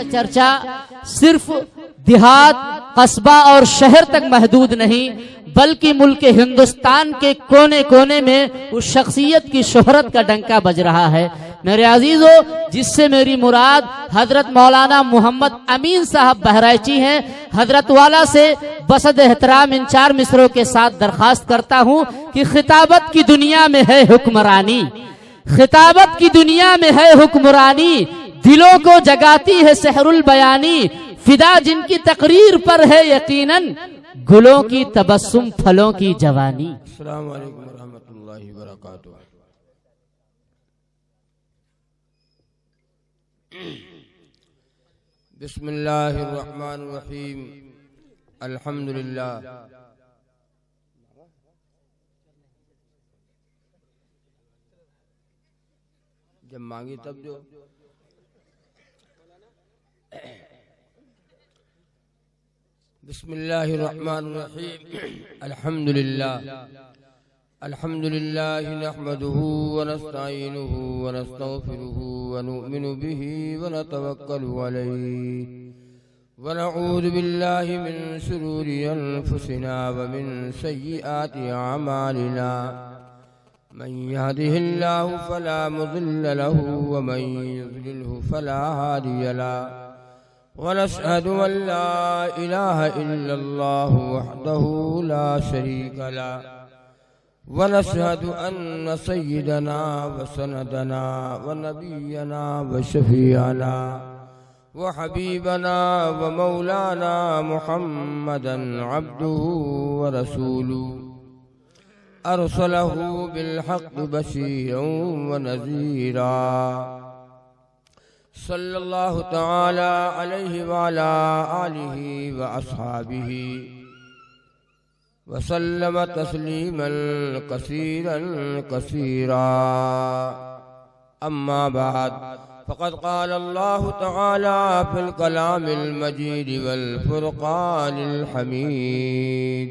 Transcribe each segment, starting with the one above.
चर्चा सिर्फ देहात, कस्बा और शहर तक महदूद नहीं, बल्कि मुल्क हिंदुस्तान के कोने कोने में उस शख्सियत की शोहरत का डंका बज रहा है। मेरे अजीजों, जिससे मेरी मुराद हजरत मौलाना मोहम्मद अमीन साहब बहराइची हैं। हजरत वाला से बसद एहतराम इन 4 मिसरों के साथ दरखास्त करता हूं कि खिताबत की दुनिया में है हुक्मरानी, खिताबत की दुनिया में है हुक्मरानी, दिलों को जगाती है सहरुल बयानी, फिदा जिनकी तकरीर पर है यकीनन, गुलों की तबस्सुम फलों की जवानी। अस्सलामु अलैकुम रहमतुल्लाहि व बरकातुहू। बिस्मिल्लाहिर रहमानिर रहीम। अल्हम्दुलिल्लाह। जब मांगी तब जो। बिस्मिल्लाहिर्रहमानिर्रहीम। अल्हम्दुलिल्लाह। अल्हम्दुलिल्लाह नहमदुहु व नस्तईनुहु व नस्तगफिरुहु व नु'मिनु बिही व नतवक्कलु अलैहि व नऊज़ु बिल्लाहि मिन शुरूरि अनफुसिना व मिन सय्यिआति अमालिना। मन यहदिहिल्लाहु फला मुदिल्ल लहु व मन युद्लिल्हु फला हादिय लहु। वनशहदु अल्ला इलाहा इल्लल्लाहु वहदहु ला शरीका लहु वनशहदु अन्न सय्यदना व सनदना व नबियना व शफीअना व हबीबना व मौलाना मुहम्मदन अब्दुहु व रसूलुहु अरसलहु बिलहक़्क़ि बशीरन व नज़ीरा। सल्लल्लाहु तआला अलैहि व अला आलिहि व अस्हाबिहि व सल्लम तस्लीमन कसीरन कसीरा। अम्मा बाद फ़क़द क़ाल अल्लाहु तआला फ़िल कलामिल मजीद वल फ़ुरक़ानिल हमीद।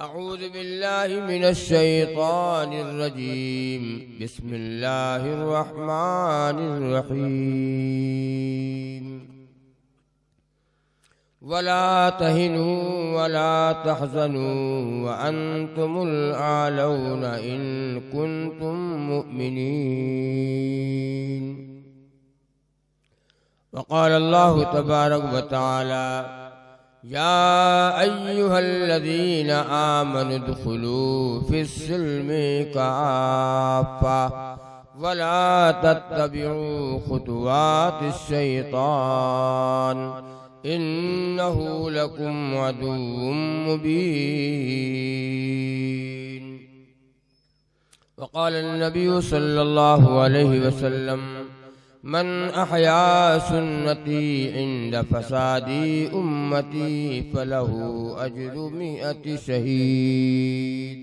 अऊज़ु बिल्लाहि मिनश शैतानिर रजीम। बिस्मिल्लाहिर रहमानिर रहीम। वला तहिनू वला तहज़नू व अंतुमुल आलौना इन कुंतुम मुमिनीन। वक़ाल अल्लाहु तबारक व तआला या अय्युहल्लज़ीन आमनु दुख़ुलू फ़िस्सिल्मि काफ़्फ़ा वला तत्तबिऊ ख़ुतुवातिश शैतान इन्नहु लकुम अदुव्वुम मुबीन। वक़ाल नबी सल्लल्लाहु अलैहि वसल्लम मन अहया सुन्नती इंद फसादी उम्मती फलहु अज्रु मिअति शहीद।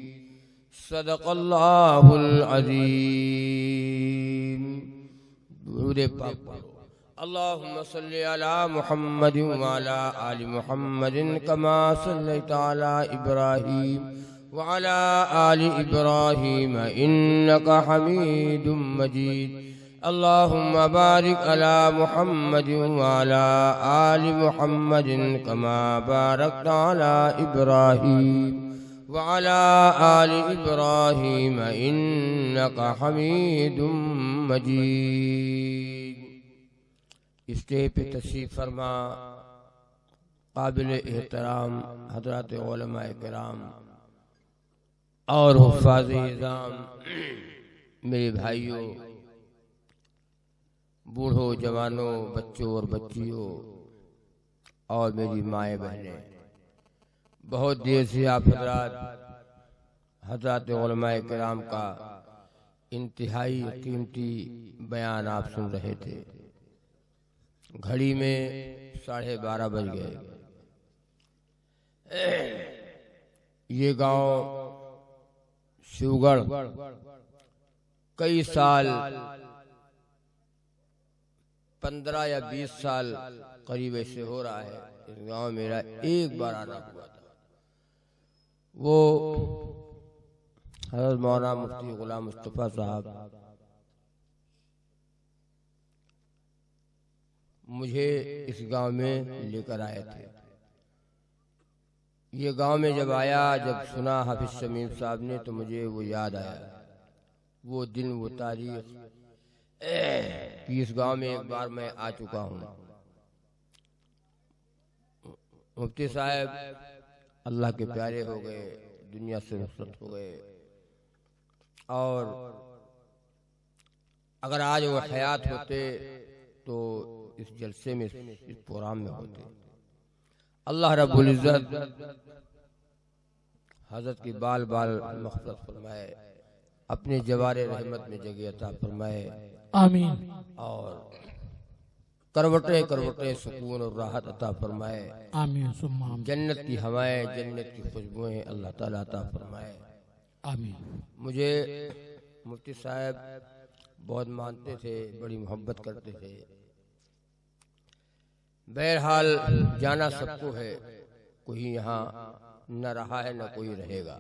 सदक़ल्लाहुल अज़ीम। दुरूद पाक पढ़ो। अल्लाहुम्मा सल्लि अला मुहम्मदिन व अला आलि मुहम्मदिन कमा सल्लैता अला इब्राहीम व अला आलि इब्राहीम इन्नका हमीदुम मजीद। अल्लाहुम्मा बारिक अला मुहम्मदिन व अला आलि मुहम्मदिन कमा बारकता अला इब्राहीम व अला आलि इब्राहीम इन्नका हमीदुम मजीद। स्टेज पे तशरीफ फरमा काबिल एहतराम हज़रात उलमाए किराम और हुफ़्फ़ाज़ निज़ाम, मेरे भाइयों, बूढ़ों, जवानों, बच्चों और बच्चियों और मेरी माएँ बहनें, बहुत देर से आप हज़रात उलमाए किराम का इंतहाई कीमती बयान आप सुन रहे थे। घड़ी में 12:30 बज गए। ये गांव शिवगढ़ कई साल 15 या 20 साल करीब ऐसे हो रहा है। इस गांव मेरा एक बार आना हुआ था। वो हज़रत मौलाना मुफ्ती गुलाम मुस्तफ़ा साहब मुझे इस गांव में लेकर आए थे। ये गांव में जब आया, जब सुना हाफिज शमीम साहब ने, तो मुझे वो याद आया, वो दिन, वो तारीख कि इस गांव में एक बार मैं आ चुका हूं। मुफ्ती साहब अल्लाह के प्यारे हो गए, दुनिया से रुखसत हो गए, और अगर आज वो हयात होते तो इस जलसे में, इस प्रोग्राम में होते। अल्लाह रब्बुल इज्जत हजरत की बाल बाल मग़फ़िरत फरमाए, अपने जवारे रहमत में जगह अता फरमाए, आमीन। और करवटे करवटे सुकून और राहत अता फरमाए, आमीन सुम्मा आमीन। जन्नत की हवाएं, जन्नत की खुशबुएं अल्लाह ताला अता फरमाए, आमीन। मुझे मुफ्ती साहब बहुत मानते थे, बड़ी मोहब्बत करते थे। बहरहाल जाना सबको है, कोई यहाँ न रहा है न कोई रहेगा।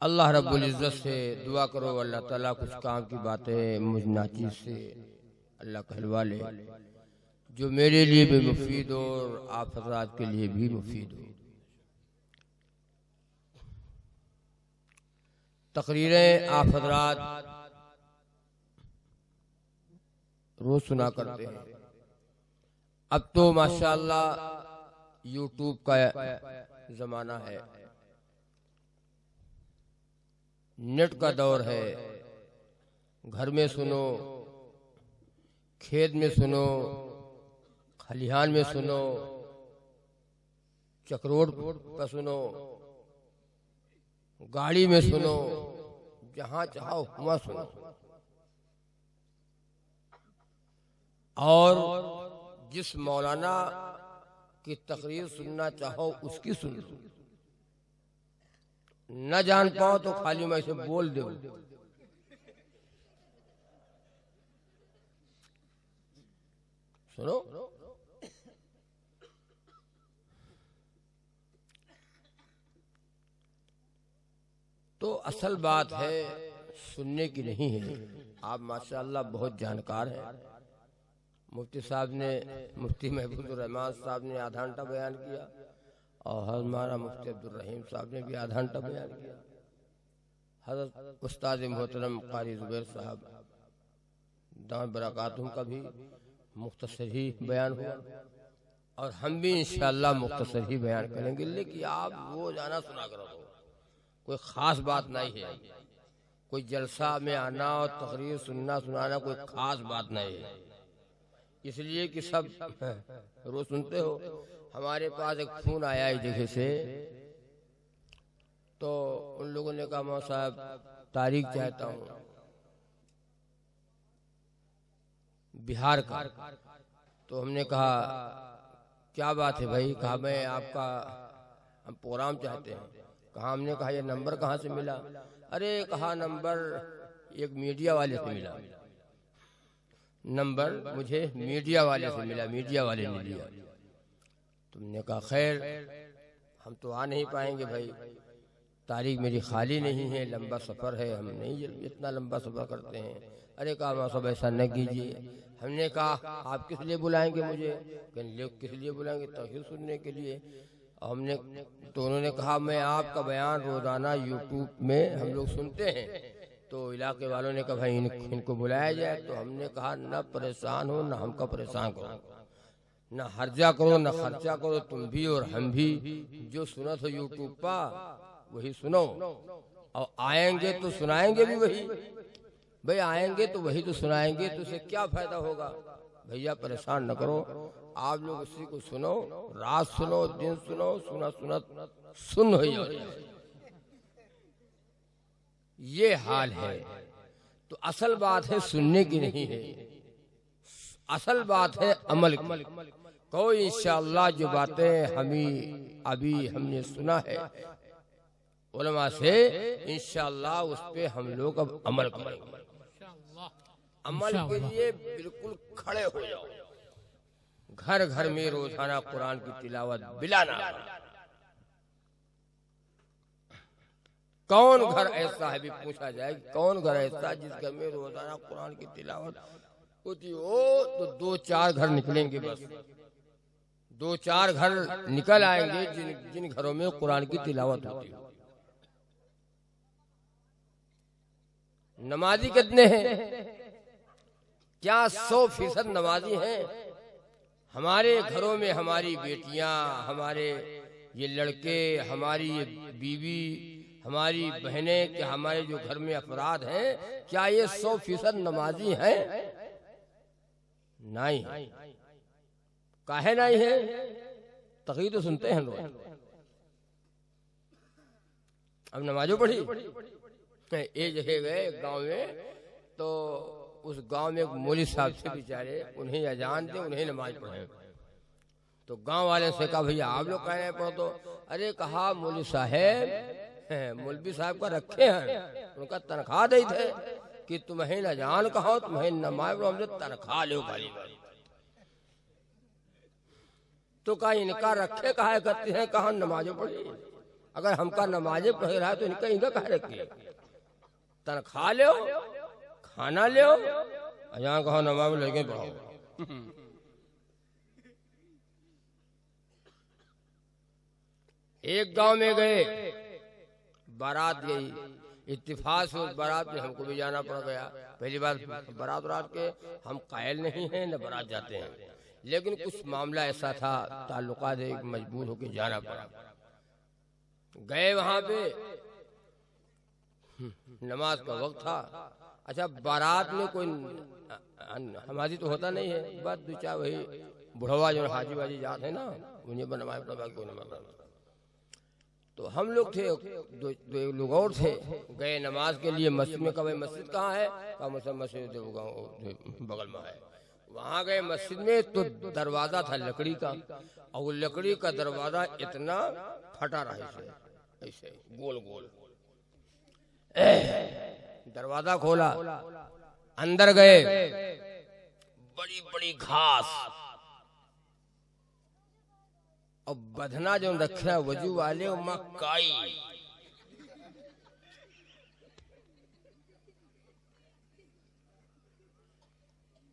अल्लाह रब्बुल इज्जत से दुआ करो, अल्लाह ताला कुछ काम की बातें मुझ नाचीज से अल्लाह कहलवा ले, जो मेरे लिए भी मुफीद हो और आप हज़रात के लिए भी मुफीद हो। तकरीरें आप हज़रात रोज सुना करते हैं। अब तो माशाअल्लाह यूट्यूब का जमाना है, नेट का दौर है। घर में सुनो, खेत में सुनो, खलिहान में सुनो, चक्रोड पर सुनो, गाड़ी में सुनो, जहां चाहो वहां सुनो, और जिस मौलाना की तकरीर सुनना चाहो उसकी सुन लो। न जान पाओ तो खाली मैं इसे बोल दो। सुनो, तो असल बात है सुनने की नहीं है। आप माशाअल्लाह बहुत जानकार हैं। मुफ्ती साहब ने, मुफ्ती महबूबुर रहमान साहब ने आधा घंटा बयान किया, और हमारा मुफ्ती अब्दुल रहीम साहब ने भी आधा घंटा बयान किया। हज़रत उस्ताद मोहतरम क़ारी ज़ुबैर साहब दाम बरकातुहुम का भी मुख्तसर ही बयान हुआ, और हम भी इंशाअल्लाह मुख्तसर ही बयान करेंगे। लेकिन आप वो जाना सुना करो, कोई ख़ास बात नहीं है। कोई जलसा में आना और तकरीर सुनना सुनाना कोई ख़ास बात नहीं है, इसलिए कि सब रोज सुनते हो। हमारे पास एक फोन आया एक जगह से, तो उन लोगों ने कहा मौलाना साहब तारीख चाहता हूँ बिहार का। तो हमने कहा क्या बात है भाई? कहा मैं आपका, हम प्रोग्राम चाहते हैं। कहा, हमने कहा ये नंबर कहाँ से मिला? अरे कहा नंबर एक मीडिया वाले से मिला, नंबर मुझे मीडिया वाले से मिला, मीडिया वाले ने दिया। तुमने कहा खैर हम तो आ नहीं पाएंगे भाई, तारीख मेरी खाली नहीं है, लंबा सफ़र है, हम नहीं इतना लंबा सफ़र करते हैं। अरे कहा माँ साहब ऐसा न कीजिए। हमने कहा आप किस लिए बुलाएंगे मुझे? किस लिए बुलाएंगे? तकरीर सुनने के लिए। और हमने, तो उन्होंने कहा मैं आपका बयान रोजाना यूट्यूब में हम लोग सुनते हैं, तो इलाके वालों ने कहा भाई इनको बुलाया जाए। तो हमने कहा न परेशान हो, न हमका परेशान करो, न हर्जा करो, न खर्चा करो, तुम भी और हम भी। जो सुना तो यूट्यूब पर वही सुनो, और आएंगे तो सुनाएंगे भी वही। भाई आएंगे तो वही तो सुनाएंगे, तो उसे क्या फायदा होगा? भैया परेशान न करो, आप लोग उसी को सुनो, रात सुनो, दिन सुनो, सुना सुनत सुन हो जाए, ये हाल है। तो असल बात है सुनने की नहीं है, असल बात है अमल की। कोई इंशाअल्लाह जो बातें अभी हमने सुना है उलमा से, इंशाअल्लाह उस पे हम लोग अब अमल करेंगे। अमल के लिए बिल्कुल खड़े हो जाओ। घर घर में रोजाना कुरान की तिलावत बिलाना। कौन घर ऐसा है, भी पूछा जाए कौन घर ऐसा जिस घर में रोजाना कुरान की तिलावत होती हो तो 2-4 घर निकलेंगे, बस 2-4 घर निकल आएंगे जिन घरों में कुरान की तिलावत होती हो। नमाजी कितने हैं? क्या 100% नमाजी हैं? हमारे घरों में हमारी बेटियां, हमारे ये लड़के, हमारी ये बीवी, हमारी बहनें, क्या हमारे जो घर में अफराद हैं, क्या ये 100% नमाजी हैं? नहीं। काहे नहीं है? तकरीर तो सुनते हैं लोग। अब नमाजों पढ़ी। एक जगह गए गांव में, तो उस गांव में एक मौलवी साहब से बेचारे, उन्हें अजान दे, उन्हें नमाज पढ़े। तो गांव वाले से कहा भैया आप लोग कहने पढ़ो तो। अरे कहा मौलवी साहब, मौलवी साहब का रखे हैं, उनका तनख्वाह दे थे कि तुम्हें अजान कहो, तुम्हें नमाज पढ़ो, हमसे तनख्वाह लो खाली। तो कहा इनका रखे कहा करते हैं, कहा नमाजों पढ़ी। अगर हमका नमाजें पढ़ रहा है तो इनका कहा रखे? तनख्वाह लो, खाना लो, अजान कहो, नमाज में लगे पढ़ो। एक गांव में गए, बारात गई, इत्तेफाक से उस बारात में हमको भी जाना पड़ गया। पहली बार बारात के हम कायल नहीं हैं, न बारात जाते हैं, लेकिन कुछ मामला ऐसा था, ताल्लुकात मजबूर होकर जाना पड़ा। गए वहां पे, नमाज का वक्त था। अच्छा, बारात में कोई हमारी तो होता नहीं है, बस 2-4 वही बुढ़वा जो हाजी बाजी जाते हैं ना, उन्हें बनवाए कोई नमाज। तो हम लोग थे, दो लोग और थे, गए नमाज के लिए मस्जिद में। कहा मस्जिद कहाँ है? कहा मस्जिद बगल में है। वहां गए मस्जिद में, तो दरवाजा था लकड़ी का, और वो लकड़ी का दरवाजा इतना फटा रहा ऐसे गोल गोल। दरवाजा खोला, अंदर गए, बड़ी बड़ी घास और बधना जो रखा वजू वाले मकाई।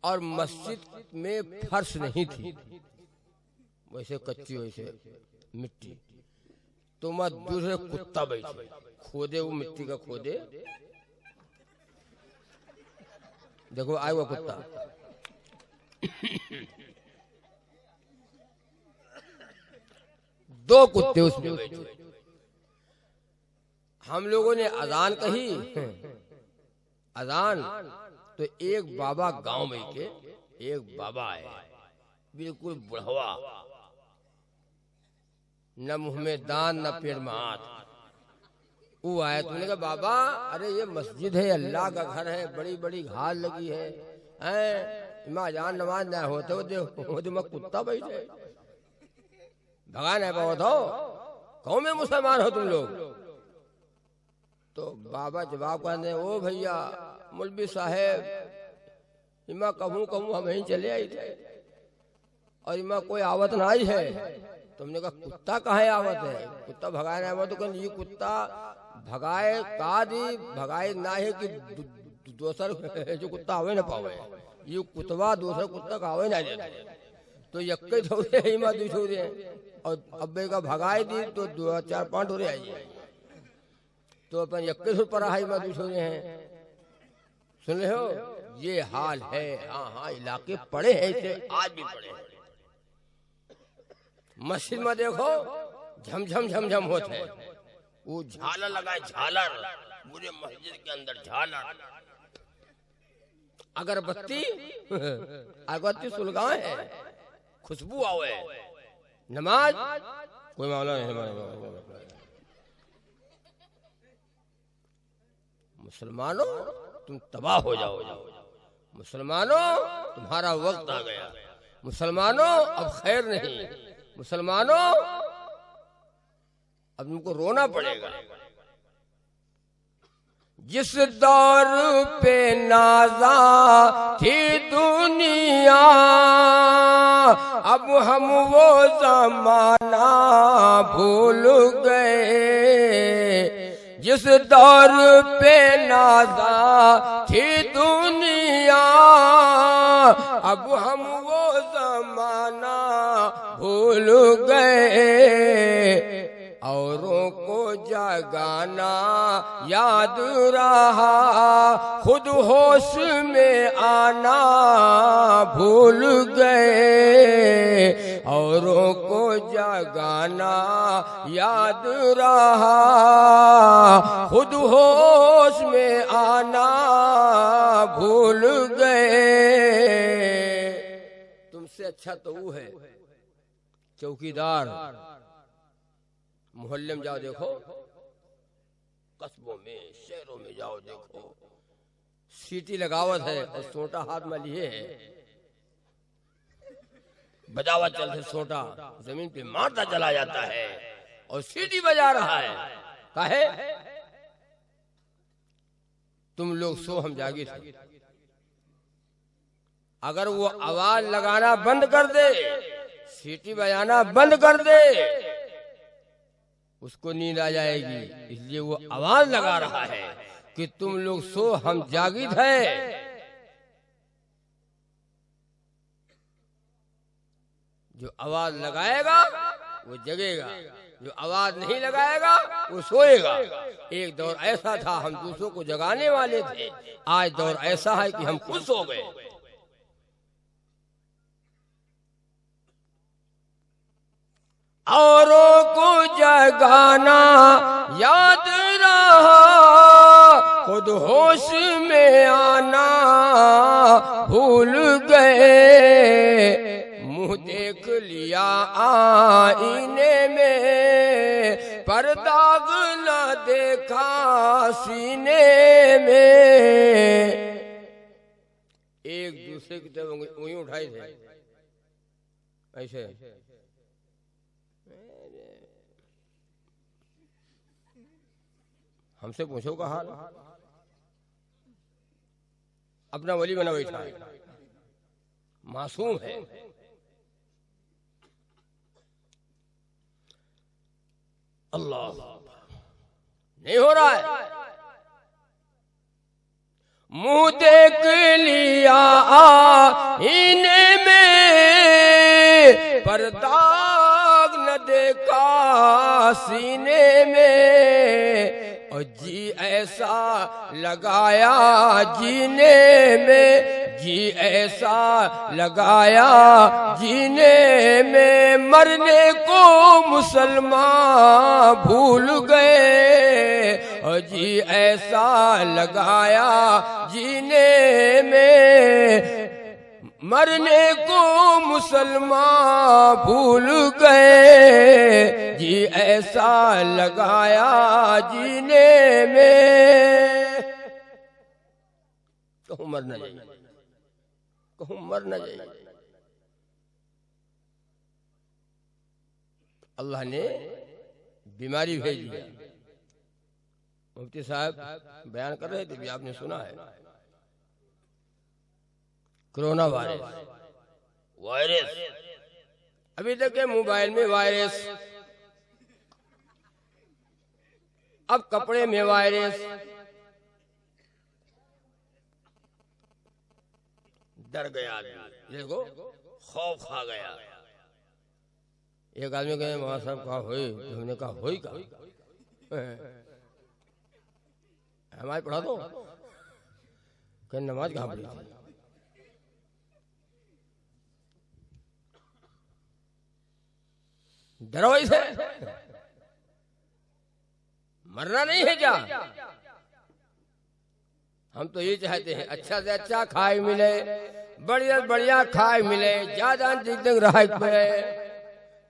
और मस्जिद में फर्श नहीं थी, वैसे कच्ची, वैसे मिट्टी। तो मैं दूसरे कुत्ता बैठे, खोदे, वो मिट्टी का खोदे, देखो आया हुआ कुत्ता। दो कुत्ते उसमें बैठे। हम लोगों ने अजान कही, अजान, तो एक बाबा गांव में के, एक बाबा है बिल्कुल बुढ़वा, न मुंह में दान न पेड़ में हाथ। वो आया, तुमने कहा बाबा अरे ये मस्जिद है, अल्लाह का घर है, बड़ी बड़ी घास लगी है, अजान नमाज ना होते हो, देखो मैं कुत्ता बैठे, भगा नहीं पाओ तो कौन में मुसलमान हो तुम लोग? तो बाबा जवाब कहते, ओ भैया मौलवी साहेब, इमा कहूँ हम यहीं चले आई थे, और इमा कोई आवत ना आई है। तुमने कहा कुत्ता कहाँ आवत है? कुत्ता भगाए ना, तो कह ये कुत्ता भगाए का दी, भगाए ना है कि दोसर जो कुत्ता आवे ना पावे, ये कुत्ता दूसरा कुत्ता का आवे ना देता। तो यक्के थोड़े हिमा दूसरे हैं, और अब्बे का भगाए दी तो 2-4-5 हो आई, तो अपन यक्के सुर पर हिमा दूसरे हैं। सुन रहे हो, ये हाल है। हाँ, इलाके पड़े हैं, इसे आज भी पड़े हैं। मस्जिद में देखो झमझम झमझम होते हैं, वो झालर लगाए, झालर पूरे मस्जिद के अंदर झालर, अगरबत्ती अगरबत्ती सुलगाए है, खुशबू आवे, नमाज कोई मामला नहीं। मुसलमानों तुम तबाह हो जाओ, मुसलमानों तुम्हारा वक्त आ गया, मुसलमानों अब खैर नहीं, मुसलमानों अब तुमको रोना पड़ेगा। जिस दौर पे नाज़ा थी दुनिया, अब हम वो ज़माना भूल गए। जिस दौर पे नाज़ा थी दुनिया, अब हम वो जमाना भूल गए, औरों को जगाना याद रहा, खुद होश में आना भूल गए, औरों को जगाना याद रहा, खुद होश में आना भूल गए। तुमसे अच्छा तो वो है चौकीदार, मोहल्ले में जाओ देखो, कस्बों में शहरों में जाओ देखो, सीटी लगावत है और सोटा हाथ में लिए है, बजावत चलते सोटा जमीन पे मारता चला जाता है और सीटी बजा रहा है। काहे? तुम लोग सो हम जागे थे। अगर वो आवाज लगाना बंद कर दे, सीटी बजाना बंद कर दे, उसको नींद आ जाएगी। इसलिए वो आवाज लगा रहा है कि तुम लोग सो हम जागित है। जो आवाज लगाएगा वो जगेगा, जो आवाज नहीं लगाएगा वो सोएगा। एक दौर ऐसा था हम दूसरों को जगाने वाले थे, आज दौर ऐसा है कि हम खुद सो गए। औरों को जगाना याद रहा, खुद होश में आना भूल गए, मुंह देख लिया आईने में, पर दाग न देखा सीने में। एक दूसरे की तरफ उंगली उठाई थे ऐसे, हमसे पूछो का हाल। अपना वली बना बैठा है, मासूम है। अल्लाह नहीं हो रहा है। मुंह देख लिया आईने में, पर दाग न देखा सीने में, और जी ऐसा लगाया जीने में, जी ऐसा लगाया जीने में, मरने को मुसलमान भूल गए, और जी ऐसा लगाया जीने में, मरने को मुसलमान भूल गए, जी ऐसा लगाया जीने में। कहूं मर न जाइए, कहूं मर न जाइए। अल्लाह ने बीमारी भेजी है। मुफ्ती साहब बयान कर रहे थे, भी आपने सुना है, कोरोना वायरस। अभी तक के मोबाइल में वायरस, अब कपड़े में वायरस, डर गया आदमी, देखो खौफ खा गया। एक आदमी कहे वहां साहब कहा होई, तो हमने कहा होई का हमारे पढ़ा दो, कहीं नमाज कहाँ पढ़ी थी? डरो इसे, मरना नहीं है क्या? हम तो ये चाहते हैं अच्छा से अच्छा खाए मिले, बढ़िया बढ़िया खाए मिले, ज्यादा दिन तक रह मिले,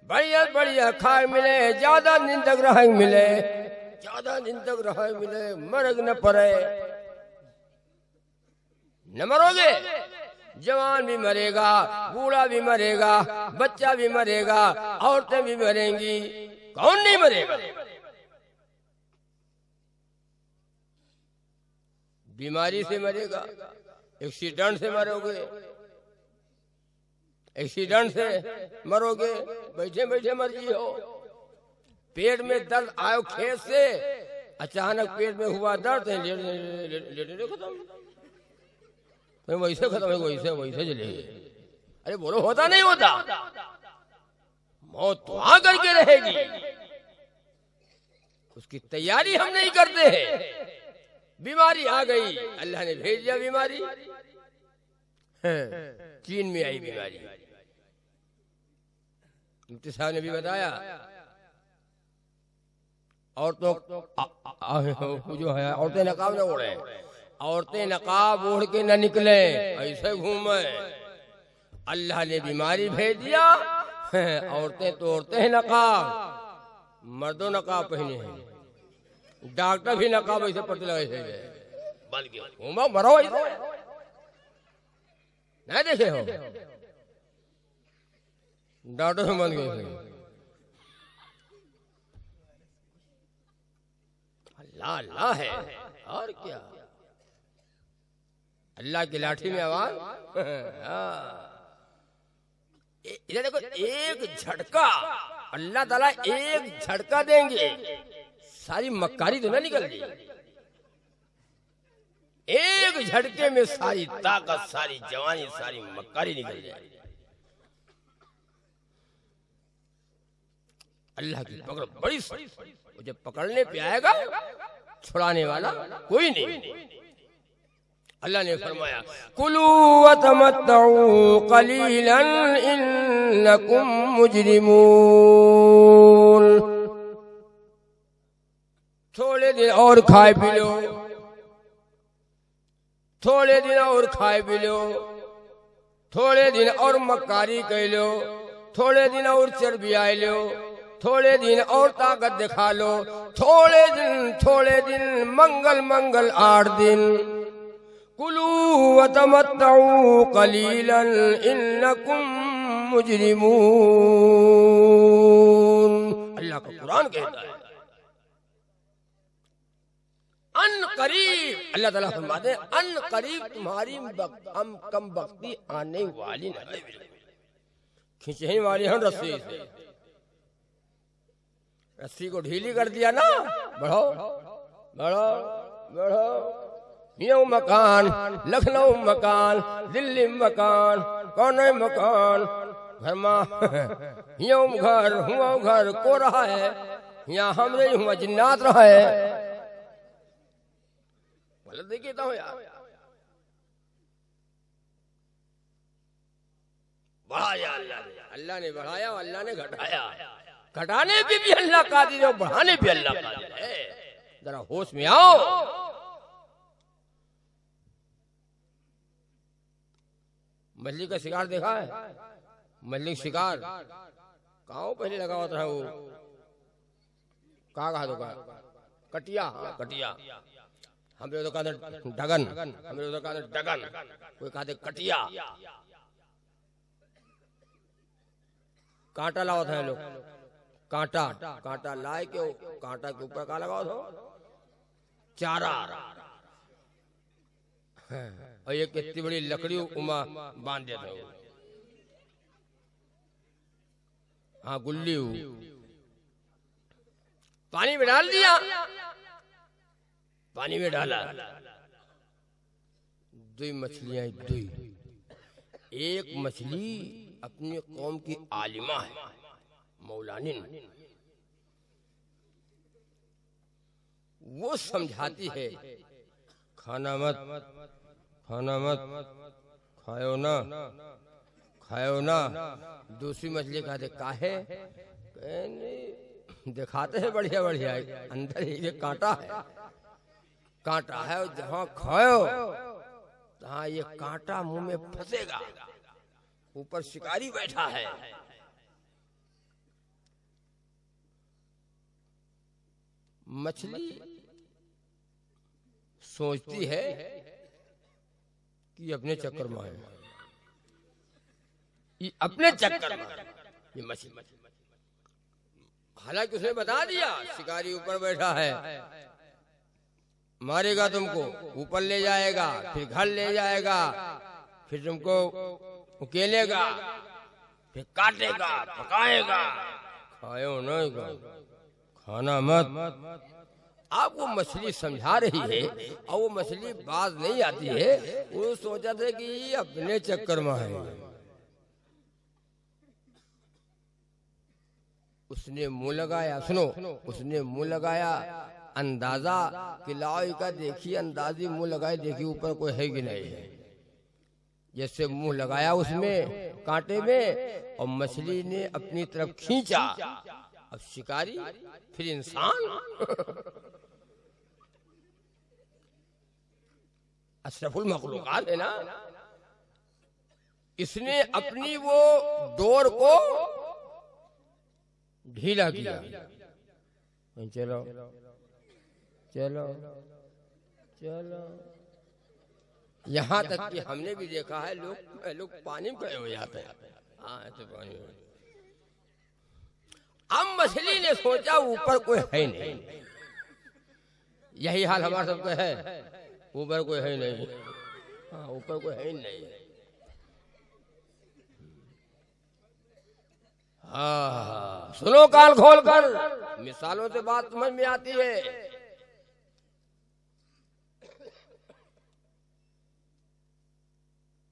बढ़िया बढ़िया खाए मिले, ज्यादा दिन तक रह मिले, ज्यादा दिन तक रह मिले, मरग न पड़े। न मरोगे, जवान भी मरेगा, बूढ़ा भी मरेगा, बच्चा भी मरेगा, औरतें भी मरेंगी, कौन नहीं मरेगा? बीमारी से मरेगा, एक्सीडेंट से मरोगे, एक्सीडेंट से मरोगे, बैठे बैठे मर जी हो। पेट में दर्द आयो खेत से, अचानक पेट में हुआ दर्द, लेटे खत्म। तो वैसे खत्म है, वैसे वैसे जलेगी। अरे बोलो होता नहीं होता, मौत तो आ करके रहेगी, उसकी तैयारी हम नहीं करते हैं। बीमारी आ गई, अल्लाह ने भेज दिया बीमारी। चीन में आई बीमारी, मुफ्ती साहब ने भी बताया, औरतों जो है औरतें नकाब न ओढ़े, औरतें नकाब ओढ़ के न निकले, ऐसे घूमे। अल्लाह ने बीमारी भेज दिया। औरतें तो औरतें हैं नकाब, मर्दों नकाब पहने हैं। डॉक्टर भी नकाब ऐसे पड़ते लगे बन के घूमा मरो ऐसे नहीं देखे हो, डॉक्टर से बन गए। अल्लाह अल्लाह है और क्या, अल्लाह की लाठी में आवाज। इधर देखो, एक झटका अल्लाह ताला एक झटका देंगे, सारी मक्कारी तो ना निकल गई। एक झटके में सारी ताकत, सारी जवानी, सारी मक्कारी निकल जाएगी। अल्लाह की पकड़ बड़ी, वो जब पकड़ने पे आएगा छुड़ाने वाला कोई नहीं। अल्लाह ने फरमाया, कुलू व तमत्तऊ कलीलन इन्नकुम मुजरिमून। थोड़े दिन और खाए पी लो, थोड़े दिन और खाए पी लो, थोड़े दिन और मक्कारी कह लो, थोड़े दिन और चर्बी आए लो, थोड़े दिन और ताकत दिखा लो, थोड़े दिन मंगल मंगल 8 दिन। कुलू व तमत्तऊ कलीलन इन्नकुम मुजरिमून। अल्लाह का कुरान कहता है, अन करीब, अल्लाह ताला फरमाते हैं, अन करीब तुम्हारी कम बख्ती आने वाली नहीं, खींचने वाली हम रस्सी से। रस्सी को ढीली कर दिया ना, बढ़ो बढ़ो बढ़ो। यूं मकान, लखनऊ मकान, दिल्ली मकान, कौन मकान, घर में यूं घर हुआ घर को रहा है, यहाँ हमरे हुआ जिन्नात रहा है। देखिए तो यार, बढ़ाया अल्लाह ने बढ़ाया, अल्लाह ने घटाया। घटाने पे भी अल्लाह कादिर है, बढ़ाने पे अल्लाह कादिर है। जरा होश में आओ। मछली का शिकार देखा है? मछली का शिकार कहाँ पहले लगा होता है, वो कहाँ होगा, कटिया। हाँ कटिया, हम लोग तो कहते डगन, हम लोग तो कहते डगन, कोई कहते कटिया। कांटा लाओ था लोग, कांटा कांटा लाए के कांटा के ऊपर का लगाओ था चारा, और ये कितनी बड़ी लकड़ी उमा बांध देते हो। हाँ गुल्ली पानी में डाल दिया, पानी में डाला, 2 मछलियां, 2। एक मछली अपनी कौम की आलिमा है, मौलानिन, वो समझाती है खाना मत, खाना मत, खाओ ना, खाओ ना। दूसरी मछली कहते काहे, दिखाते हैं बढ़िया बढ़िया, अंदर ये कांटा है, कांटा है, जहां खाओ तहां ये कांटा मुंह में फंसेगा। ऊपर शिकारी बैठा है, मछली सोचती है कि अपने चक्कर में है, ये अपने चक्कर में ये मछली, हालांकि उसने बता दिया शिकारी ऊपर बैठा है, मारेगा तुमको, ऊपर ले जाएगा, फिर घर ले जाएगा, फिर तुमको उकेलेगा, फिर काटेगा, पकाएगा। खाओ नहीं, खाना मत, आप वो मछली समझा रही है और वो मछली बाज नहीं आती है, वो सोचा था कि ये अपने चक्कर में है। उसने मुंह लगाया, सुनो, उसने मुंह लगाया अंदाजा कि लाओ का देखिए, अंदाजी मुंह लगाए देखिए ऊपर कोई है कि नहीं है। जैसे मुंह लगाया उसमें कांटे में और मछली ने अपनी तरफ खींचा। अब शिकारी फिर इंसान अशरफुल मखलूकात है ना, इसने अपनी वो डोर को ढीला किया। चलो चलो चलो, यहाँ तक कि हमने भी देखा है लोग पानी में खड़े हो जाते हैं। हाँ तो पानी में। अब मछली ने सोचा ऊपर कोई है नहीं। यही हाल हमारा सबका है, ऊपर कोई है नहीं। हाँ, ऊपर कोई है नहीं। हाँ, सुनो कान खोल कर, मिसालों से बात समझ में आती है।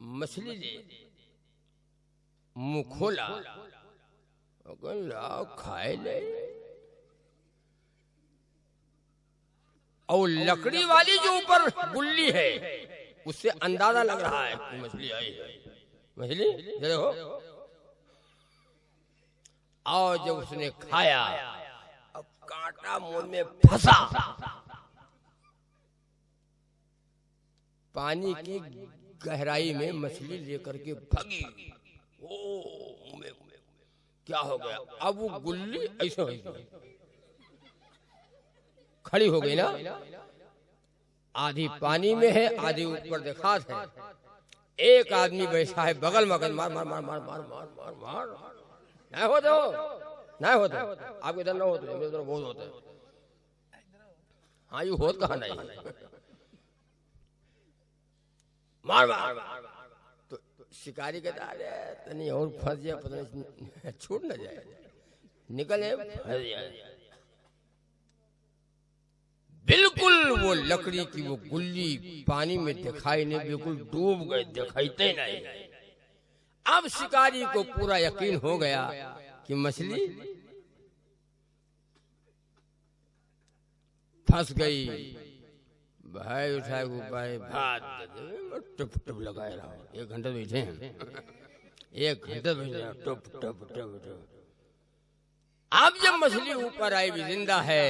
मछली ने मुंह खोला, लाओ खाए ले। और लकड़ी वाली जो ऊपर गुल्ली है उससे अंदाजा लग रहा है कि मछली आई है। मछली देखो, और जब उसने खाया, अब कांटा मुंह में फंसा। पानी की गहराई में मछली लेकर के भागी। ओ क्या हो गया? अब वो गुल्ली ऐसे हो गई, खड़ी हो गई ना, आधी पानी में है, आधी ऊपर देखा है। एक आदमी बैठा है बगल में, मार मार मार मार मार मार मार मार। नहीं होते हो, नहीं होते आपके इधर, न होते मेरे इधर बहुत होते हैं। हाँ, ये होत कहाँ नहीं, मार मार मार। तो शिकारी कहता अरे तनी और फंस जाए, पता नहीं छूट न जाए, निकले फंस जाए। बिल्कुल वो लकड़ी की वो गुल्ली पानी में दिखाई नहीं, बिल्कुल डूब गए, दिखाईते नहीं। अब शिकारी को पूरा यकीन हो गया कि मछली फंस गई। भाई उठाए भाई भात टप टप लगाए रहा। 1 घंटे बैठे हैं, 1 घंटे बैठे टप टप टप टप। अब जब मछली ऊपर आई भी जिंदा है,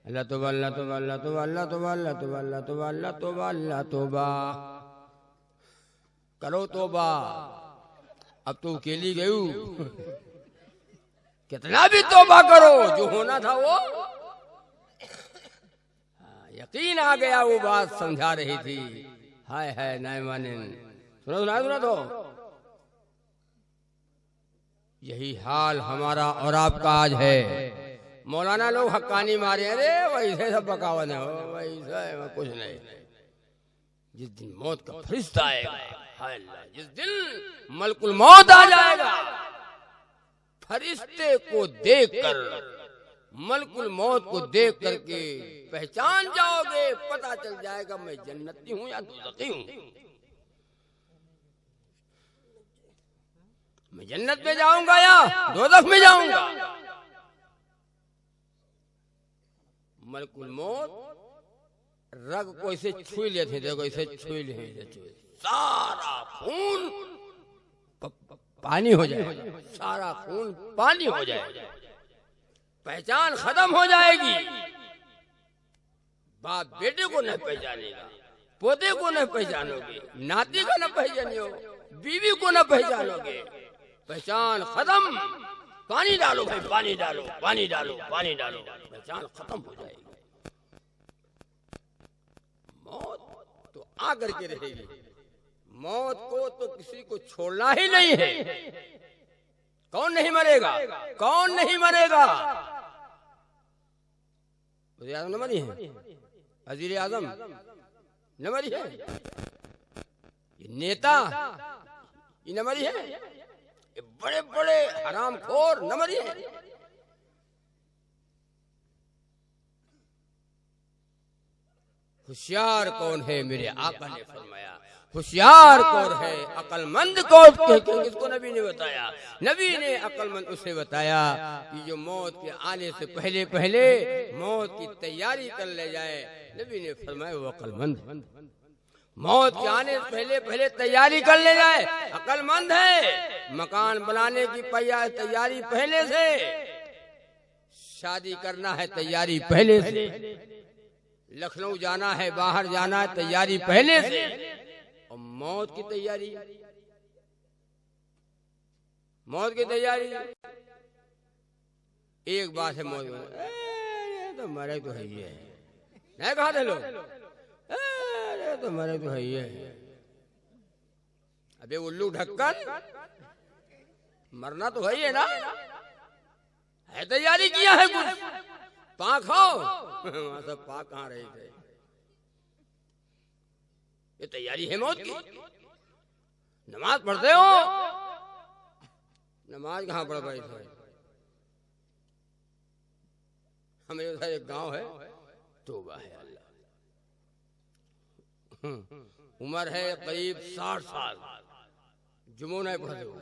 अल्लाह तोबा अल्लाह तोबा अल्लाह तोबा अल्लाह तोबा अल्लाह तोबा अल्लाह तोबा अल्लाह तोबा अल्लाह तोबा, करो तोबा। अब तो अकेली गयू, कितना भी तोबा करो, जो होना था वो यकीन आ गया। वो बात समझा रही थी, हाय हाय नाय माने। सुना सुना सुना तो यही हाल हमारा और आपका आज है। मौलाना लोग हक्कानी मारे, अरे वैसे सब बकावन है, वैसे कुछ नहीं। जिस दिन मौत का फरिश्ता आएगा, हाय अल्लाह, जिस दिन मलकुल मौत आ जाएगा, फरिश्ते को देखकर, मलकुल मौत को देख करके पहचान जाओगे, पता चल जाएगा मैं जन्नती हूं या दोज़खी हूं। मैं जन्नत में जाऊंगा या दोज़ख में जाऊंगा। मलकुल मौत रग को इसे छू लेते, देखो इसे छू ले, सारा खून पानी हो जाएगा, सारा खून पानी हो जाएगा, पहचान खत्म हो जाएगी। बाप बेटे को नहीं पहचानेगा, पोते को नहीं पहचानोगे, नाती को न पहचानियो, बीवी को न पहचानोगे, पहचान खत्म। पानी डालो भाई, पानी डालो, पानी डालो, पानी डालो, पहचान खत्म हो जाएगी। मौत तो आकर के रहेगी, मौत को तो किसी को छोड़ना ही नहीं है। कौन नहीं मरेगा, कौन नहीं मरेगा? वज़ीर आज़म न मरी है, वज़ीर आज़म न मरी है, ये नेता ये न मरी है, ये बड़े बड़े हरामखोर न मरी है। होशियार कौन है मेरे आका ने फरमाया, होशियार कौन है, अक्लमंद कौन, किसको नबी ने बताया? नबी ने अक्लमंद उसे बताया कि जो मौत के आने से पहले पहले मौत की तैयारी कर ले जाए। नबी ने फरमाया वो अक्लमंद, मौत के आने से पहले पहले तैयारी कर ले जाए, अक्लमंद है। मकान बनाने की तैयारी पहले से, शादी करना है तैयारी पहले से, लखनऊ जाना है, बाहर जाना है तैयारी पहले से, और मौत की तैयारी, मौत की तैयारी एक बात है, मौत तो मरे तो है ही है, नहीं कहा थे लोग, अरे तो मरे तो है ही है। अबे उल्लू ढक्कन, मरना तो है ही है ना, है तैयारी किया है कुछ, पाक हो वहां सब पाक कहाँ रहे थे, ये तैयारी है मौत की। नमाज पढ़ते हो, नमाज कहाँ पढ़ पाई थे? हमारे उधर एक गांव है, तौबा है अल्लाह, उम्र है करीब 60 साल, जुमो नहीं पढ़ते हो,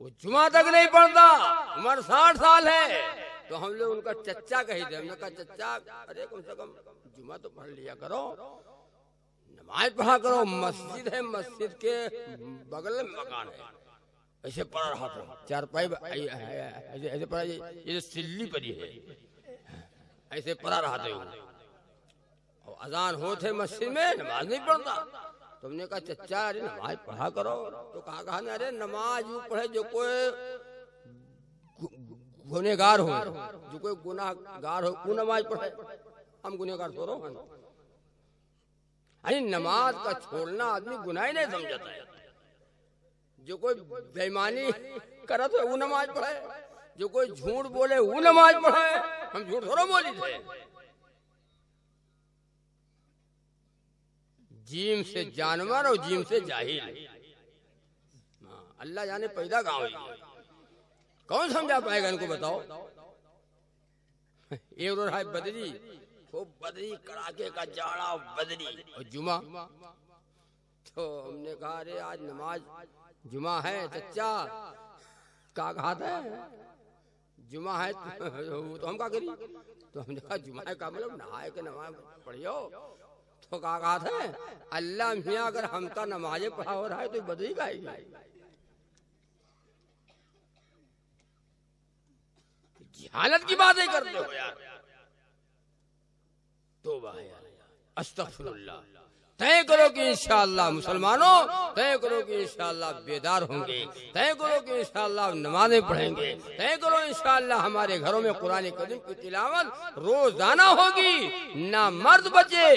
वो जुमा तक नहीं पढ़ता, उम्र 60 साल है। तो हम लोग उनका चच्चा कहते, हमने कहा चच्चा अरे कम से कम जुमा तो पढ़ लिया करो, नमाज पढ़ा करो, मस्जिद है, मस्जिद के बगल में मकान है, ऐसे पढ़ा रहा था, चारपाई ऐसे पढ़ा, ये सिल्ली पड़ी है, ऐसे पढ़ा रहा था। और अजान होते मस्जिद में, नमाज नहीं पढ़ता। तुमने कहा चच्चा अरे नमाज पढ़ा करो, तो कहा ना अरे नमाज यूं पढ़े जो कोई गुनहगार हो, जो कोई गुनाहगार हो वो नमाज पढ़े, हम गुनहगार थोड़ो। अरे नमाज का छोड़ना आदमी गुनाह नहीं समझता है, जो कोई बेईमानी करे तो वो नमाज पढ़े, जो कोई झूठ बोले वो नमाज पढ़े, हम झूठ थोड़ा बोली थे। जीम से जानवर और जीम से जाहिल, अल्लाह जाने पैदा कहाँ हुई, कौन समझा पाएगा इनको बताओ। एक रोज है बदरी, खूब बदरी, कड़ाके का जाड़ा बदरी, और जुमा। तो हमने कहा अरे आज नमाज जुमा है चच्चा, क्या कहा था जुमा है, तो हम क्या करी, तो हमने कहा जुमा है का मतलब नहाए के नमाज पढ़ियो। तो कहा था अल्लाह मियाँ अगर हमका नमाजें पढ़ा हो रहा है तो बदली गाएगी, हालत की बातें करते हो यार, तौबा है, अस्तगफिरुल्लाह। तय करो कि इंशाअल्लाह मुसलमानों, तय करो कि इंशाअल्लाह बेदार होंगे, तय करो कि इंशाअल्लाह नमाजें पढ़ेंगे, तय करो इंशाअल्लाह हमारे घरों में कुरान करीम की तिलावत रोजाना होगी। ना मर्द बचे,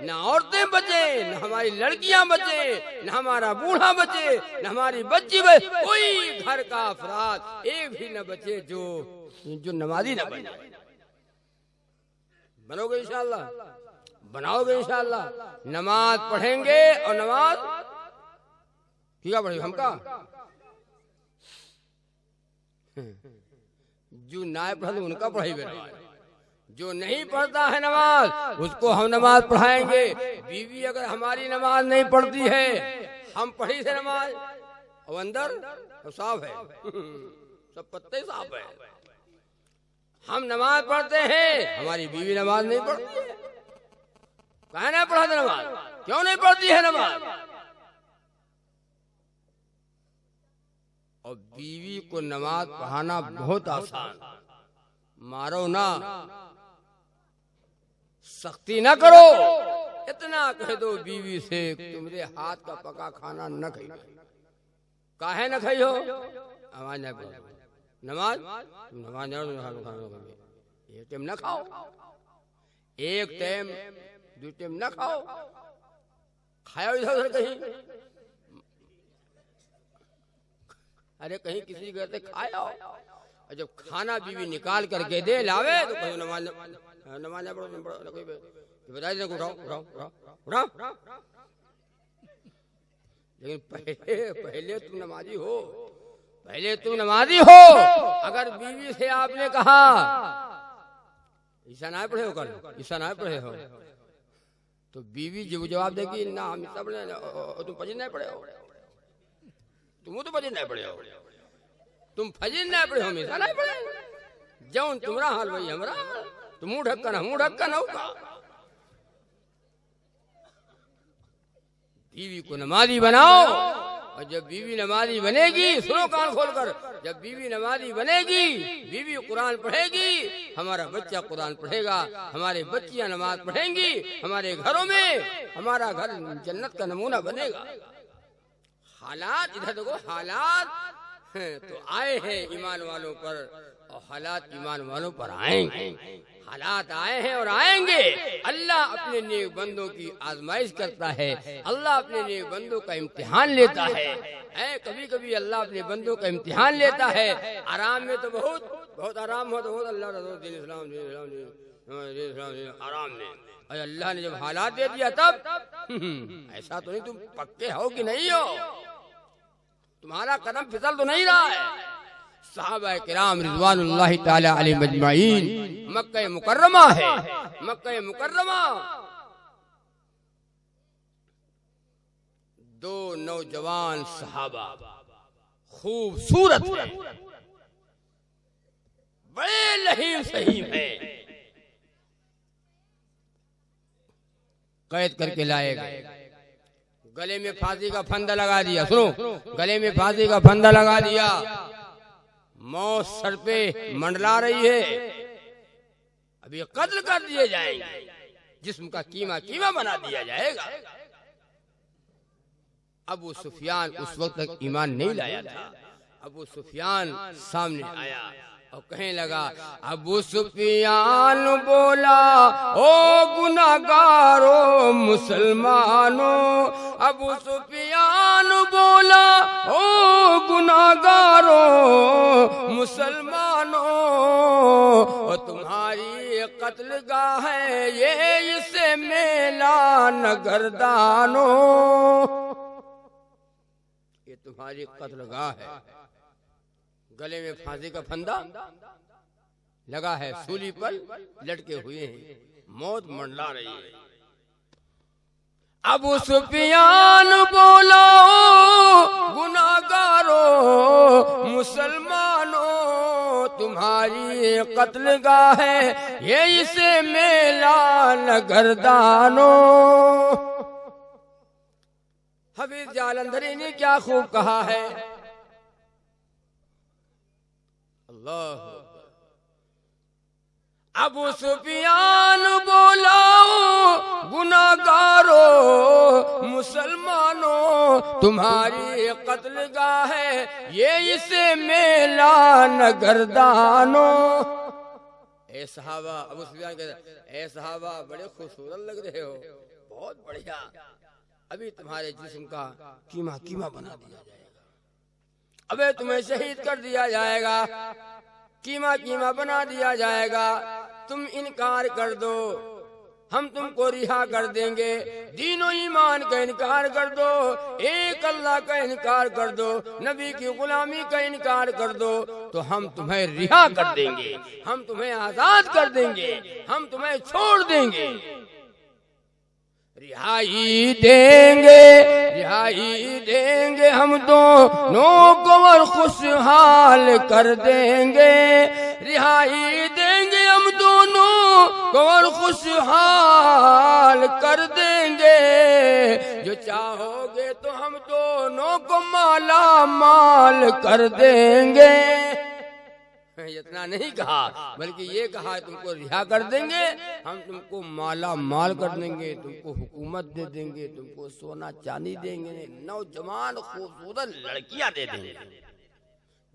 ना औरतें बचे, ना हमारी लड़कियां बचे, ना हमारा बूढ़ा बचे, ना हमारी बच्ची बचे, कोई घर का अफराद एक भी न बचे जो नमाजी न बने। बनोगे इंशाअल्लाह, बनाओगे इंशाअल्लाह, नमाज पढ़ेंगे। और नमाज क्या पढ़ेगा हमका, जो ना पढ़ा उनका पढ़ेगा नमाज, जो नहीं पढ़ता है नमाज उसको हम नमाज पढ़ाएंगे। बीवी अगर हमारी नमाज नहीं पढ़ती है, हम पढ़ी थे नमाज और अंदर तो साफ है, सब पत्ते साफ है, हम नमाज पढ़ते हैं, हमारी बीवी नमाज नहीं पढ़ती है। कहा नहीं पढ़ाते नमाज, क्यों नहीं पढ़ती है नमाज? और बीवी को नमाज पढ़ाना बहुत आसान, मारो ना, सख्ती ना करो, इतना कह दो बीवी से तुम्हारे हाथ का पका खाना न खाइयो। काहे न खाइयो? आवाज न पढ़ो, नमाज नमाज एक टाइम न खाओ, एक टाइम दो टाइम न खाओ, खाओ इधर उधर कहीं, अरे कहीं किसी घर से खाया हो, और जब खाना बीवी निकाल करके दे लावे तो कहीं नमाज नमाज पढ़ो, कोई बताइए ना, उठाओ उठाओ उठाओ उठाओ। लेकिन पहले तुम नमाजी हो, पहले तुम नमाजी हो। अगर बीवी से आपने कहा ईसा ना पढ़े हो, कल ईसा ना पढ़े हो, तो बीवी जो जवाब देगी ना हम इतना पढ़े तुम फजर नहीं पढ़े हो, तुम तो फजर नहीं पढ़े हो, तुम फजर नहीं पढ़े हो, हमेशा नहीं पढ़े, जौन तुम्हारा हाल वही हमारा, तुम मुंह ढक्कन होगा। बीवी को नमाजी बनाओ, और जब बीवी नमाजी बनेगी, सुनो कान खोलकर, जब बीवी नमाजी बनेगी, बीवी कुरान पढ़ेगी, हमारा बच्चा कुरान पढ़ेगा, हमारे बच्चियां नमाज पढ़ेंगी, हमारे घरों में हमारा घर जन्नत का नमूना बनेगा। हालात इधर देखो, हालात तो आए हैं ईमान वालों पर, और हालात ईमान वालों पर आएंगे, हालात आए हैं और आएंगे। अल्लाह अपने नेक बंदों की आजमाइश करता है, अल्लाह अपने नेक बंदों का इम्तिहान लेता है। कभी कभी अल्लाह अपने बंदों का इम्तिहान लेता है। आराम में तो बहुत आराम हो, तो बहुत अल्लाह दीन इस्लाम आराम में, और अल्लाह ने जब हालात दे दिया तब ऐसा तो नहीं तुम पक्के हो कि नहीं हो, तुम्हारा कदम फिसल तो नहीं रहा है। सहाबा किराम रिज़वानुल्लाहि ताला अलैहिम अजमाइन, मक्का मुकर्रमा है, मक्का मुकर्रमा, दो नौजवान सहाबा खूबसूरत है, बड़े लहीम सहीम है, कैद करके लाए गए, गले में फांसी का फंदा लगा दिया। सुनो, गले में फांसी का फंदा लगा दिया, मौत सर पे मंडला रही है, अब ये कत्ल कर दिए जाएंगे, जिस्म का कीमा बना दिया जाएगा। अबू सुफियान उस वक्त तक ईमान नहीं लाया था। अबू सुफियान सामने आया और कहने लगा, अबू सुफियान बोला, ओ गुनाहगारो मुसलमानों, अबू सुफियान बोला, ओ गुनाहगारो मुसलमानों, और तुम्हारी कत्लगाह है ये, इसे मेला नगरदानो, ये तुम्हारी कत्लगाह है। गले में फांसी का फंदा लगा है, सूली पर लटके हुए हैं, मौत मंडला रही है। अबू सुफियान बोला, गुनाहगारो मुसलमानों, तुम्हारी कत्लगाह है ये, इसे मेला नगरदानो। हफीज जालंधरी ने क्या खूब कहा है, अल्लाह। अबू सुफियान बोला, गुनाहगारो मुसलमानों, तुम्हारी कत्लगाह है ये, इसे मेला नगरदानो। ए सहाबा, अबू सुफियान कहता, ए सहाबा बड़े खूबसूरत लग रहे हो, बहुत बढ़िया, अभी तुम्हारे जिस्म का कीमा बना दिया जाएगा, अबे तुम्हें शहीद कर दिया जाएगा, कीमा बना दिया जाएगा। तुम इनकार कर दो, हम तुमको रिहा कर देंगे, दीनो ईमान का इनकार कर दो, एक अल्लाह का इनकार कर दो, नबी की गुलामी का इनकार कर दो, तो हम तुम्हें रिहा कर देंगे, हम तुम्हें आजाद कर देंगे, हम तुम्हें छोड़ देंगे, रिहाई देंगे हम दोनों को और खुशहाल कर देंगे, रिहाई देंगे हम दोनों को और खुशहाल कर देंगे, जो चाहोगे तो हम दोनों को माला माल कर देंगे। इतना नहीं कहा, बल्कि ये कहा तुमको रिहा कर देंगे, हम तुमको माला माल कर देंगे, तुमको हुकूमत दे देंगे, तुमको सोना चांदी देंगे, नौजवान खूबसूरत लड़कियां दे देंगे,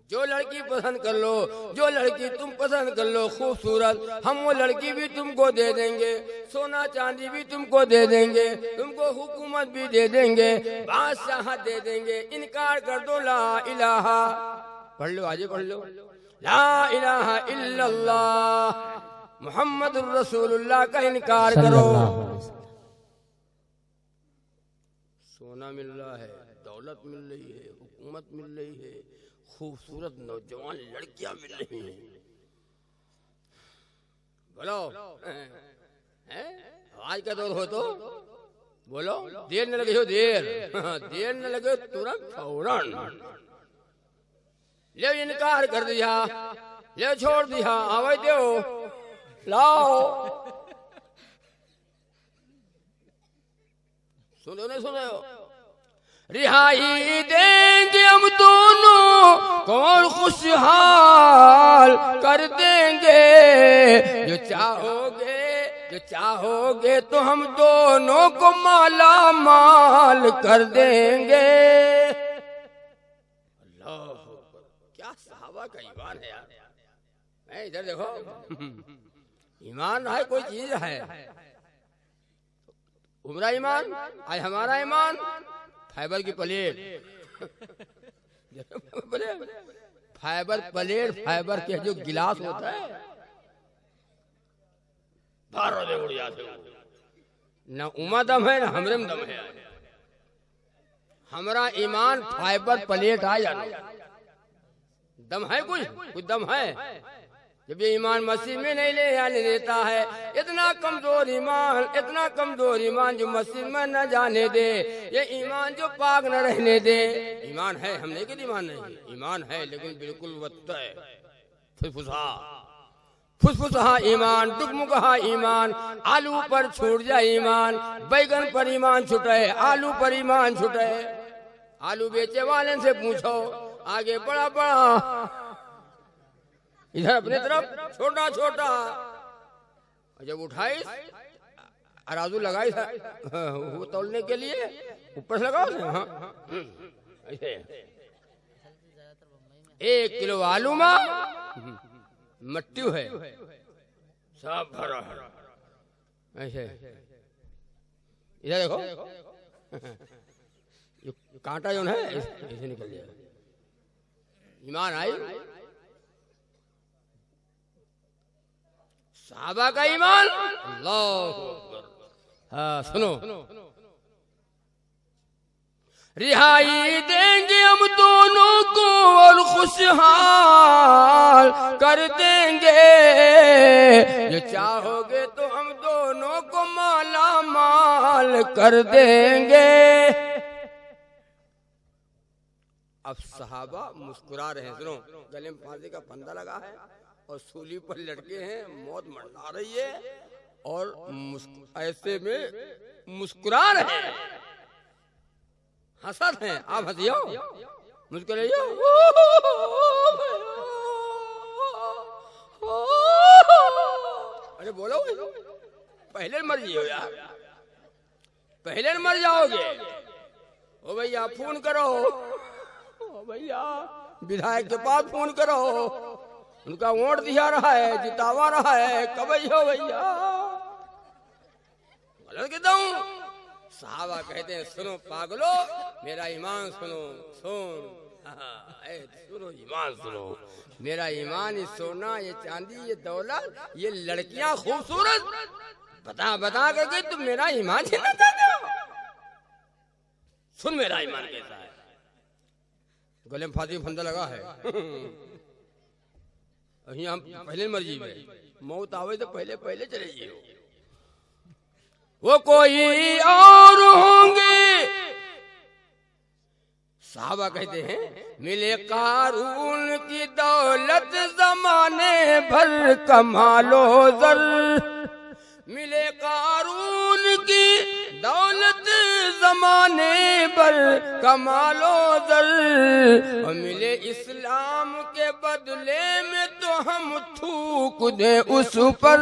जो लड़की पसंद कर लो, जो लड़की तुम पसंद कर लो खूबसूरत, हम वो लड़की भी तुमको दे देंगे, सोना चांदी भी तुमको दे देंगे, तुमको हुकूमत भी दे देंगे, बादशाह दे देंगे। इनकार कर दो, ला इलाहा, पढ़ लो, आगे पढ़ लो, ला इलाहा इल्लल्लाह मुहम्मदुर रसूलुल्लाह का इनकार करो। सोना मिल रहा है, दौलत मिल रही है, हुकूमत मिल रही है, खूबसूरत नौजवान लड़कियां मिल रही हैं, बोलो आज का दौर हो तो बोलो, देर न लगे हो, देर देर न लगे, तुरंत फौरन। ले इनकार कर दिया, ले छोड़ दिया, आवे दो, लाओ। सुनो नहीं सुनो, रिहाई देंगे हम दोनों कौन खुशहाल कर देंगे, जो चाहोगे तो हम दोनों को माला माल कर देंगे। अल्लाह, क्या सहाबा का ईमान है यार। इधर देखो, ईमान है कोई चीज है। उमरा ईमान, आज हमारा ईमान फाइबर की प्लेट फाइबर प्लेट, फाइबर के जो गिलास होता है, न उमा दम है, न हमरे में दम है। हमारा ईमान फाइबर प्लेट आ या दम है, कुछ दम है। जब ये ईमान मसीह में नहीं ले आने देता है, इतना कमजोर ईमान जो मसीह में न जाने दे, ये ईमान जो पाक न रहने दे। ईमान है, हम नहीं कि ईमान नहीं, ईमान है लेकिन बिल्कुल वत्ता है, फुसफुसा ईमान, डुगमुगा ईमान। आलू पर छूट जाए ईमान, बैगन पर ईमान छुटे, आलू पर ईमान छुटे। आलू बेचे वाले से पूछो, आगे बड़ा बड़ा, इधर अपनी तरफ छोटा छोटा। जब उठाई अराजू लगाई वो तोलने के लिए, ऊपर से लगाओ। हाँ, ऐसे 1 किलो आलू में मट्टी है, सब भरा है ऐसे। इधर देखो, कांटा जो है ऐसे निकल गया। ईमान आई, साहबा का ईमान। अल्लाह, हाँ सुनो, रिहाई देंगे हम दोनों को और खुशहाल कर देंगे, जो चाहोगे तो हम दोनों को माला माल कर देंगे। अब सहाबा मुस्कुरा रहे हैं। सुनो, गले में फांसी का फंदा लगा है और सूली पर लटके हैं, मौत मंडरा रही है और ऐसे में मुस्कुरा रहे हैं, हंसत हैं। आप हंसियो, मुस्कुराइयो। अरे बोलो, पहले मर जियो यार, पहले मर जाओगे। ओ भैया फोन करो, ओ भैया विधायक के पास फोन करो, उनका वोट दिया रहा है, जितावा रहा है, कब हो भैया। गलत कहता हूँ। साहबा कहते हैं, सुनो पागलो, मेरा ईमान सुनो, सुनो ईमान सुनो। मेरा ईमान, ये सोना, ये चांदी, ये दौलत, ये लड़कियां खूबसूरत, बता करके तुम मेरा ईमान छीनना चाहते हो। सुन मेरा ईमान कैसा है। गले में फांसी फंदा लगा है। हम पहले मर्जी में, मौत आवे तो पहले चले जियो। वो कोई और होंगे, साहबा कहते हैं, मिले कारून की दौलत जमाने भर कमा लो जर। मिले कारून की दौलत जमाने भर कमा लो जर, और मिले इस्लाम के बदले में तो हम थूक दे उस पर।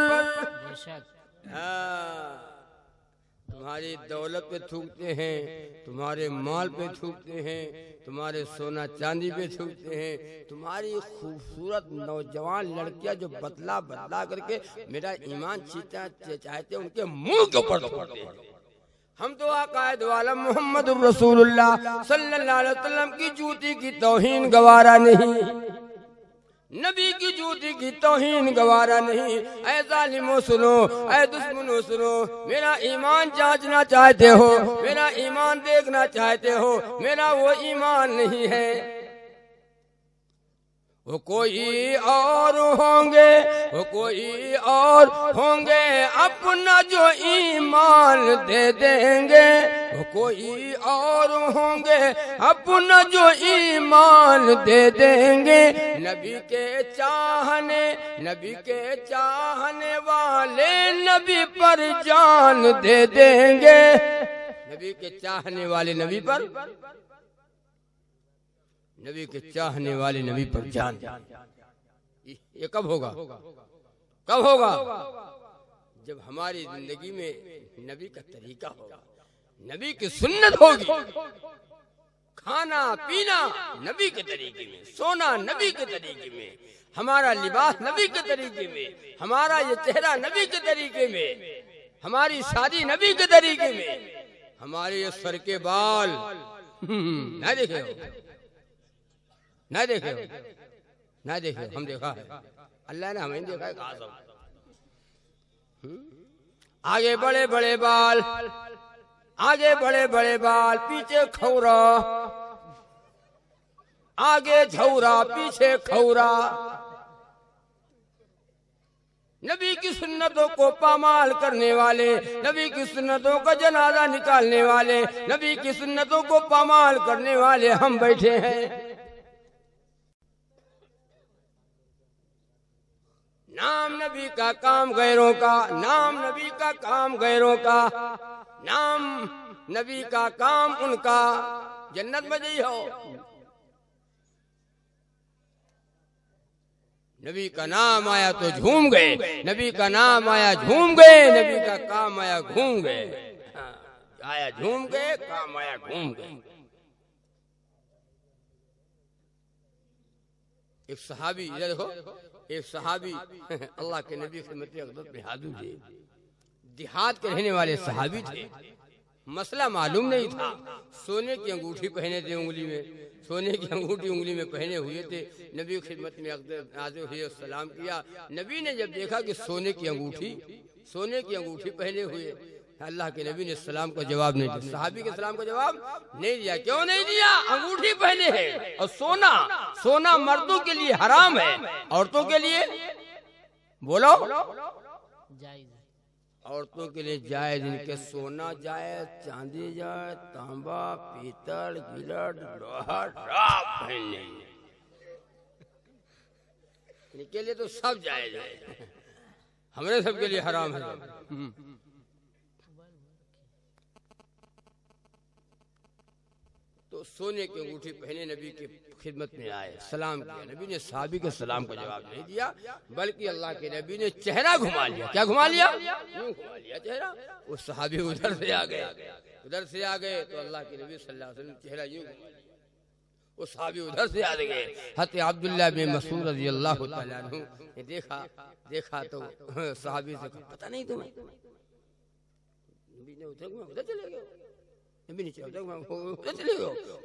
तुम्हारी दौलत पे थूकते हैं, तुम्हारे माल पे थूकते हैं, तुम्हारे सोना चांदी पे थूकते हैं, तुम्हारी खूबसूरत नौजवान लड़कियां जो बदला करके मेरा ईमान छीनना चाहते हैं, उनके मुंह के ऊपर थूकते हैं। हम तो आकायद वाला मोहम्मद रसूलुल्लाह सल्लल्लाहु अलैहि वसल्लम की जूती की तौहीन गवारा नहीं, नबी की जूती की तौहीन गवारा नहीं। ऐ जालिमो सुनो, ऐ दुश्मनों सुनो, मेरा ईमान जांचना चाहते हो, मेरा ईमान देखना चाहते हो, मेरा वो ईमान नहीं है। वो कोई और होंगे, वो कोई और होंगे, अपना जो ईमान दे देंगे। वो कोई और होंगे, अपना जो ईमान दे देंगे। नबी के चाहने वाले नबी पर जान दे देंगे। नबी के चाहने वाले नबी पर, नबी के चाहने वाले नबी पर जान। ये कब होगा? कब होगा? जब हमारी जिंदगी में नबी का तरीका होगा, नबी की सुन्नत होगी। खाना पीना नबी के तरीके में, सोना नबी के तरीके में, हमारा लिबास नबी के तरीके में, हमारा ये चेहरा नबी के तरीके में, हमारी शादी नबी के तरीके में, हमारे ये सर के बाल ना देखे हो, ना देखे हो, ना देखे हो, हम देखा है, अल्लाह ने हमें देखा है। कहा सब आगे बड़े बड़े बाल, आगे बड़े बड़े बाल, पीछे खौरा, आगे झौरा पीछे खौरा। नबी की सुन्नतों को पामाल करने वाले, नबी की सुन्नतों का जनाजा निकालने वाले, नबी की सुन्नतों को पामाल करने वाले हम बैठे हैं। नाम नबी का काम गैरों का, नाम नबी का काम गैरों का, नाम नबी का काम उनका। जन्नत में जी हो, नबी का नाम आया तो झूम गए, नबी का नाम आया झूम गए, नबी का काम आया घूम गए। आया झूम गए, काम आया घूम गए। एक सहाबी, इधर देखो, एक सहाबी अल्लाह के नबी खिदमत अक़दस में हाजिर थे। देहात के रहने वाले सहाबी थे। मसला मालूम नहीं था। सोने की अंगूठी पहने थे उंगली में, सोने की अंगूठी उंगली में पहने हुए थे। नबी की खिदमत में हाजिर हुए, सलाम किया। नबी ने जब देखा कि सोने की अंगूठी पहने हुए, अल्लाह के नबी ने सलाम का जवाब नहीं दिया। सहाबी के सलाम का जवाब नहीं दिया। क्यों नहीं दिया? अंगूठी पहने है और सोना मर्दों के लिए हराम है, औरतों के लिए बोलो जायज, औरतों के लिए जायज। इनके सोना जायज, चांदी जायज, तांबा, पीतल, गिलट, लोहा सब पहनने, इनके लिए तो सब जायज है, हमारे सबके लिए हराम है। तो सोने की अंगूठी पहने नबी के खिदमत में आए, सलाम किया। नबी ने सहाबी के सलाम का जवाब नहीं दिया, बल्कि अल्लाह के नबी ने चेहरा घुमा लिया। क्या घुमा लिया? यूं घुमा लिया चेहरा। वो सहाबी उधर से आ गए तो अल्लाह के नबी सल्लल्लाहु अलैहि वसल्लम चेहरा यूं घुमा लिया। वो सहाबी उधर से आ गए। हज़रत अब्दुल्लाह बिन मसूद रज़ियल्लाहु तआला अन्हु ने देखा तो सहाबी से कहा, पता नहीं तुम्हें? नबी ने उधर चले गए, नबी ने चले गए,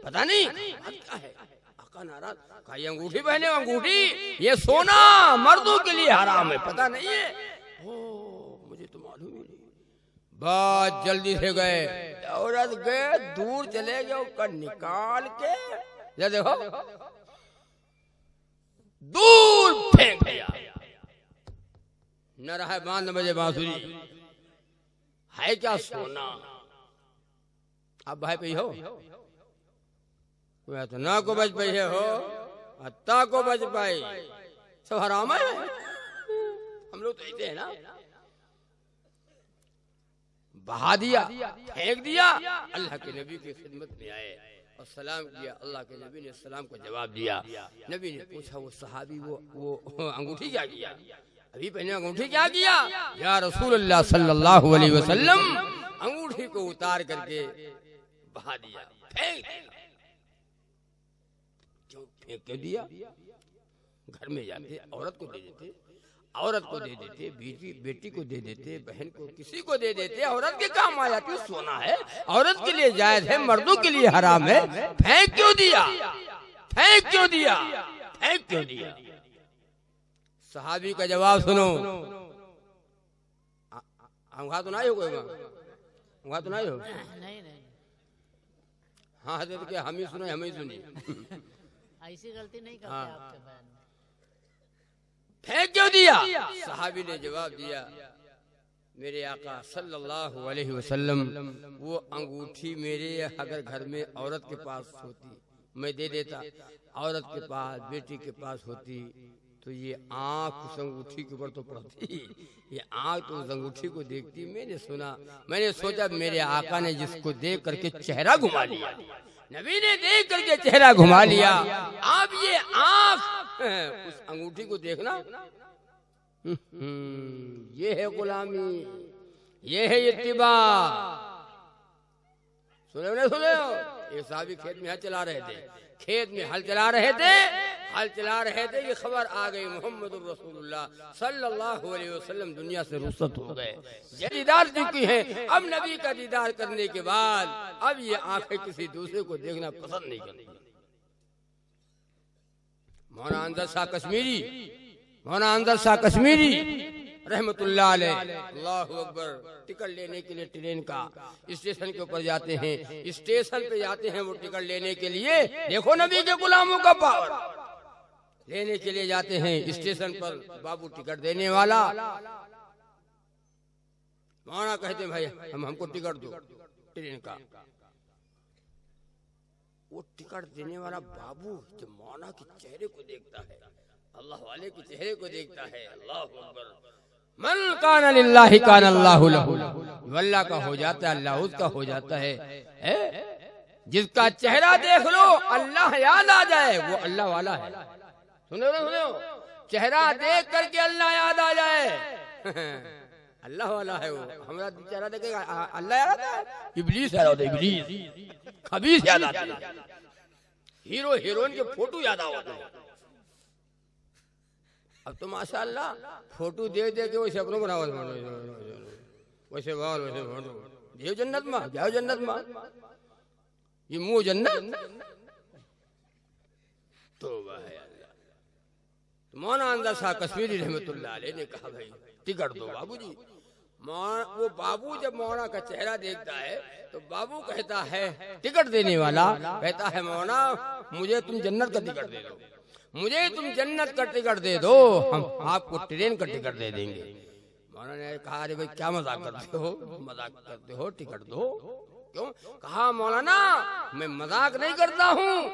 पता नहीं क्या है? आका नाराज, कहा ये अंगूठी पहने, अंगूठी ये सोना मर्दों के लिए हराम है, पता नहीं है? ओ मुझे तो मालूम ही नहीं। बहुत जल्दी से गए, औरत गए, दूर चले गए, उसका निकाल के ये देखो दूर फेंक दिया। न रहा बांध बजे बांसुरी, है क्या सोना? अब भाई पे हो तो ना को बच पाई है, हो हत्ता को बच पाई, सब हराम है। हम लोग तो ऐसे है ना, बहा दिया, फेंक दिया। अल्लाह के नबी की खिदमत में आए और सलाम किया। अल्लाह के नबी ने सलाम का जवाब दिया। नबी ने पूछा, वो सहाबी वो अंगूठी क्या किया? अभी पहने अंगूठी क्या किया? या रसूलुल्लाह सल्लल्लाहु अलैहि वसल्लम, अंगूठी को उतार करके बहा दिया, फेंक दिया। क्यों फेंक के दिया? घर में जाते औरत को दे देते, बेटी को दे देते, बहन को, किसी को दे देते, औरत के काम आ जाती। सोना है, औरत के लिए जायज है, मर्दों के लिए हराम है। फेंक क्यों दिया? सहाबी का जवाब सुनो। तो नहीं हो, तो नहीं हो। हाँ हजरत के हम ही सुने, हम ही सुनिए। ऐसी गलती नहीं करते आपके बयान में। फेंक क्यों दिया? सहाबी ने जवाब दिया, मेरे आका सल्लल्लाहु अलैहि वसल्लम, वो अंगूठी मेरे अगर घर में औरत के पास होती मैं दे देता, औरत के पास बेटी के पास होती तो ये आंख उस अंगूठी के ऊपर तो पड़ती, ये आंख तो उस अंगूठी को देखती। मैंने सोचा मेरे आका ने जिसको देख करके चेहरा घुमा लिया, नबी ने देख करके चेहरा घुमा लिया, अब ये आंख उस अंगूठी को देखना, ये है गुलामी, ये है इत्तिबा। सुने हो? एक साहबी खेत में हल चला रहे थे, हल चला रहे थे कि खबर आ गई मोहम्मद रसूलुल्लाह सल्लल्लाहु अलैहि वसल्लम दुनिया से रुखसत हो गए, ये दीदार चुकी है। अब नबी का दीदार करने के बाद अब ये आंखें किसी दूसरे को देखना पसंद नहीं करती। मौलाना अंदर शाह कश्मीरी रहमतुल्लाह अलैह, अल्लाहु अकबर, टिकट लेने के लिए ट्रेन का स्टेशन के ऊपर जाते हैं, स्टेशन पे जाते हैं वो टिकट लेने के लिए। देखो नबी के गुलामों का पावर, लेने के लिए जाते हैं स्टेशन पर, बाबू टिकट देने वाला, मौलाना कहते हैं भाई हमको टिकट दो ट्रेन का। वो टिकट देने वाला बाबू जब मौलाना के चेहरे को देखता है, अल्लाह वाले के चेहरे को देखता है, अल्लाह अकबर, मन कान लिल्लाहि कान अल्लाहु लहु, अल्लाह का हो जाता है, अल्लाह उसका हो जाता है। जिसका चेहरा देख लो अल्लाह याद आ जाए वो अल्लाह वाला है। सुनो, चेहरा देख करके अल्लाह याद आ जाए अल्लाह वाला है वो। हमारा चेहरा देखेगा अल्लाह याद आता है, इब्लीस याद आता है, इब्लीस खबीस याद आता है, हीरो हीरोइन के फोटो याद आता है। अब तो माशाअल्लाह फोटो दे के वैसे अपनों बनाओ, वैसे जाओ जन्नत में, ये मुंह जन्नत तो मौलाना अंदर शाह कश्मीरी रहमतुल्लाह अलैह ने कहा भाई टिकट दो बाबूजी। वो बाबू जब मौलाना का चेहरा देखता है तो बाबू कहता है, टिकट देने वाला कहता है, मौलाना मुझे तुम जन्नत का टिकट दे दो, मुझे तुम जन्नत का टिकट दे दो, हम आपको ट्रेन का टिकट दे देंगे। मौलाना ने कहा, अरे भाई क्या मजाक करते हो, टिकट दो। क्यों? कहा मौलाना मैं मजाक नहीं करता हूँ,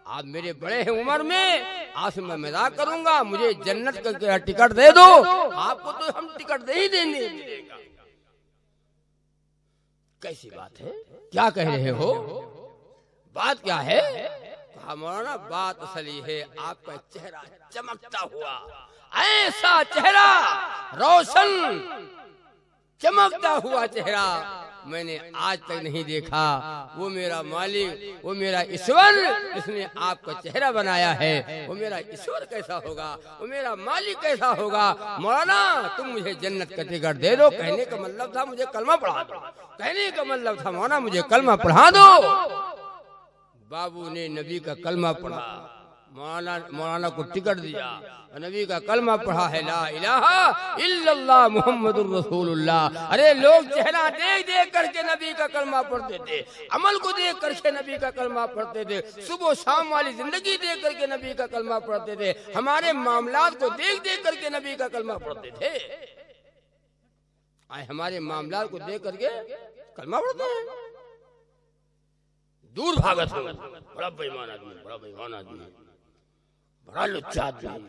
आप मेरे बड़े हैं उम्र में, आज मैं मजाक करूंगा, मुझे जन्नत का टिकट दे दो, आपको तो हम टिकट दे ही देंगे। कैसी बात है, क्या कह रहे हो, बात क्या है? कहा मौलाना बात असली है, आपका चेहरा चमकता हुआ, ऐसा चेहरा रोशन चमकता हुआ चेहरा मैंने आज तक नहीं देखा। वो मेरा मालिक, वो मेरा ईश्वर, जिसने आपका चेहरा बनाया है, वो मेरा ईश्वर कैसा होगा, वो मेरा मालिक कैसा होगा। मौलाना तुम मुझे जन्नत का टिकट दे दो। कहने का मतलब था मुझे कलमा पढ़ा दो, कहने का मतलब था मौलाना मुझे कलमा पढ़ा दो। बाबू ने नबी का कलमा पढ़ा, मौलाना को टिकट दिया, नबी का कलमा पढ़ा है, ला इलाहा इल्लल्लाह मुहम्मदुर रसूलुल्लाह। अरे लोग चेहरा देख देख करके नबी का कलमा पढ़ते थे, अमल को देख करके नबी का कलमा पढ़ते थे, सुबह शाम वाली जिंदगी देख करके नबी का कलमा पढ़ते थे, हमारे मामलात को देख देख करके नबी का कलमा पढ़ते थे। आए हमारे मामलात को देख करके कलमा पढ़ते हैं, दूर भागत हो, बड़ा बेईमान आदमी, बड़ा बेईमान आदमी, बड़ा लुच्चा आदमी।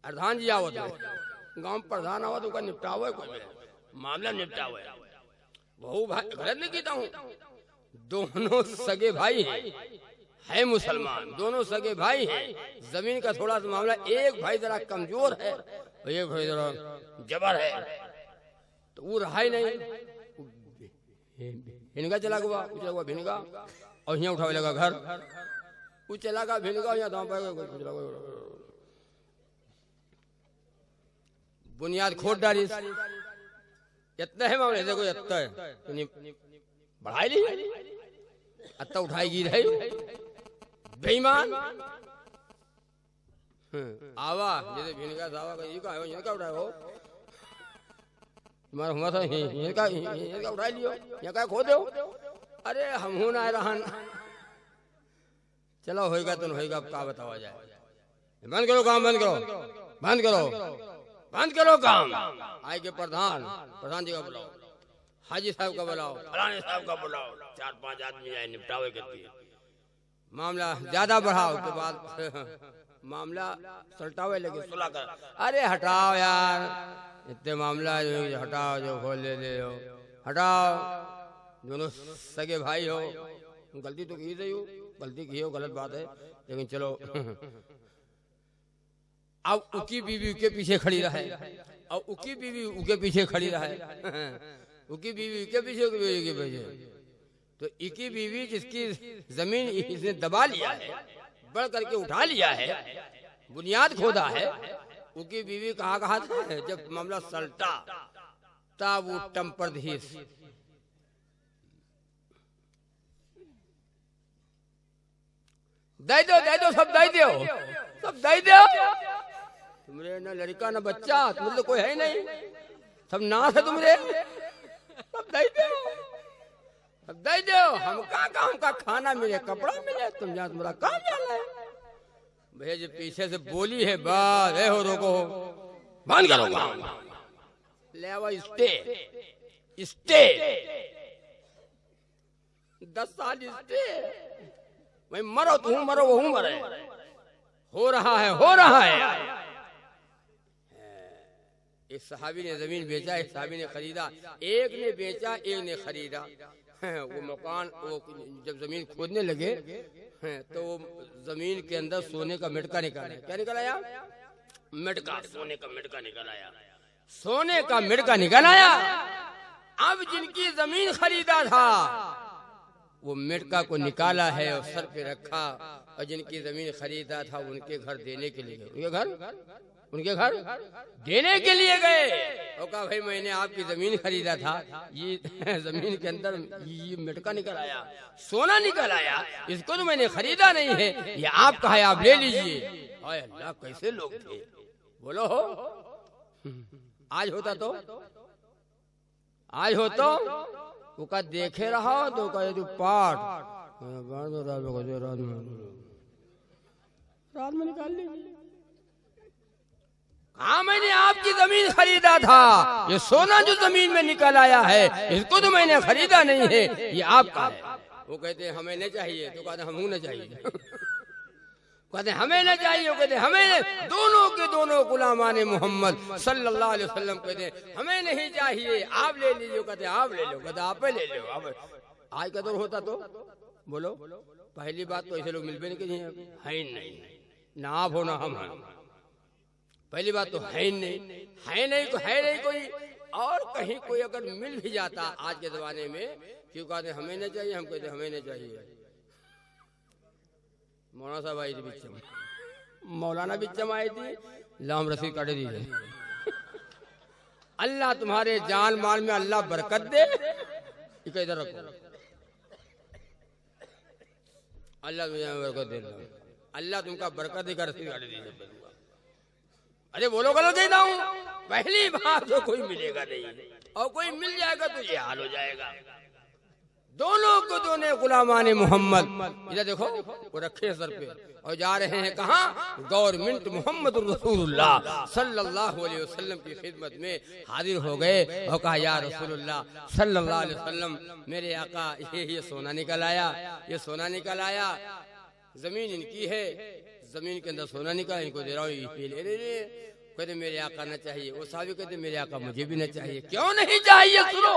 प्रधान जी आवत है, गांव प्रधान आवत उसका निपटावा है, कोई मामला निपटावा है। बहु भाई गलत नहीं कहता हूँ, दोनों सगे भाई है मुसलमान, दोनों सगे भाई हैं। जमीन का थोड़ा सा मामला, एक भाई जरा कमजोर है, एक भाई जरा जबर है, तो वो रहा ही नहीं, भिनगा चला गया भिनगा, और यहाँ उठावे लगा घर, वो चला गया भिनगा, यहाँ दाम पाएगा, बुनियाद खोद डाली। इतना है मामले, देखो इतना है, बढ़ाई ली, इतना उठाएगी रही बेईमान। आवा जैसे भिनगा सावा का इनका उठाए हो, तुम्हारा हुआ था इनका उठा लियो, यहाँ का खो दो। अरे हम हूं ना रहन, चलो होएगा तो होएगा, अब क्या बतावा जाए। बंद करो काम, बंद करो, बंद करो, बंद करो काम। आए के प्रधान जी का बुलाओ, हाजी साहब का बुलाओ, फलाने साहब का बुलाओ, 4-5 आदमी आए, निपटावे करती है। मामला ज्यादा बढ़ाओ के बाद मामला सलटावे लगे, सुलह कर। अरे हटाओ यार, इतने मामला हटाओ, जो खोल ले हो हटाओ। दोनों सगे भाई हो, गलती तो की रही हो, गलती की हो, गलत बात है, लेकिन चलो। अब उकी बीवी उसके पीछे खड़ी रहे, अब उकी बीवी उसके पीछे खड़ी रहे, उकी बीवी उसके पीछे, तो इकी बीवी जिसकी जमीन इसने दबा लिया है, बढ़ करके उठा लिया है, बुनियाद खोदा है, उनकी बीवी कहाँ था जब मामला सलटा, तब वो टम्परधीस दे दो, सब दे दो, सब दे दो। तुमरे ना लड़का ना बच्चा, तुम तो कोई है नहीं, सब नाश है तुमरे, सब दे दो, सब दे दो। हमका खाना मिले, कपड़ा मिले, तुम जहाँ तुम्हारा काम जाना है। भैया जो पीछे से बोली है बात है, हो रोको, बंद करो काम, ले आओ स्टे 10 साल स्टे, भाई मरो तुम मरो, वो मरे, हो रहा है। एक सहाबी ने जमीन बेचा, एक सहाबी ने खरीदा, एक ने बेचा, एक ने खरीदा। वो मकान, वो जब जमीन खोदने लगे तो वो जमीन के अंदर सोने का मटका निकाला। क्या निकल आया? मटका, सोने का मटका निकल आया, सोने का मटका निकल आया। अब जिनकी जमीन खरीदा था वो मटका को निकाला है और सर पे रखा, और जिनकी जमीन खरीदा था उनके घर देने के लिए गए, उनके घर देने के लिए गए। और कहा भाई मैंने आपकी जमीन खरीदा था, ये जमीन के अंदर ये मटका निकल आया, सोना निकल आया, इसको तो मैंने खरीदा नहीं है, ये आपका है, आप ले लीजिए। हाय अल्लाह, कैसे लोग थे बोलो हो। आज होता तो वो का देखे रहा तो का ये पाठ रात में निकाल ली। हाँ मैंने आपकी जमीन खरीदा था, ये सोना जो जमीन में निकल आया है इसको तो मैंने खरीदा नहीं है, ये आपका है। वो कहते हमें नहीं चाहिए, तो कहते हम न चाहिए, कहते हमें न चाहिए, वो कहते हमें, दोनों के दोनों गुलामाने मोहम्मद सल्लल्लाहु अलैहि वसल्लम कहते हमें नहीं चाहिए, आप ले लीजिए, कहते आप ले लो, कहते आप ले लो। अब आज का दौर होता तो बोलो, पहली बात तो ऐसे लोग मिलते नहीं, है नहीं, ना आप हो ना हम हैं, पहली बात तो है नहीं कोई। और कहीं कोई अगर मिल भी जाता आज के जमाने में, क्यों कहते हमें नहीं चाहिए, हम कहते हमें नहीं चाहिए। मौलाना साहब आई थी बिच्चम, मौलाना बिच्चम आई थी, लाम रसीद काटे दी, अल्लाह तुम्हारे जान माल में अल्लाह बरकत दे, इधर रखो, अल्लाह तुम्हें बरकत दे, अल्लाह तुमका बरकत देकर रसीद काटे दी। अरे बोलो गलत देता हूँ, पहली बात तो कोई मिलेगा नहीं, और कोई मिल जाएगा तो ये हाल हो जाएगा। दोनों को दोनों गुलामाने मोहम्मद, इधर देखो वो रखे सर पे, और जा रहे हैं कहाँ? गवर्नमेंट मोहम्मद रसूलुल्लाह सल्लल्लाहु अलैहि वसल्लम की खिदमत में हाजिर हो गए और कहा या रसूलुल्लाह सल्लल्लाहु अलैहि वसल्लम, मेरे आका ये सोना निकल आया, ये सोना निकल आया, जमीन इनकी है, जमीन के अंदर सोना निकाला, इनको दे रहा हूँ, ये ले रहे। कहते मेरे आका न चाहिए, वो साहब कहते मेरे आका मुझे भी न चाहिए। क्यों नहीं चाहिए? सुनो,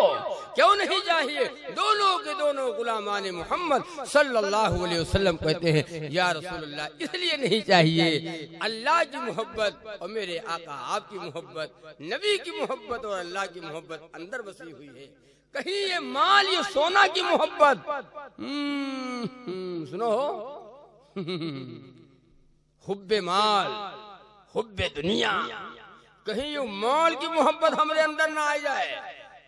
क्यों नहीं चाहिए? दोनों के दोनों गुलामाने मोहम्मद सल्लल्लाहु अलैहि वसल्लम कहते हैं या रसूलुल्लाह, इसलिए नहीं चाहिए, अल्लाह की मोहब्बत और मेरे आका आपकी मोहब्बत, नबी की मोहब्बत और अल्लाह की मोहब्बत अंदर बसी हुई है। कहीं ये माल, ये सोना की मोहब्बत, सुनो हुब्बे माल, हुब्बे दुनिया, कहीं ये माल की मोहब्बत हमारे अंदर ना आ जाए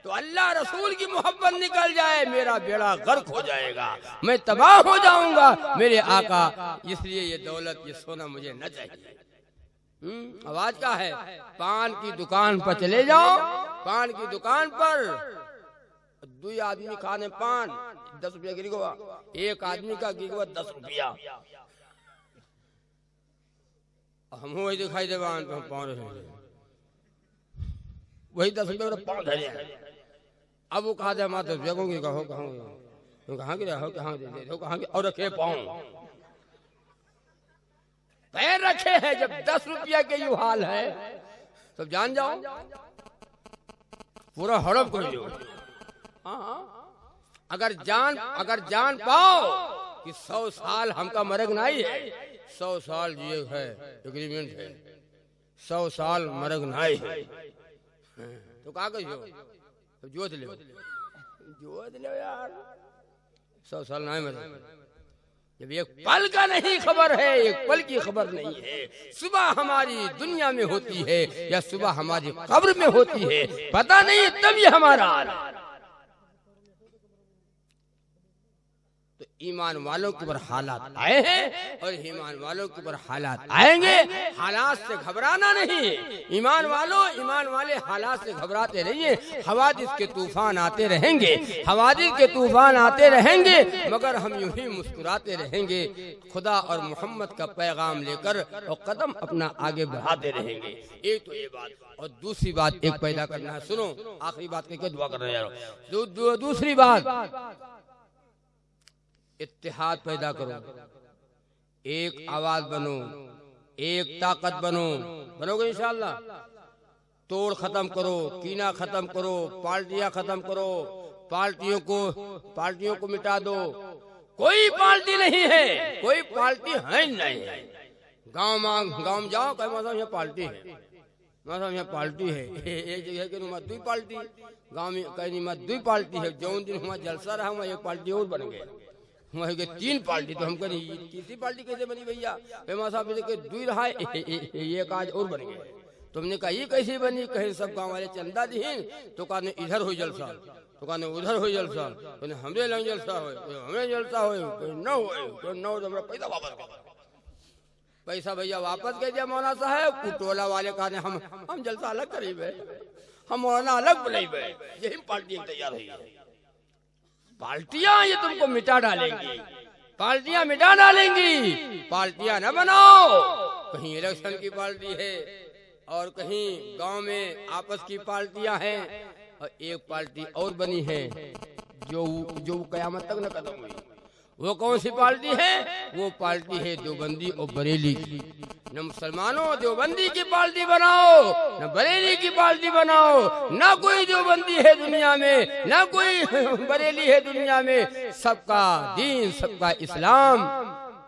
तो अल्लाह रसूल की मोहब्बत निकल जाए, मेरा बेड़ा गर्क हो जाएगा, मैं तबाह हो जाऊंगा मेरे आका, इसलिए ये दौलत, ये सोना मुझे न चाहिए। आवाज क्या है? पान की दुकान पर चले जाओ, पान की दुकान पर 2 आदमी खाने पान, 10 रुपया गिरगुआ, एक आदमी का गिरगुआ 10 रुपया। हम वही दिखाई दे बान तो पाँव वही 10 रुपये पाँव धरे। अब वो कहा जाए माता जगहोगी कहो कहाँ गिरा हो कहाँ कहाँ और रखे पाँव पैर रखे हैं। जब 10 रुपया के यू हाल है तो जान जाओ पूरा हड़प कर लो। अगर जान पाओ कि 100 साल हमका मरग नहीं है, 100 साल जिए है एग्रीमेंट है, 100 साल मरग नहीं है तो क्या कहो तो जोत ले यार 100 साल नहीं मरग। जब एक पल का नहीं खबर है, एक पल की खबर नहीं है, सुबह हमारी दुनिया में होती है या सुबह हमारी कब्र में होती है पता नहीं, तब ये हमारा तो ईमान वालों के ऊपर हालात आए हैं और ईमान वालों के ऊपर हालात आएंगे। हालात से घबराना नहीं, ईमान वाले हालात से घबराते रहिए। हवादिस के तूफान आते रहेंगे, हवादिस के तूफान आते रहेंगे, मगर हम यूं ही मुस्कुराते रहेंगे खुदा और मोहम्मद का पैगाम लेकर और कदम अपना आगे बढ़ाते रहेंगे। एक तो ये बात, और दूसरी बात एक पैदा करना है, सुनो आखिरी बात करके दुआ करना यार। दूसरी बात इत्तेहाद पैदा करो, एक आवाज बनो, एक ताकत बनो, बनोगे इंशाअल्लाह। तोड़ खत्म करो, कीना खत्म करो, पार्टियां खत्म करो, पार्टियों को मिटा दो। कोई पार्टी नहीं है, कोई पार्टी है नहीं है। गांव में जाओ कहीं मौसम यहाँ पार्टी है, मौसम यहाँ पार्टी है। एक जगह के नुमा 2 पार्टी, गाँव में कहीं नुमा 2 पार्टी है। जो दिन वहाँ जलसा रहा वहाँ 1 पार्टी और बन गए, वहाँ 3 पार्टी। तो हम कहीं तीसरी पार्टी कैसे बनी भैया? साहब 2 रहा, एक आज और बन गए। तुमने कहा ये कैसे बनी? कहीं सब गांव वाले चंदा दीन तो कहने इधर हो जलसा, तो कहने उधर हो जलसा, कहने हमरे लंग जलसा हो, हमें जलसा हो, न हो तो हमारा पैसा वापस कर। पैसा भैया वापस कर दिया मौलाना साहब। टोला वाले कहने हम जलसा अलग करीबे, हम मौलाना अलग बुलाइबे। यही पार्टी तैयार हुई है। पार्टियां ये तुमको मिटा डालेंगी, पार्टियां मिटा डालेंगी। पार्टियां न बनाओ, कहीं इलेक्शन की पार्टी है और कहीं गांव में आपस की पार्टियां हैं, और एक पार्टी और बनी है जो कयामत तक न खत्म हुई। वो कौन सी पार्टी है? वो पार्टी है देवबंदी और बरेली की। न मुसलमानों देवबंदी की पार्टी बनाओ, न बरेली की पार्टी बनाओ। न कोई देवबंदी है दुनिया में, न कोई बरेली है दुनिया में। सबका दीन, सबका इस्लाम,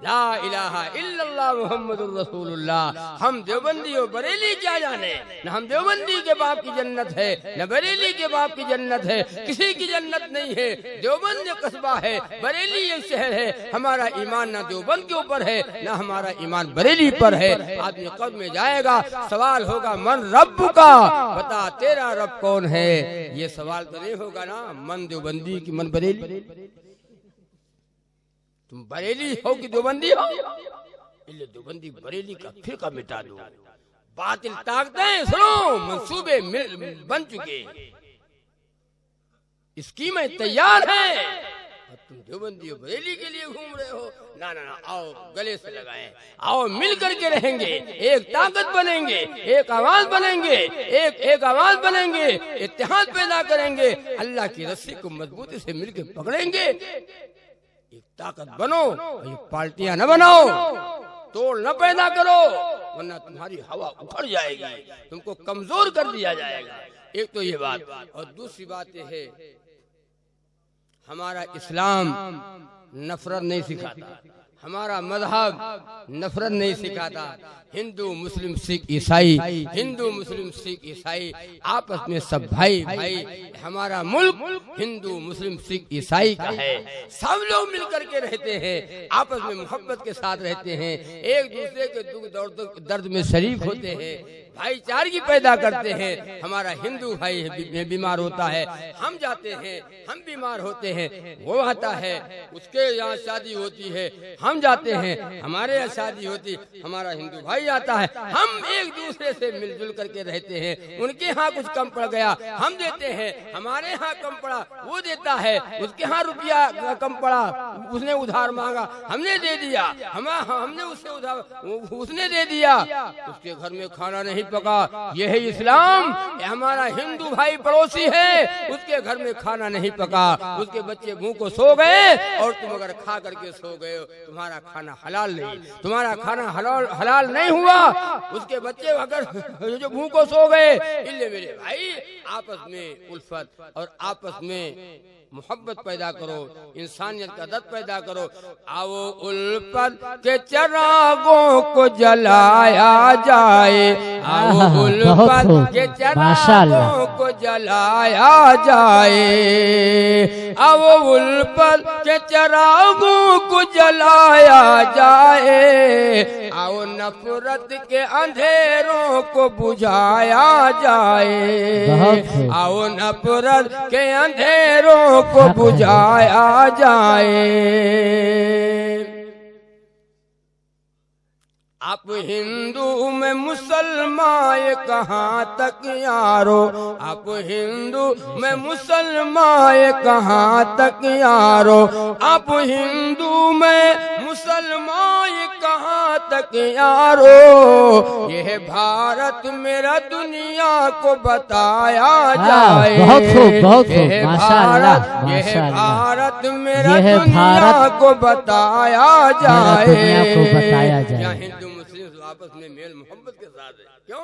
ला इलाहा इल्लल्लाह मुहम्मदुर रसूलुल्लाह। हम देवबंदी और बरेली क्या जाने? न हम देवबंदी के बाप की जन्नत है, न बरेली के बाप की जन्नत है। किसी की जन्नत नहीं है। देवबंद कस्बा है, बरेली ये शहर है। हमारा ईमान न देवबंद के ऊपर है, न हमारा ईमान बरेली पर है। आदमी कब्र में जाएगा, सवाल होगा मन रब का, बता तेरा रब कौन है? ये सवाल तो नहीं होगा ना मन देवबंदी की मन बरेली। तुम बरेली हो कि देवबंदी हो? इसलिए देवबंदी बरेली का फिरका मिटा दो। बातिल ताकतें सुनो, मंसूबे बन चुके, स्कीमें तैयार हैं, और तुम देवबंदी और बरेली के लिए घूम रहे हो। ना ना ना, आओ गले से लगाएं, आओ मिल करके रहेंगे, एक ताकत बनेंगे, एक आवाज बनेंगे, एक आवाज बनेंगे, इत्तेहाद पैदा करेंगे, अल्लाह की रस्सी को मजबूती से मिलकर पकड़ेंगे। एक ताकत बनो, ये पार्टियां न बनाओ, तोड़ न पैदा करो, वरना तुम्हारी हवा उखड़ जाएगी, तुमको कमजोर कर दिया जाएगा। एक तो ये बात, और दूसरी बात ये है हमारा इस्लाम नफरत नहीं सिखाता, हमारा मजहब नफरत नहीं सिखाता। हिंदू मुस्लिम सिख ईसाई, हिंदू मुस्लिम सिख ईसाई आपस में सब भाई भाई। हमारा मुल्क हिंदू मुस्लिम सिख ईसाई का है। सब लोग मिलकर के रहते हैं, आपस में मोहब्बत के साथ रहते हैं, एक दूसरे के दुख दर्द में शरीक होते हैं, भाईचारगी पैदा करते हैं। हमारा हिंदू भाई बीमार होता है, हम जाते हैं, हम बीमार होते हैं, वो आता है, उसके यहाँ शादी होती है, हम जाते हैं, हमारे यहाँ शादी होती, हमारा हिंदू भाई आता है, हम एक दूसरे से मिलजुल करके रहते हैं। उनके यहाँ कुछ कम पड़ गया हम देते हैं, हमारे यहाँ कम पड़ा वो देता है, उसके यहाँ रुपया कम पड़ा उसने उधार मांगा हमने दे दिया, हमने उससे उधार उसने दे दिया, उसके घर में खाना नहीं पका। यह है इस्लाम। हमारा हिंदू भाई पड़ोसी है, उसके घर में खाना नहीं पका, उसके बच्चे मुंह को सो गए और तुम अगर खा करके सो गए हो, तुम्हारा खाना हलाल नहीं, तुम्हारा खाना हलाल नहीं हुआ। उसके बच्चे अगर जो मुंह को सो गए, इसलिए मेरे भाई आपस में उल्फत और आपस में मोहब्बत पैदा करो, इंसानियत का दर्द पैदा करो। आओ उल्फत के चिरागों को जलाया जाए, आओ उल्फत के चिरागों को जलाया जाए, आओ उल्फत के चिरागों को जलाया जाए, आओ नफरत के अंधेरों को बुझाया जाए, आओ नफरत के अंधेरों को बुझाया जाए। आप हिंदू में मुसलमान कहाँ तक यारो, आप हिंदू में मुसलमान कहाँ तक यारो, आप हिंदू में मुसलमान कहाँ तक यारो। यह भारत मेरा दुनिया को बताया जाए, यह भारत मेरा दुनिया को बताया जाए। हिंदू आपस में मेल मोहब्बत के साथ है। क्यों?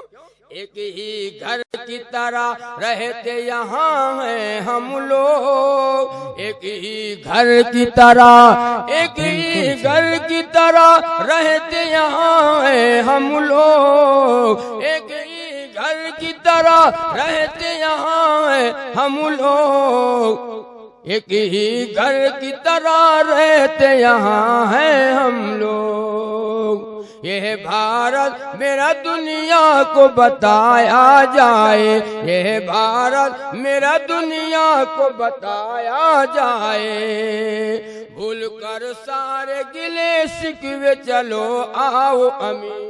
एक ही घर की तरह रहते यहाँ हैं हम लोग, एक ही घर की तरह, एक ही घर की तरह रहते यहाँ हैं हम लोग, एक ही घर की तरह रहते यहाँ हैं हम लोग, एक ही घर की तरह रहते यहाँ हैं हम लोग। यह भारत मेरा दुनिया को बताया जाए, यह भारत मेरा दुनिया को बताया जाए। भूल कर सारे गिले शिकवे चलो आओ अमीन,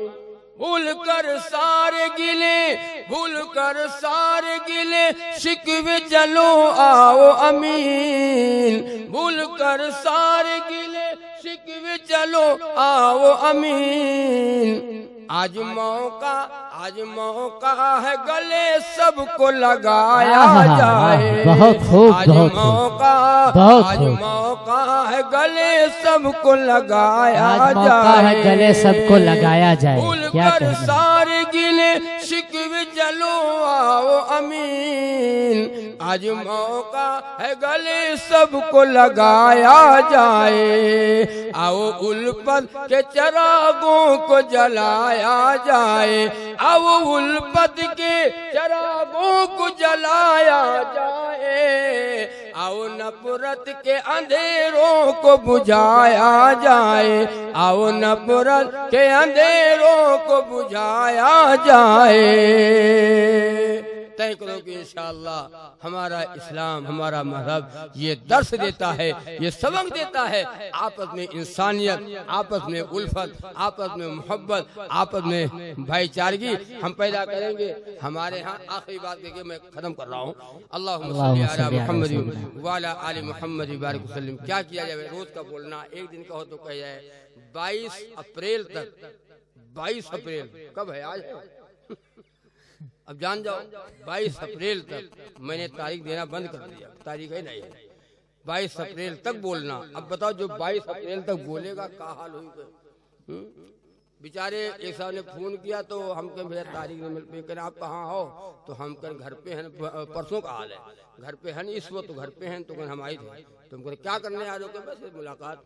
भूल कर सारे गिले, भूल कर सारे गिले शिकवे चलो आओ अमीन, भूल कर सारे गिले शिकवे चलो आओ अमीन। आज मौका है गले सबको लगाया जाए, बहुत खूब, आज मौका है गले सबको लगाया जाए, गले सबको लगाया जाए। भूल कर सारे गिले शिकवे चलो आओ अमीन, आज मौका है गले सबको लगाया जाए। आओ उल्फत के चिरागों को जलाया जाए, आओ उल्फत के चिरागों को जलाया जाए, आओ नफरत के अंधेरों को बुझाया जाए, आओ नफरत के अंधेरों को बुझाया जाए। तय करो कि इंशाअल्लाह हमारा इस्लाम, हमारा मजहब ये दर्श देता है, ये सबक देता है आपस में इंसानियत, आपस में उल्फत, आपस में मोहब्बत, आपस में भाईचारगी हम पैदा करेंगे। हमारे यहाँ आखिरी बात करके मैं खत्म कर रहा हूँ। अल्लाहुम्मा सल्ली अला मुहम्मद व अला आलि मुहम्मद बारिक वसल्लम। क्या किया जाए? रोज का बोलना, एक दिन का हो तो कह जाए 22 अप्रैल तक। 22 अप्रैल कब है? आज है। अब जान जाओ 22 अप्रैल तक मैंने तारीख देना बंद कर दिया, तारीख है नहीं है। 22 अप्रैल तक बोलना। अब बताओ जो 22 अप्रैल तक बोलेगा क्या हाल होगा? बेचारे एक साहब ने फोन किया तो हम कहें भैया तारीख नहीं मिल पाई, आप कहाँ हो? तो हम कहें घर पे हैं, परसों का हाल है, घर पे हैं इस वक्त, तो घर पे हैं। तो कहें हम आई थे, तुम कहें क्या करने आ रहे हो? बस मुलाकात।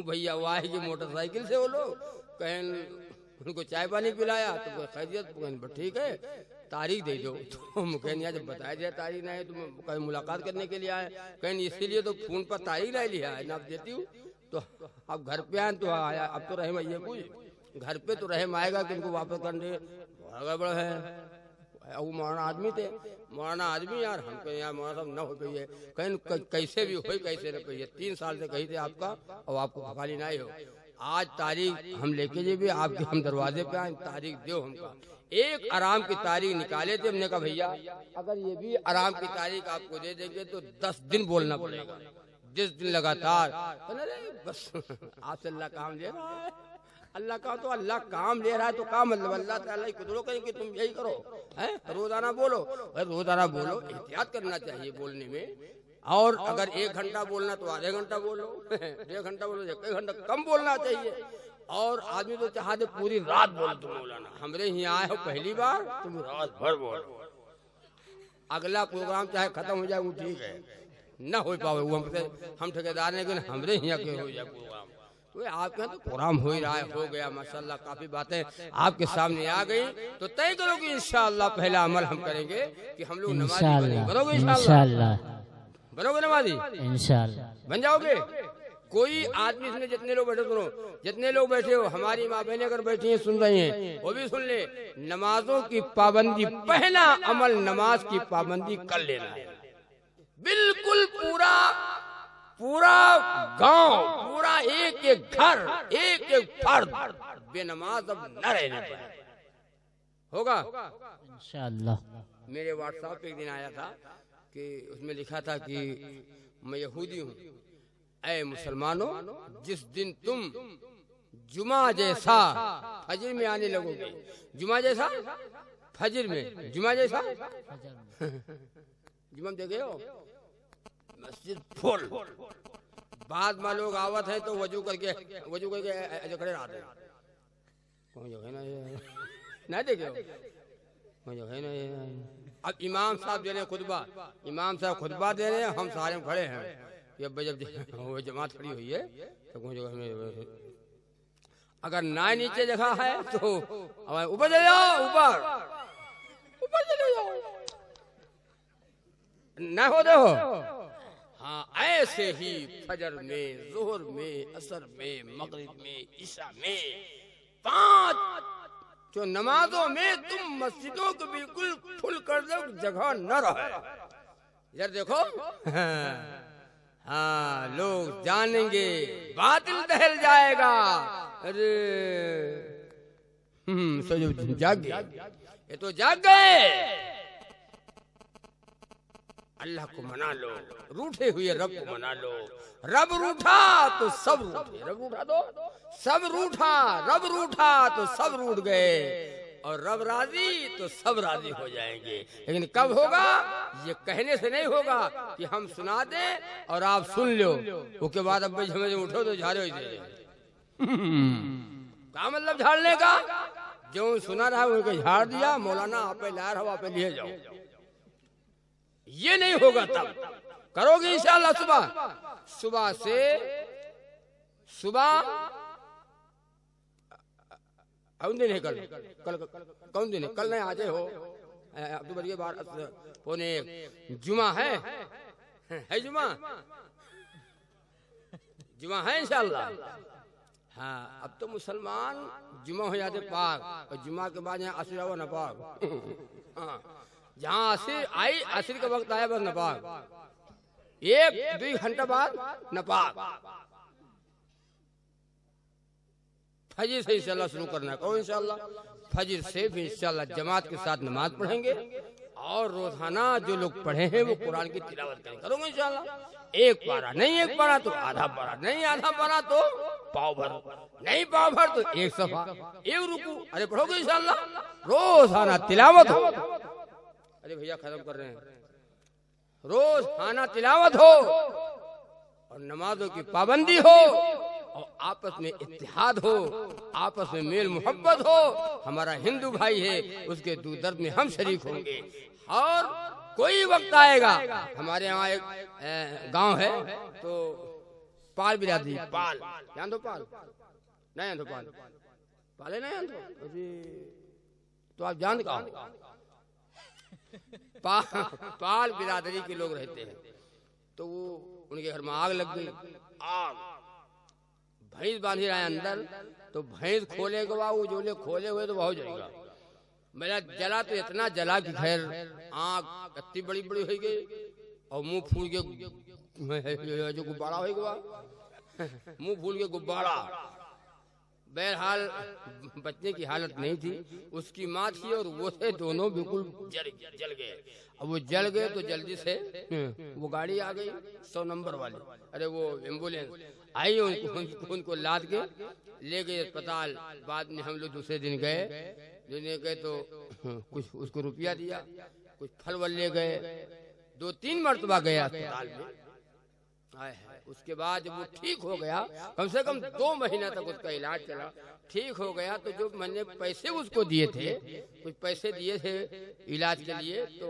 भैया वो आएगी मोटरसाइकिल से, वो लोग कहें उनको चाय पानी पिलाया तो खैरियत, ठीक है तारीख दे दो। तो मुझे जब बताया जाए तारीख नहीं है तो कहीं मुलाकात करने के लिए आए, कहीं इसीलिए तो फोन पर तारीख नहीं लिया है ना, आप देती हूँ। तो अब घर पे आए तो आया, अब तो रहे भैया कुछ घर पे तो रहम आएगा कि उनको वापस करने गड़बड़ है। वो मौलाना आदमी थे, मौलाना आदमी यार, हम कहें यार मौलाना साहब न हो गई है, कहीं कैसे भी हो कैसे न कही है, 3 साल से कही थे आपका और आपको भगाली नहीं हो। आज तारीख हम लेके जे भी आपके हम दरवाजे पे आए, तारीख दो हमका। एक आराम की तारीख निकाले थे, हमने कहा भैया अगर ये भी आराम की तारीख आपको दे देंगे तो 10 दिन बोलना पड़ेगा, 10 दिन लगातार। बस आपसे अल्लाह काम ले रहा है, अल्लाह का तो अल्लाह काम ले रहा है तो काम मतलब अल्लाह ताला खुद कहें कि तुम यही करो, हैं रोजाना बोलो। रोजाना बोलो, एहतियात करना चाहिए बोलने में। और अगर 1 घंटा बोलना तो आधे घंटा बोलो, 1 घंटा बोलो, 1 घंटा कम बोलना चाहिए। और आदमी तो चाहते पूरी रात बोल तुम मौलाना, हमरे यहाँ आए हो पहली बार, तुम रात भर बोलो। अगला प्रोग्राम चाहे खत्म हो जाए वो ठीक है, न हो पावे वो हम ठेकेदार ने, लेकिन हमरे यहाँ के हो जाए प्रोग्राम। तो आपके यहाँ तो प्रोग्राम हो ही रहा है, हो गया माशाल्लाह, काफी बातें आपके सामने आ गई। तो तय करो कि इंशाअल्लाह पहला अमल हम करेंगे कि हम लोग नमाजी बनेंगे। बनोगे इंशाअल्लाह? बनोगे नमाजी इंशाअल्लाह? बन जाओगे? कोई आदमी इसमें जितने लोग बैठे, सुनो जितने लोग बैठे हो, हमारी माँ बहनें अगर बैठी हैं सुन रही हैं, वो भी सुन ले। नमाजों की पाबंदी, पहला अमल नमाज की पाबंदी कर लेना है। बिल्कुल पूरा पूरा गांव, पूरा एक एक घर, एक एक फर्द बेनमाज अब न रहने पाए, होगा इंशाअल्लाह। मेरे व्हाट्सएप पे एक दिन आया था कि उसमें लिखा था कि मैं यहूदी हूँ, ऐ मुसलमानों जिस दिन तुम जुमा जैसा फजर में आने लगोगे, जुमा जैसा फजर में, जुमा जैसा जुमा देखे हो मस्जिद फुल, बाद में लोग आवत है तो वजू करके ऐसे खड़े रहते हैं, कौन जो है ना ये नहीं देखे हो, कौन जो है ना ये। अब इमाम साहब दे रहे खुतबा, इमाम साहब खुतबा दे रहे हैं, हम सारे खड़े हैं। जब वो जमात खड़ी हुई है तो कौन जगह में अगर ना नीचे जगह है तो ऊपर चले जाओ, ऊपर चले जाओ, ना हो दो। हाँ ऐसे ही फजर में, जोहर में, असर में, मगरिब में, ईशा में, 5 जो नमाजों में तुम मस्जिदों को बिल्कुल फुल कर दो, जगह न रहे। यार देखो हाँ लोग जानेंगे, बातिल दहल जाएगा। अरे तो जाग गए, ये तो जाग गए। अल्लाह को मना लो, रूठे हुए रब को मना लो। रब रूठा तो सब रूठे, रब रूठा तो सब रूठा, रब रूठा तो सब रूठ गए, और रब राजी तो सब राजी हो जाएंगे। लेकिन कब होगा? ये कहने से नहीं होगा कि हम सुना दें और आप सुन लो, उसके बाद अब हमें उठो तो झाड़ो इसे। क्या मतलब झाड़ने का? जो सुना रहा उनको झाड़ दिया, मौलाना आप लार हवा पे लिए जाओ, ये नहीं होगा। तब करोगे इंशाअल्लाह। सुबह से सुबह कौन दिन है? कल कौन दिन है? कल नहीं आज हो, अक्टूबर के 12 जुमा है जुमा, जुमा है इंशाअल्लाह। हाँ अब तो मुसलमान जुमा हो जाते पाक, और जुमा के बाद यहाँ असर हुआ ना पाक। हाँ जहाँ असर आई, असर का वक्त आया बस नपाक, 1-2 घंटा बाद नपाक। फजर से इंशाल्लाह शुरू करना है, कहो इंशाल्लाह। फजर से भी इंशाल्लाह जमात के साथ नमाज पढ़ेंगे, और रोजाना जो लोग पढ़े हैं वो कुरान की तिलावत करेंगे, करोगे इंशाल्लाह। 1 पारा नहीं, 1 पारा तो आधा पारा नहीं, आधा पारा तो पाव भर नहीं, पाव भर तो 1 सफा, 1 रुकू। अरे पढ़ोगे इंशाल्लाह, रोजाना तिलावत हो। अरे भैया खत्म कर रहे हैं। रोज खाना तिलावत हो, और नमाजों की पाबंदी हो, और आपस में इत्तेहाद हो, आपस में मेल मोहब्बत हो। हमारा हिंदू भाई है, उसके दुख दर्द में हम शरीक होंगे। और कोई वक्त आएगा, हमारे यहाँ एक गांव है तो पाल बिरादरी, पाल जान दो, पाल नहीं जान दो, पाले नहीं जान दो, तो आप जान का पाल बिरादरी के लोग रहते हैं। तो वो उनके घर में आग लग गई, आग भैंस बांधी रहा है अंदर, तो भैंस खोले के बाद वो जोले खोले हुए तो बहुत जलेगा। मेरा जला तो इतना जला कि खैर आँख इतनी बड़ी बड़ी हो गई और मुंह फूल के जो गुब्बारा हो गया, मुंह फूल के गुब्बारा। बहरहाल बचने की हालत नहीं थी, उसकी माँ थी और वो थे, दोनों बिल्कुल जल गए। अब वो जल गए तो जल्दी से वो गाड़ी आ गई 100 नंबर वाली, अरे वो एम्बुलेंस आई, उनको लाद के ले गए अस्पताल। बाद में हम लोग दूसरे दिन गए तो कुछ उसको रुपया दिया, कुछ फल वल ले गए। 2-3 मरतबा गया अस्पताल में। उसके बाद जब वो ठीक हो गया, कम से कम 2 महीना तक उसका इलाज चला, ठीक हो गया। तो जो मैंने पैसे उसको दिए थे, कुछ पैसे दिए थे इलाज के लिए, तो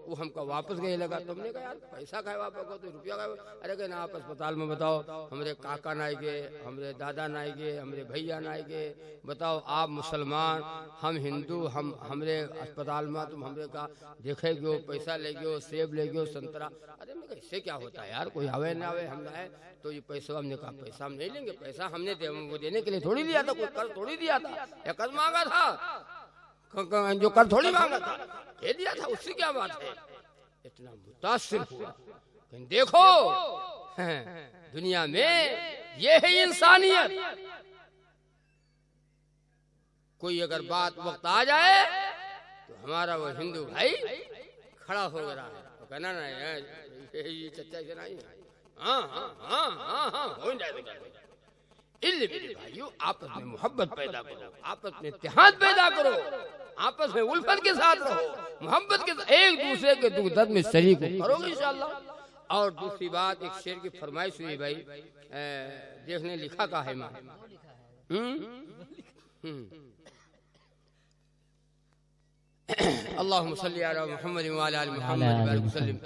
वो हमको वापस गए लगा। तुमने कहा यार पैसा खाए वापस को, तो रुपया खाए। अरे कहना आप अस्पताल में बताओ, हमरे काका ना आए गए, हमरे दादा ना आए गए, हमरे भैया ना आए गए, बताओ आप मुसलमान, हम हिंदू, हम हमरे अस्पताल में तुम हमरे का देखे गयो, पैसा ले गयो, सेब ले गयो, संतरा। अरे मैं कहा इससे क्या होता है यार, कोई आवे ना आवे, हम आए तो ये पैसा। हमने कहा पैसा हम नहीं लेंगे, पैसा हमने वो देने के लिए थोड़ी लिया था, कोई कर थोड़ी दिया था, या कर मांगा था, जो कर थोड़ी मांगा था, दे दिया था, उससे क्या बात है। इतना मुतासिर हुआ। देखो दुनिया में ये है इंसानियत। कोई अगर बात वक्त आ जाए तो हमारा वो हिंदू भाई खड़ा हो रहा है, तो कहना ना ये चच्चा से नहीं, हाँ हाँ हाँ हाँ हाँ हो जाएगा। मेरे भाइयों, आपस में मोहब्बत पैदा करो, आपस में इत्तेहाद पैदा करो, आपस में उल्फत के साथ रहो, मोहब्बत के साथ एक दूसरे के दुख दर्द में शरीक करोगे इंशाअल्लाह। और दूसरी बात, एक शेर की फरमाइश हुई भाई, देखने लिखा का है माँ, अल्लाहुम्मा सल्ली अला मुहम्मद व अला आलि मुहम्मद वसल्लम।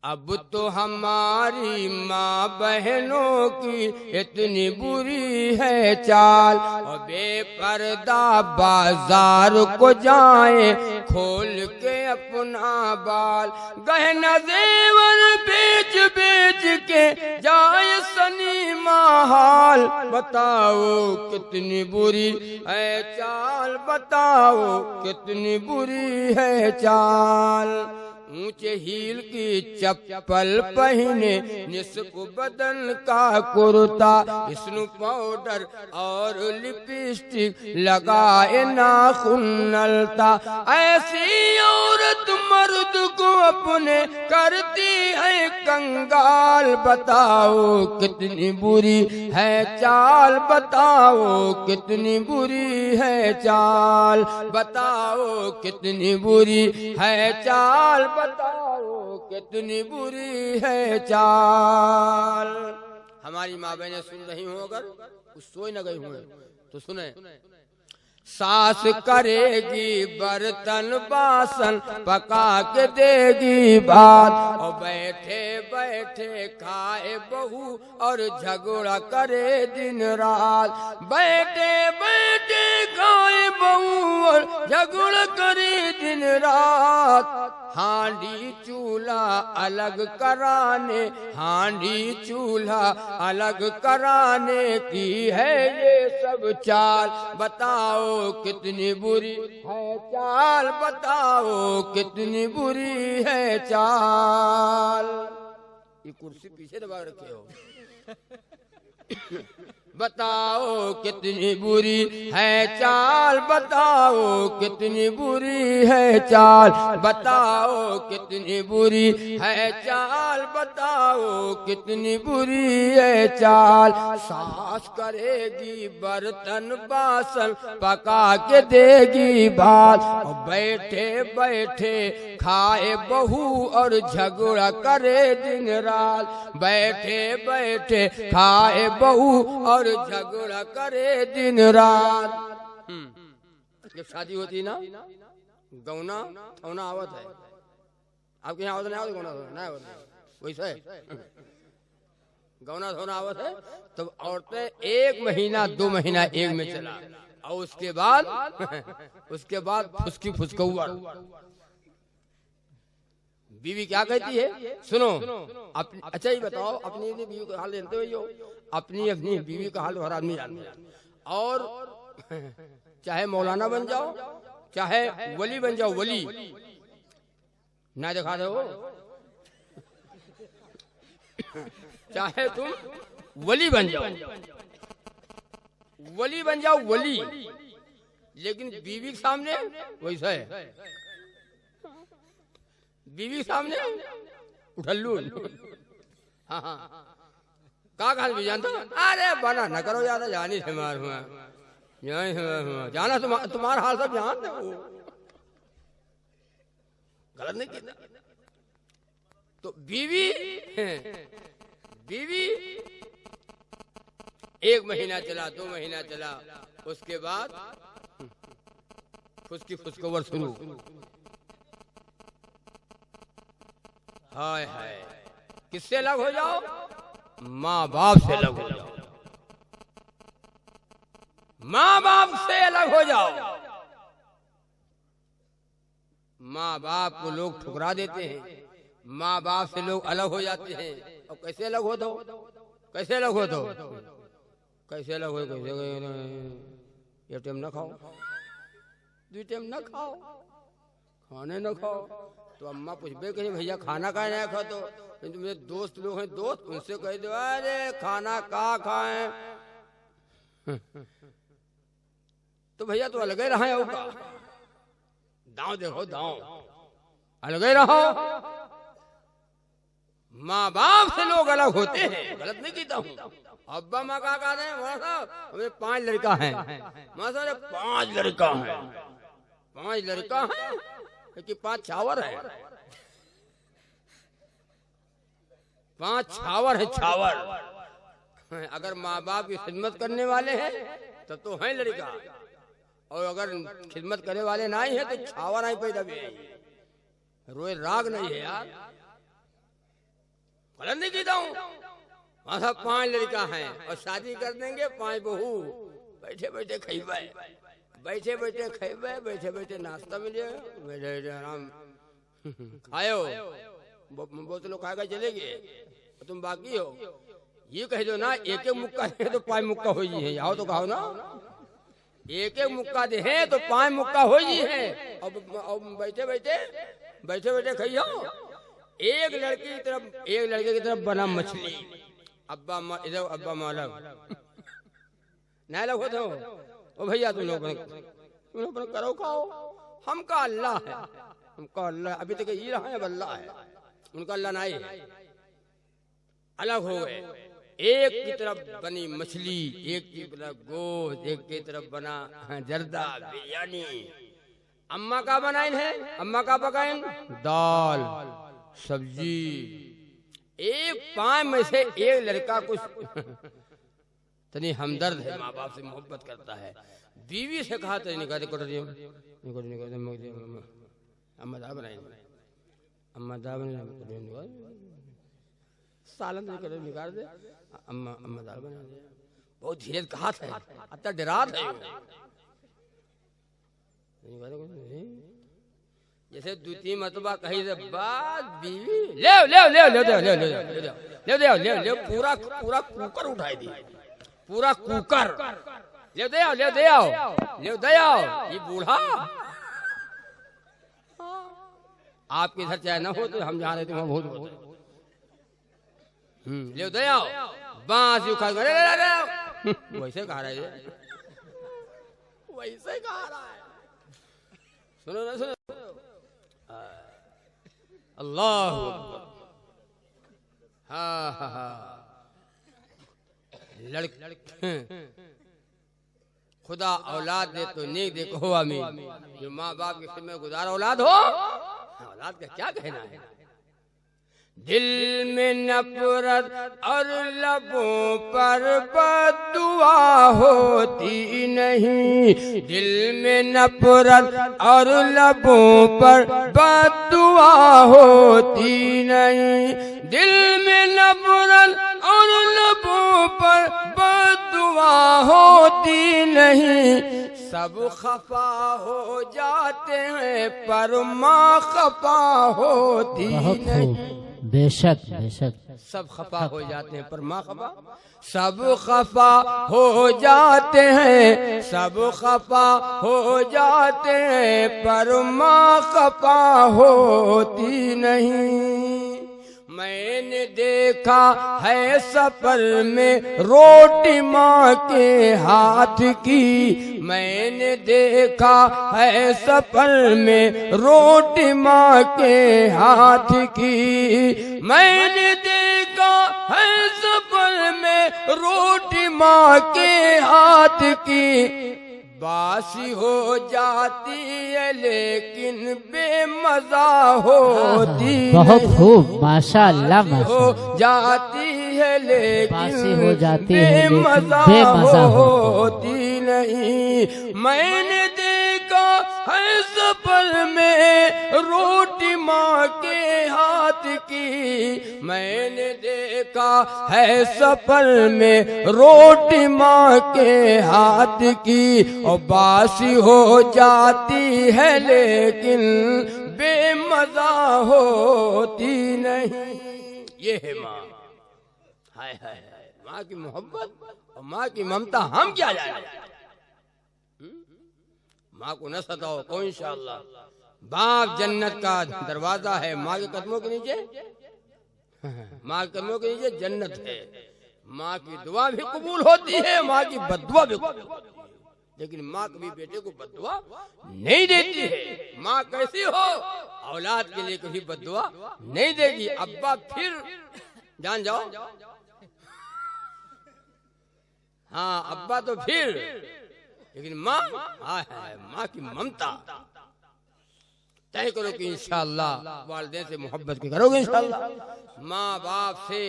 अब तो हमारी माँ बहनों की इतनी बुरी है चाल, और बेपर्दा बाजार को जाए खोल के अपना बाल, गहना जेवर बेच बेच के जाए सनीमा हाल। बताओ कितनी बुरी है चाल, बताओ कितनी बुरी है चाल। ऊंचे हील की चप्पल पहने, निस्फ बदन का कुर्ता, स्नो पाउडर और लिपस्टिक लगाए नाखून नलता। ऐसी औरत मर्द को अपने करती है कंगाल। बताओ कितनी बुरी है चाल, बताओ कितनी बुरी है चाल, बताओ कितनी बुरी है चाल, बताओ कितनी बुरी है चाल। हमारी माँ बहनें सुन रही हो, अगर कुछ सोई न गई हुए तो सुने। सास करेगी बर्तन बासन, पका के देगी भात, और बैठे बैठे खाए बहू और झगड़ा करे दिन रात। बैठे बैठे खाए बहू और झगड़ा करे दिन रात। हांडी चूल्हा अलग कराने, हांडी चूल्हा अलग कराने की है ये सब चाल। बताओ कितनी बुरी है चाल, बताओ कितनी बुरी है चाल। ये कुर्सी पीछे दबा रखे हो। बताओ कितनी बुरी है चाल, बताओ कितनी बुरी है चाल, बताओ कितनी बुरी है चाल, बताओ कितनी बुरी है चाल। सास करेगी बर्तन बासन, पका के देगी भात, और बैठे बैठे खाए बहू और झगड़ा करे दिन रात। बैठे बैठे खाए बहू और झगड़ा करे दिन रात। जब शादी होती ना, गौना थौना आवत है, आपके यहाँ आवत नहीं आवत, गौना थौना नहीं आवत, वैसे गौना थौना आवत है। तो औरतें 1 महीना 2 महीना एक में चला, और उसके बाद फुसकी फुसकौआ बीवी क्या कहती है, सुनो अच्छा ही बताओ, अपनी बीवी का हाल जानते हो, अपनी अपनी बीवी का हाल हर आदमी जानता। और चाहे मौलाना बन जाओ, चाहे वली बन जाओ, वली ना दिखा दो, चाहे तुम वली बन जाओ, वली बन जाओ, वली, लेकिन बीवी के सामने वैसा है, बीवी के सामने उठल्लू। हाँ हाँ, का हाल भी जानता, अरे बना न करो ज्यादा, जानी से मार हुआ, जाना तुम्हारा हाल सब जानते हो, गलत नहीं किया। तो बीवी बीवी 1 महीना चला, 2 महीना चला, उसके बाद फुसकी फुसकोवर शुरू। हाय हाय, किससे अलग हो जाओ, माँ बाप से अलग हो जाओ, माँ बाप से अलग हो जाओ। माँ बाप को लोग ठुकरा देते हैं, माँ बाप से लोग अलग हो जाते हैं। और कैसे अलग हो दो, कैसे अलग हो दो, कैसे अलग हो, कैसे, एक टाइम न खाओ, 2 टाइम न खाओ, खाने न खाओ, तो अम्मा पूछबे कहीं भैया खाना का नहीं खा, तो मेरे दोस्त लोग हैं, दोस्त, उनसे कह दो अरे खाना का खाएं, तो भैया तो अलग ही रहा होगा, दांव देखो दांव, अलग ही रहो। माँ बाप से लोग अलग होते हैं, गलत नहीं कहता हूँ। अब्बा माँ का कहते हैं, हमें 5 लड़का है, माँ साहब 5 लड़का है, 5 लड़का है कि 5 छावर है, 5 छावर है, छावर। अगर माँ बाप की खिदमत करने वाले हैं तब तो है लड़का, और अगर खिदमत करने वाले नहीं है तो छावर नहीं पैदा भी है। रोए राग नहीं है यार, गलत नहीं कहता हूँ। वहां 5 लड़का है और शादी कर देंगे 5 बहू, बैठे बैठे खेबे, बैठे बैठे खेबे, बैठे बैठे नाश्ता मिले, बैठे बैठे आराम खाओ, बहुत लोग खाएगा चले गए, तुम बाकी हो। ये कह दो ना, एक एक मुक्का दे तो 5 मुक्का हो जी है, आओ तो कहो ना, एक एक मुक्का दे है तो 5 मुक्का हो जी है। अब बैठे बैठे बैठे बैठे खाइयो। एक लड़के की तरफ, एक लड़के की तरफ बना मछली, अब्बा इधर अब्बा माँ अलग नहीं अलग होते हो। ओ भैया तुम लोग करो खाओ, हमका अल्लाह है, हमका अल्लाह, अभी तक ये रहा है अल्लाह है, उनका अल्लाह नहीं है। अलग हो गए, एक की तरफ बनी मछली, एक की तरफ गोश्त, एक की तरफ बना जर्दा बिरयानी। अम्मा का बनाइन है, अम्मा का पकाइन दाल सब्जी। एक 5 में से एक लड़का कुछ तनी हमदर्द है, माँ बाप से मोहब्बत करता है। बीवी से कहा तो निकाल दे, अम्मा दाल बनाई, अम्मा दाल बना, सालन निकाल दे, अम्मा दाल बना दे। बहुत धीरे कहा था, अतः डरात है, जैसे 2-3 मतबा कही से बाद बीवी ले ले ले ले ले ले ले ले ले ले पूरा पूरा कुकर उठाई दी, पूरा कुकर ले दे आओ, ले दे आओ, ले दे आओ। ये बूढ़ा आपके इधर चाहे ना हो तो हम जहाँ रहते वहाँ बहुत होते। ले दे आओ, बांस उखाड़ कर वैसे कहा रहा है, वैसे कहा रहा है। सुनो ना, सुनो, अल्लाह हाँ हाँ हाँ, खुदा औलाद दे तो नेक दे, कहो आमीन। जो माँ बाप की खिदमत गुजार औलाद हो, औलाद का क्या कहना है। दिल में नफरत और लबों पर बद्दुआ होती नहीं, दिल में नफरत और लबों पर बद्दुआ होती नहीं, दिल में नफरत और लबों पर बद्दुआ होती नहीं, सब खफा हो जाते हैं पर माँ खफा होती बहुत नहीं। खूब, बेशक बेशक। सब खफा हो जाते हैं पर माँ खफा, सब खफा हो जाते हैं, सब खफा हो जाते हैं पर माँ खफा होती नहीं। मैंने देखा है सफर में रोटी माँ के हाथ की, मैंने देखा है सफर में रोटी माँ के हाथ की, मैंने देखा है सफर में रोटी माँ के हाथ की। बासी हो जाती है लेकिन बेमजा होती बहुत खूब, माशाअल्लाह हो माशाअल्लाह। जाती है लेकिन बासी हो जाती है लेकिन बेमजा बेमजा होती नहीं। मैंने देखा है सफर में रोटी माँ के हाथ की, मैंने देखा है सफर में रोटी माँ के हाथ की। और बासी हो जाती है लेकिन बेमजा होती नहीं। ये है माँ, हाय हाय हाय, माँ की मोहब्बत और माँ की ममता हम क्या जाने। माँ को न सताओ को इंशाअल्लाह। बाप जन्नत का दरवाजा है, माँ के कदमों के नीचे, माँ के कदमों के नीचे जन्नत है। माँ की दुआ भी कबूल होती है, माँ की बद्दुआ भी कबूल होती है, लेकिन माँ कभी बेटे को बद्दुआ नहीं देती है। माँ कैसी हो, औलाद के लिए कभी बद्दुआ नहीं देगी। अब्बा फिर जान जाओ, हाँ अब्बा तो फिर, लेकिन माँ, हाँ है माँ की ममता। तय करो कि इंशाअल्लाह वालिदैन से मोहब्बत की करोगे इंशाअल्लाह। माँ बाप से,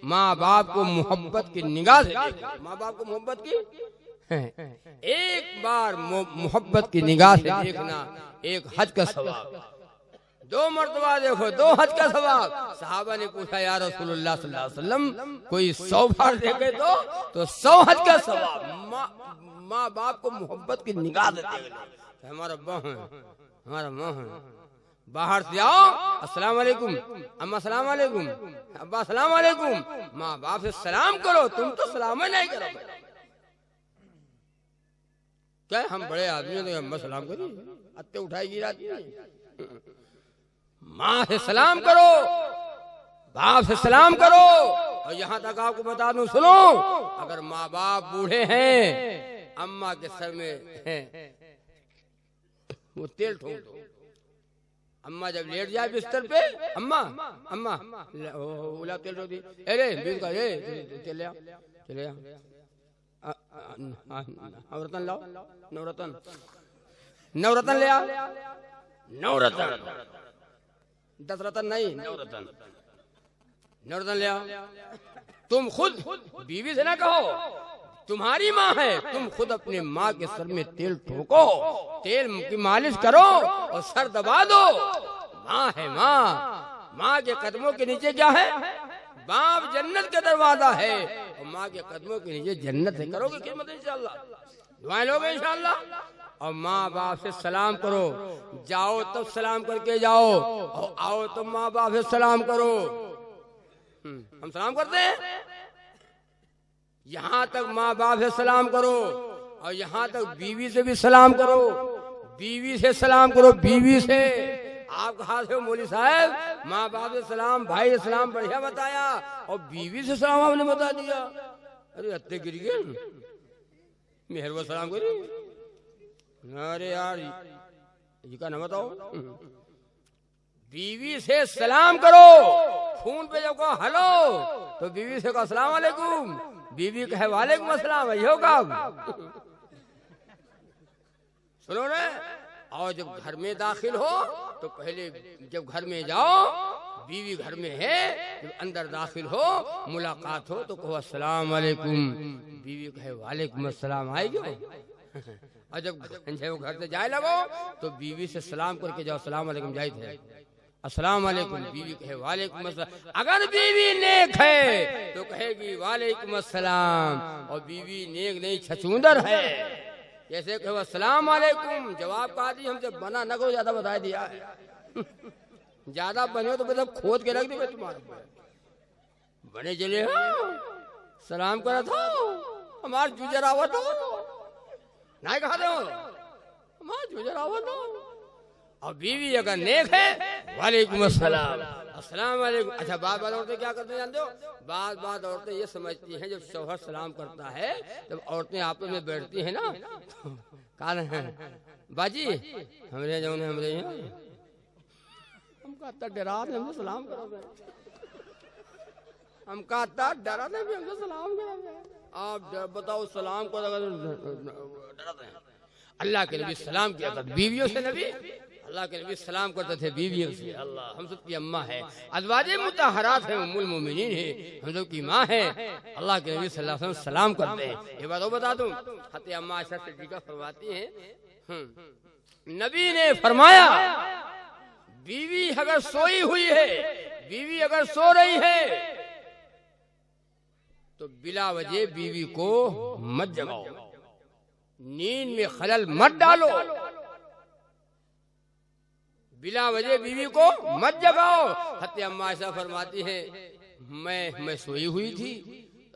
माँ बाप को मोहब्बत की निगाह से देखो, माँ बाप को मोहब्बत की एक बार मोहब्बत की निगाह से देखना एक हज का सवाब। 2 मर्तबा देखो 2 हज का सवाब। सहाबा ने पूछा या रसूलुल्लाह सल्लल्लाहु अलैहि वसल्लम कोई 100 बार देखे तो 100 हज का सवाब। माँ बाप को मोहब्बत की निगाह से देखना। हमारा अब्बा है, हमारा माँ है, बाहर से आओ अस्सलाम वालेकुम, अम्मा अस्सलाम वालेकुम, अब्बा अस्सलाम वालेकुम। माँ बाप से सलाम करो, तुम तो सलाम ही नहीं करो। क्या हम बड़े आदमी तो अम्मा सलाम करिए, अत्ते उठाएगी रात में। माँ से सलाम करो, बाप से सलाम करो। और यहाँ तक आपको बता दूं, सुनो, अगर माँ बाप बूढ़े हैं, अम्मा के सर में वो तेल ठोक दो। अम्मा जब लेट जाए बिस्तर पे, अम्मा अम्मा उला तेल ठोक दी, अरे बीच का तेल ले आओ, चले आओ, नवरत्न लाओ, नवरत्न, नवरत्न ले आओ, नवरत्न, 10 रत्न नहीं, नवरत्न, नवरत्न ले आओ। तुम खुद बीवी से ना कहो, तुम्हारी माँ है, तुम खुद अपने माँ के सर में तेल ठोको, तेल की मालिश करो और सर दबा दो। माँ है माँ, माँ के कदमों के नीचे क्या है, बाप जन्नत का दरवाजा है, और माँ के कदमों के नीचे जन्नत है। करोगे खिदमत इंशाअल्लाह, दुआएं लोगे इंशाअल्लाह। और माँ बाप से सलाम करो, जाओ तो सलाम करके जाओ, और आओ तो माँ बाप से सलाम करो। हम सलाम करते हैं, यहाँ तक माँ बाप से सलाम करो, और यहाँ तक बीवी से भी सलाम करो, बीवी से सलाम करो, बीवी से। आप कहा थे मौलवी साहब, माँ बाप से सलाम, भाई से सलाम बढ़िया बताया, और बीवी से सलाम आपने बता दिया। अरे अत्ते गिर गए, मेहरबान सलाम करी। अरे यार ये का ना बताओ, बीवी से सलाम करो। फोन पे जब कहो हेलो तो बीवी से कहो अस्सलाम वालेकुम, बीवी कहे वालेकुम अस्सलाम, यो काम सुनो ना। और जब घर में दाखिल हो तो पहले जब घर में जाओ, बीवी घर में है, जब अंदर दाखिल हो, मुलाकात हो तो कहो अस्सलाम वालेकुम, बीवी कहे वालेकुम अस्सलाम, आएगी। और जब घर से जाए लगो तो बीवी से सलाम करके जाओ, अस्सलाम वालेकुम जाए थे, अस्सलाम वालेकुम, बीवी कहे वालेकुम अस्सलाम। अगर बीवी नेक है तो कहेगी वालेकुम अस्सलाम, और बीवी नेक नहीं छछूंदर है जैसे कहो अस्सलाम वालेकुम, जवाब कहा दी हमसे बना न करो, ज्यादा बता दिया है। ज्यादा बने तो मतलब खोद के रख दे तुम्हारे बने चले हो सलाम करा था हमार जुजर आवा था नहीं कहा दो हमार जुजर आवा था। और बीवी अगर नेक है वालेकुम अस्सलाम, अस्सलाम वालेकुम। अच्छा बात औरतें क्या करते हैं जानते हो? बात औरतें ये समझती हैं जब शौहर सलाम करता है तब औरतें आपस में बैठती हैं ना, कहा है बाजी हमरे जो हमरे हम कहता डरा हमसे सलाम करो, हम कहता डरा हमसे सलाम करो। आप बताओ सलाम को डराते हैं। अल्लाह के नबी सलाम किया था बीवियों से, नबी अल्लाह के नबी सलाम करते थे बीवियों से। अल्लाह हम सब की अम्मा है, अज़वाजे मुतहहरात है, उम्मुल मोमिनीन है, हम सब की माँ है। अल्लाह के नबी सल्लल्लाहु अलैहि वसल्लम सलाम करते हैं। ये बात और बता दूं, हज़रत अम्मा आयशा सिद्दीक़ा फरमाती हैं नबी ने फरमाया बीवी अगर सोई हुई है, बीवी अगर सो रही है तो बिला वजह बीवी को मत जगाओ, नींद में खलल मत डालो, बिला वजह बीवी को मत जगाओ। हज़रत अम्मा आयशा फरमाती है मैं सोई हुई थी,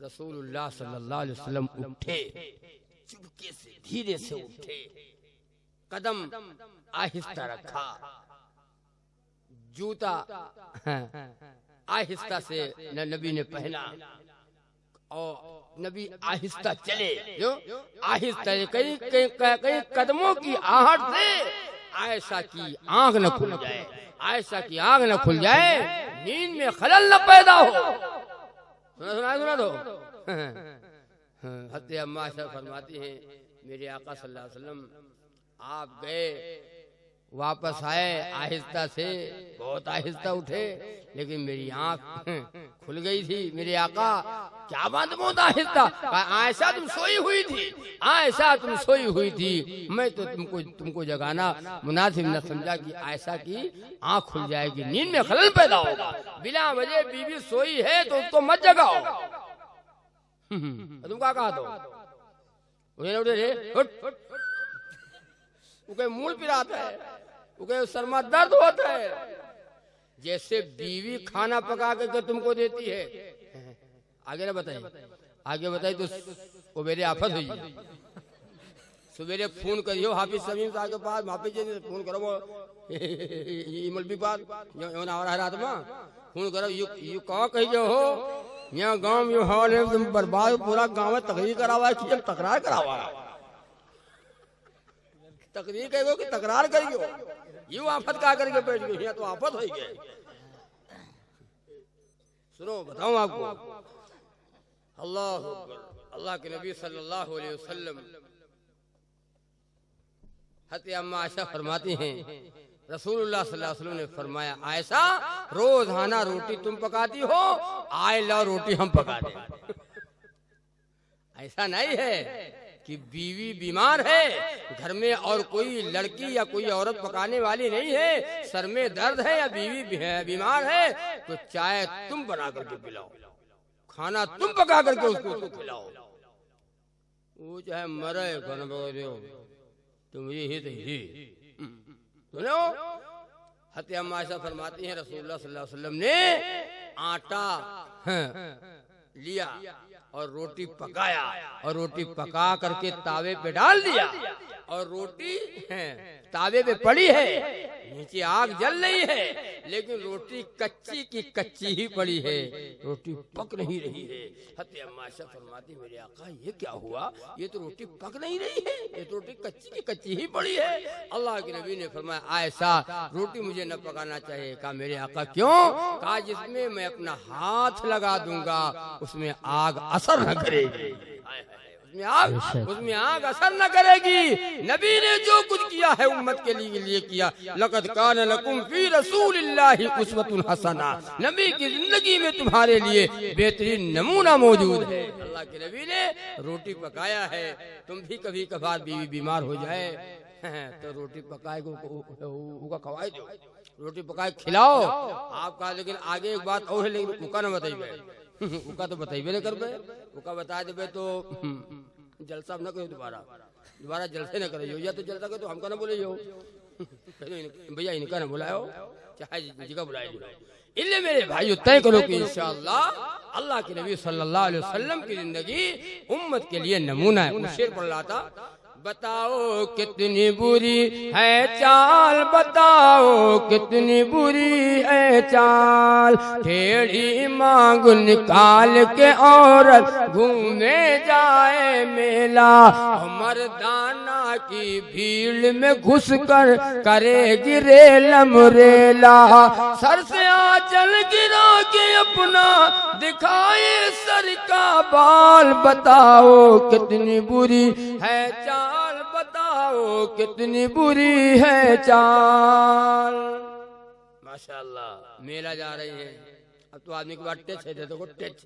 रसूलुल्लाह सल्लल्लाहु अलैहि वसल्लम उठे, चुपके से धीरे से उठे, कदम आहिस्ता रखा, जूता आहिस्ता से नबी ने पहना और नबी आहिस्ता चले, जो आहिस्ता कई कदमों की आहट से आयशा की आंख न खुल जाए, आयशा की आंख न खुल जाए, नींद में खलल न पैदा हो। सुना दो। हज़रत अम्मा आयशा फरमाती हैं मेरे आका सल्लल्लाहु अलैहि वसल्लम आप गए वापस आए, आहिस्ता से बहुत आहिस्ता उठे, लेकिन मेरी आंख खुल गई थी। मेरे आका क्या बात बहुत आहिस्ता, आयशा तुम सोई हुई थी, आयशा तुम सोई हुई थी, मैं तो तुमको जगाना मुनासिब न समझा कि आयशा की आंख खुल जाएगी, नींद में खलल पैदा होगा, बिना वजह बीवी सोई है तो उसको मत जगाओ। तुम क्या कहा तो उके मूल पिराता है, उके सरमा दर्द होता है। जैसे बीवी खाना पका के तुमको देती है, आगे ना बताइए, आगे बताइए तो सवेरे आफत हुई। सवेरे फोन करियो हाफिज समीम साहब के पास, हाफिज जी फोन करो मौलवी पास रात में फोन करो, यू कहा कही जो हो यहाँ गाँव में हाल है तुम बर्बाद, पूरा गाँव में तकरीर करावा है, किचन तकरार करावा है, तकरीर कहो कि तकरार करियो, यूं आफत का करके बैठ गई, यहाँ तो आफत हो गई। सुनो बताऊं आपको, अल्लाह अल्लाह के नबी सल्लल्लाहु अलैहि वसल्लम हज़रत अम्मा आयशा फरमाती हैं रसूलुल्लाह सल्लल्लाहु अलैहि वसल्लम ने फरमाया आयशा रोजाना रोटी तुम पकाती हो, आए लो रोटी हम पका दें। ऐसा नहीं है कि बीवी बीमार है घर में और कोई लड़की या कोई औरत पकाने वाली नहीं है, सर में दर्द है या बीवी बीमार है तो चाय तुम बना करके पिलाओ, खाना तुम पका करके उसको खिलाओ, वो चाहे मरे तुम ये सुनो। हज़रत अम्मा आयशा फरमाती हैं रसूलुल्लाह सल्लल्लाहु अलैहि वसल्लम ने आटा लिया और रोटी पकाया और रोटी पका करके तावे पे डाल दिया और रोटी तावे पे पड़ी है, नीचे आग जल रही है लेकिन रोटी कच्ची की कच्ची ही पड़ी है, रोटी पक नहीं रही है। हज़रत अम्मा आयशा फरमाती मेरे आका ये क्या हुआ, ये तो रोटी पक नहीं रही है, ये तो रोटी कच्ची की कच्ची ही पड़ी है। अल्लाह के नबी ने फरमाया आयशा रोटी मुझे न पकाना चाहिए। कहा मेरे आका क्यों? कहा जिसमें मैं अपना हाथ लगा दूंगा उसमें आग असर न करेगी, उसमें आग असर न करेगी। नबी ने जो कुछ किया है उम्मत के लिए किया। लक़द कान लकुम फी रसूलिल्लाहि उस्वतुन हसना, नबी की जिंदगी में तुम्हारे लिए बेहतरीन नमूना मौजूद है। अल्लाह के नबी ने रोटी पकाया है, तुम भी कभी कभार बीवी बीमार हो जाए तो रोटी पकाए को खवाए दो, रोटी पकाए खिलाओ आपका। लेकिन आगे एक बात और है, लेकिन उका न बताइए, उका तो बताइए नहीं कर, उका बता दे तो जलसा न करो दोबारा। दोबारा जलसे न करे या तो जलता तो हमको ना बोले जो भैया इनका ना बुलाओ चाहे जगह बुलाए इसलिए मेरे भाई तय करो कि इंशाअल्लाह अल्लाह के नबी सल्लल्लाहु अलैहि वसल्लम की जिंदगी उम्मत के लिए नमूना है। शेर पढ़ रहा था, बताओ कितनी बुरी है चाल, बताओ कितनी बुरी है चाल, टेढ़ी मांग निकाल के औरत घूमने जाए मेला, मर्दाना की भीड़ में घुसकर करेगी रेलम रेला, सर से आंचल गिरा के अपना दिखाए सर का बाल, बताओ कितनी बुरी है चाल, बताओ कितनी बुरी है चाल। माशाअल्लाह मेला जा रही है। अब तो आदमी के पास टच है, देखो टच,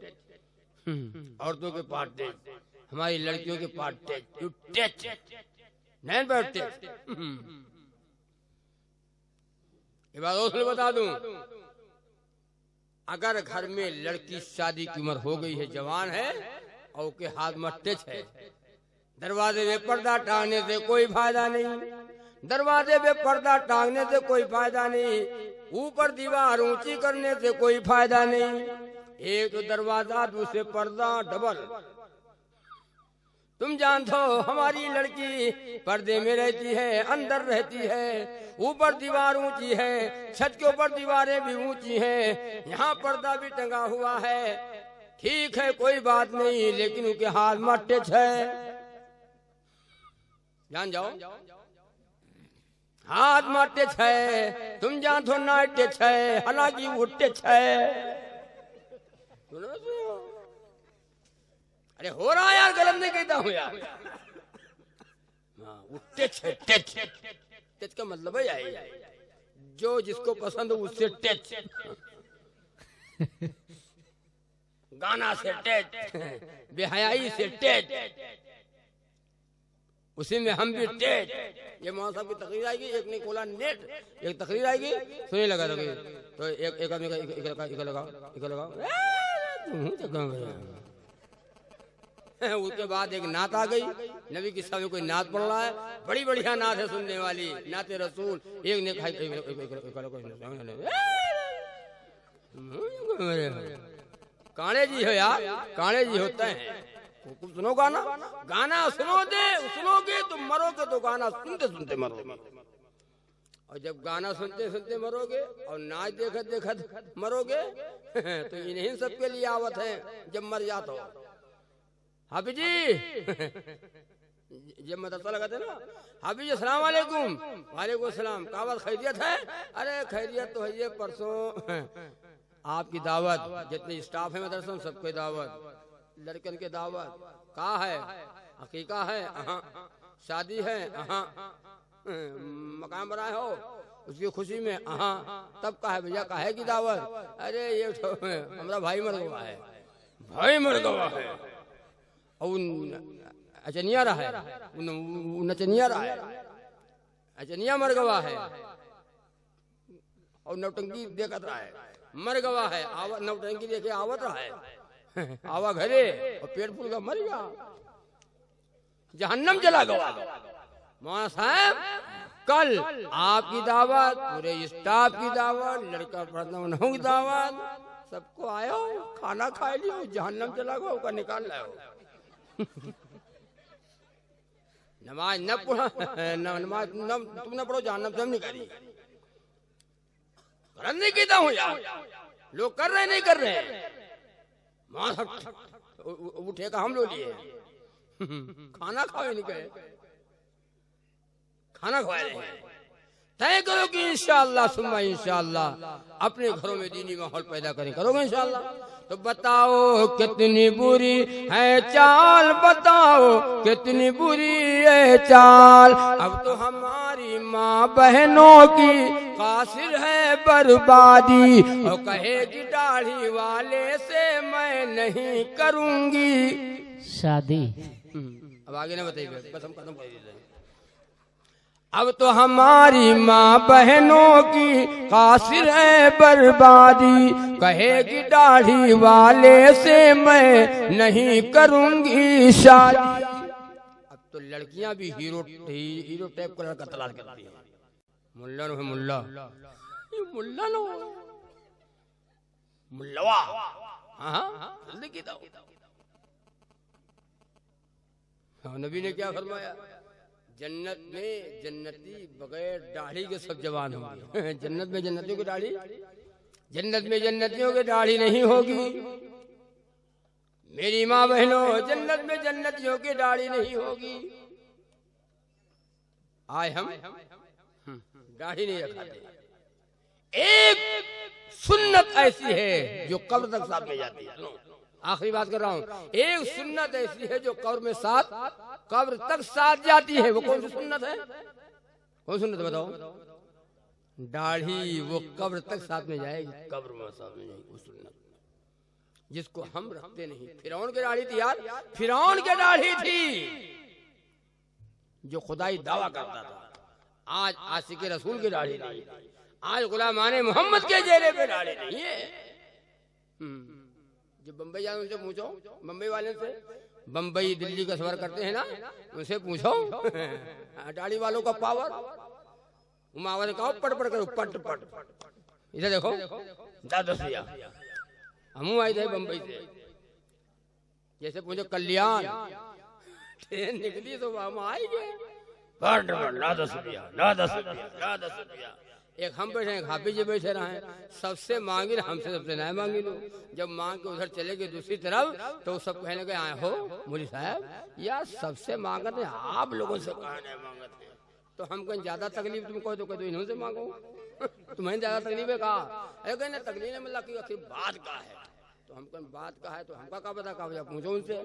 औरतों के पास टच, हमारी लड़कियों के पास टच, यू टच नहीं पर टच। ये बात और बता दूं, अगर घर में लड़की शादी की उम्र हो गई है, जवान है और के हाथ में टच है, दरवाजे में पर्दा टांगने से कोई फायदा नहीं, दरवाजे पे पर्दा टांगने से कोई फायदा नहीं, ऊपर दीवार ऊंची करने से कोई फायदा नहीं, एक तो दरवाजा दूसरे पर्दा डबल। तुम जानते हो हमारी लड़की पर्दे में रहती है, अंदर रहती है, ऊपर दीवार ऊंची है, छत के ऊपर दीवारें भी ऊंची हैं, यहाँ पर्दा भी टंगा हुआ है, ठीक है कोई बात नहीं, लेकिन उनके हाथ में टच है, जान जाओ हाथ में टच है, तुम जानते हो ना टच है, हालांकि वो टच है। अरे हो रहा यार, गलत नहीं कहता हूँ यार, वो टच है, टच टच का मतलब है जो जिसको पसंद हो उससे टच, गाना से टच, बेहयाई से टच, उसी में हम भी टेट। ये मौलाना साहब की तकरीर आएगी, एक ने खोला नेट, एक तकरीर आएगी, सुनिए लगा लगे तो एक आदमी का एक लगाओ उसके बाद एक नात आ गई, नबी की सामने कोई नात पढ़ रहा है, बड़ी बढ़िया नात है सुनने वाली, नाते रसूल, एक ने काणे जी हो यार, काणे जी होते हैं, सुनो गाना, गाना सुनोगे तो मरोगे, तो गाना सुनते सुनते मरोगे, और जब गाना सुनते सुनते मरोगे और नाच देखत देखत मरोगे तो इन्हीं सबके लिए आवत है जब मर जाते हो। हाफिज जी जब मदरसा लगाते ना, हाफिज अस्सलाम वालेकुम, वालेकुम सलाम, क्या बात खैरियत है? अरे खैरियत तो है, ये परसों आपकी दावत, जितने स्टाफ है मदरसा सबके दावत, लड़कन के दावत, कहा है हकीका है, शादी है, मकान बनाए हो उसकी खुशी में, तब का है भैया, काहे की दावत? अरे ये तो हमारा भाई मर गया है, भाई मर गया है, और अचनिया रहा है, नचनिया रहा है, अचनिया मर गया है, और नौटंकी देखत रहा है, मर गया है, नौटंकी देखे आवत रहा है, आवा घरे और पेट फूल का मर गया, जहन्नम चला गया। मौलाना साहब कल आपकी दावत, पूरे स्टाफ की दावत, लड़का पढ़ता की दावत, सबको आयो, खाना खा लियो, जहन्नम चला गया, उसका निकाल लाओ। नमाज न पढ़ा, नमाज तुम न पढ़ो, जहन्नम से हम निकाली। गलत नहीं कहता हूँ यार, लोग कर रहे नहीं कर रहे, उठे का हम लोग लिए, खाना खाओ नहीं कहे, खाना खवा रहे हैं। तय करो कि इंशाअल्लाह सुम्मा इंशाअल्लाह अपने घरों में दीनी माहौल पैदा करें, करोगे इंशाअल्लाह। तो बताओ कितनी बुरी है चाल, बताओ कितनी बुरी है चाल, अब तो हमारी माँ बहनों की कासिर है बर्बादी, और कहेगी दाढ़ी वाले से मैं नहीं करूंगी शादी। अब आगे ना बताइए, बस हम खत्म कर देते हैं। अब तो हमारी माँ बहनों की कासिर है बर्बादी, कहेगी दाढ़ी वाले से मैं नहीं करूंगी शादी। अब तो लड़कियां भी हीरो टाइप का लड़का तलाश करती हैं। मुल्ला नो है मुल्ला, ये मुल्ला नो मुल्लवा। हाँ जल्दी की दो। हाँ नबी ने क्या फरमाया, जन्नत में जन्नती बगैर दाढ़ी के सब जवान होंगे। जन्नत में जन्नतियों की दाढ़ी, जन्नत में जन्नतियों की दाढ़ी नहीं होगी। मेरी माँ बहनों, जन्नत में जन्नतियों की दाढ़ी नहीं होगी। आज हम दाढ़ी नहीं रखाते। एक सुन्नत ऐसी है जो कब्र तक साथ में जाती है। आखिरी बात कर रहा हूँ, एक सुन्नत ऐसी है जो कब्र में साथ, कब्र तक साथ जाती है। वो कौन सी सुन्नत है? कौन सुन्नत बताओ? दाढ़ी वो कब्र तक साथ में जाएगी, कब्र में साथ में जाएगी वो सुन्नत, जिसको हम रखते नहीं। फिरौन की दाढ़ी थी यार, फिरौन की दाढ़ी थी जो खुदाई दावा करता था। आज आशिक रसूल की दाढ़ी नहीं, आज गुलामाने मोहम्मद के चेहरे पे दाढ़ी नहीं है। जो बम्बई जाए उनसे पूछो, बम्बई वाले से, बम्बई दिल्ली का सफर करते हैं ना, उनसे पूछो दाढ़ी वालों का पावर। उमावर कहो पट पट करो, पट पट। इधर देखो दादसिया, हम आए थे बम्बई से। जैसे पूछो कल्याण, ट्रेन निकली तो हम आएंगे। एक हम बैठे हैं, हाफिज जी बैठे रहे, सबसे मांगी हमसे सबसे नहीं मांगी लो। जब मांग के उधर चले गए दूसरी तरफ तो सब कहने के आए हो मुली साहब यार सबसे मांगते हैं, आप लोगों से कहा नहीं मांगते हैं। तो हम कहीं ज्यादा तकलीफ तुमको तो कह दो इन्हों से मांगो। तुम्हें ज्यादा तकलीफ है कहा? अरे कहने तकलीफ है मतलब की बात का है। तो हम कहीं बात का है तो हमका क्या पता, कहा पूछो उनसे।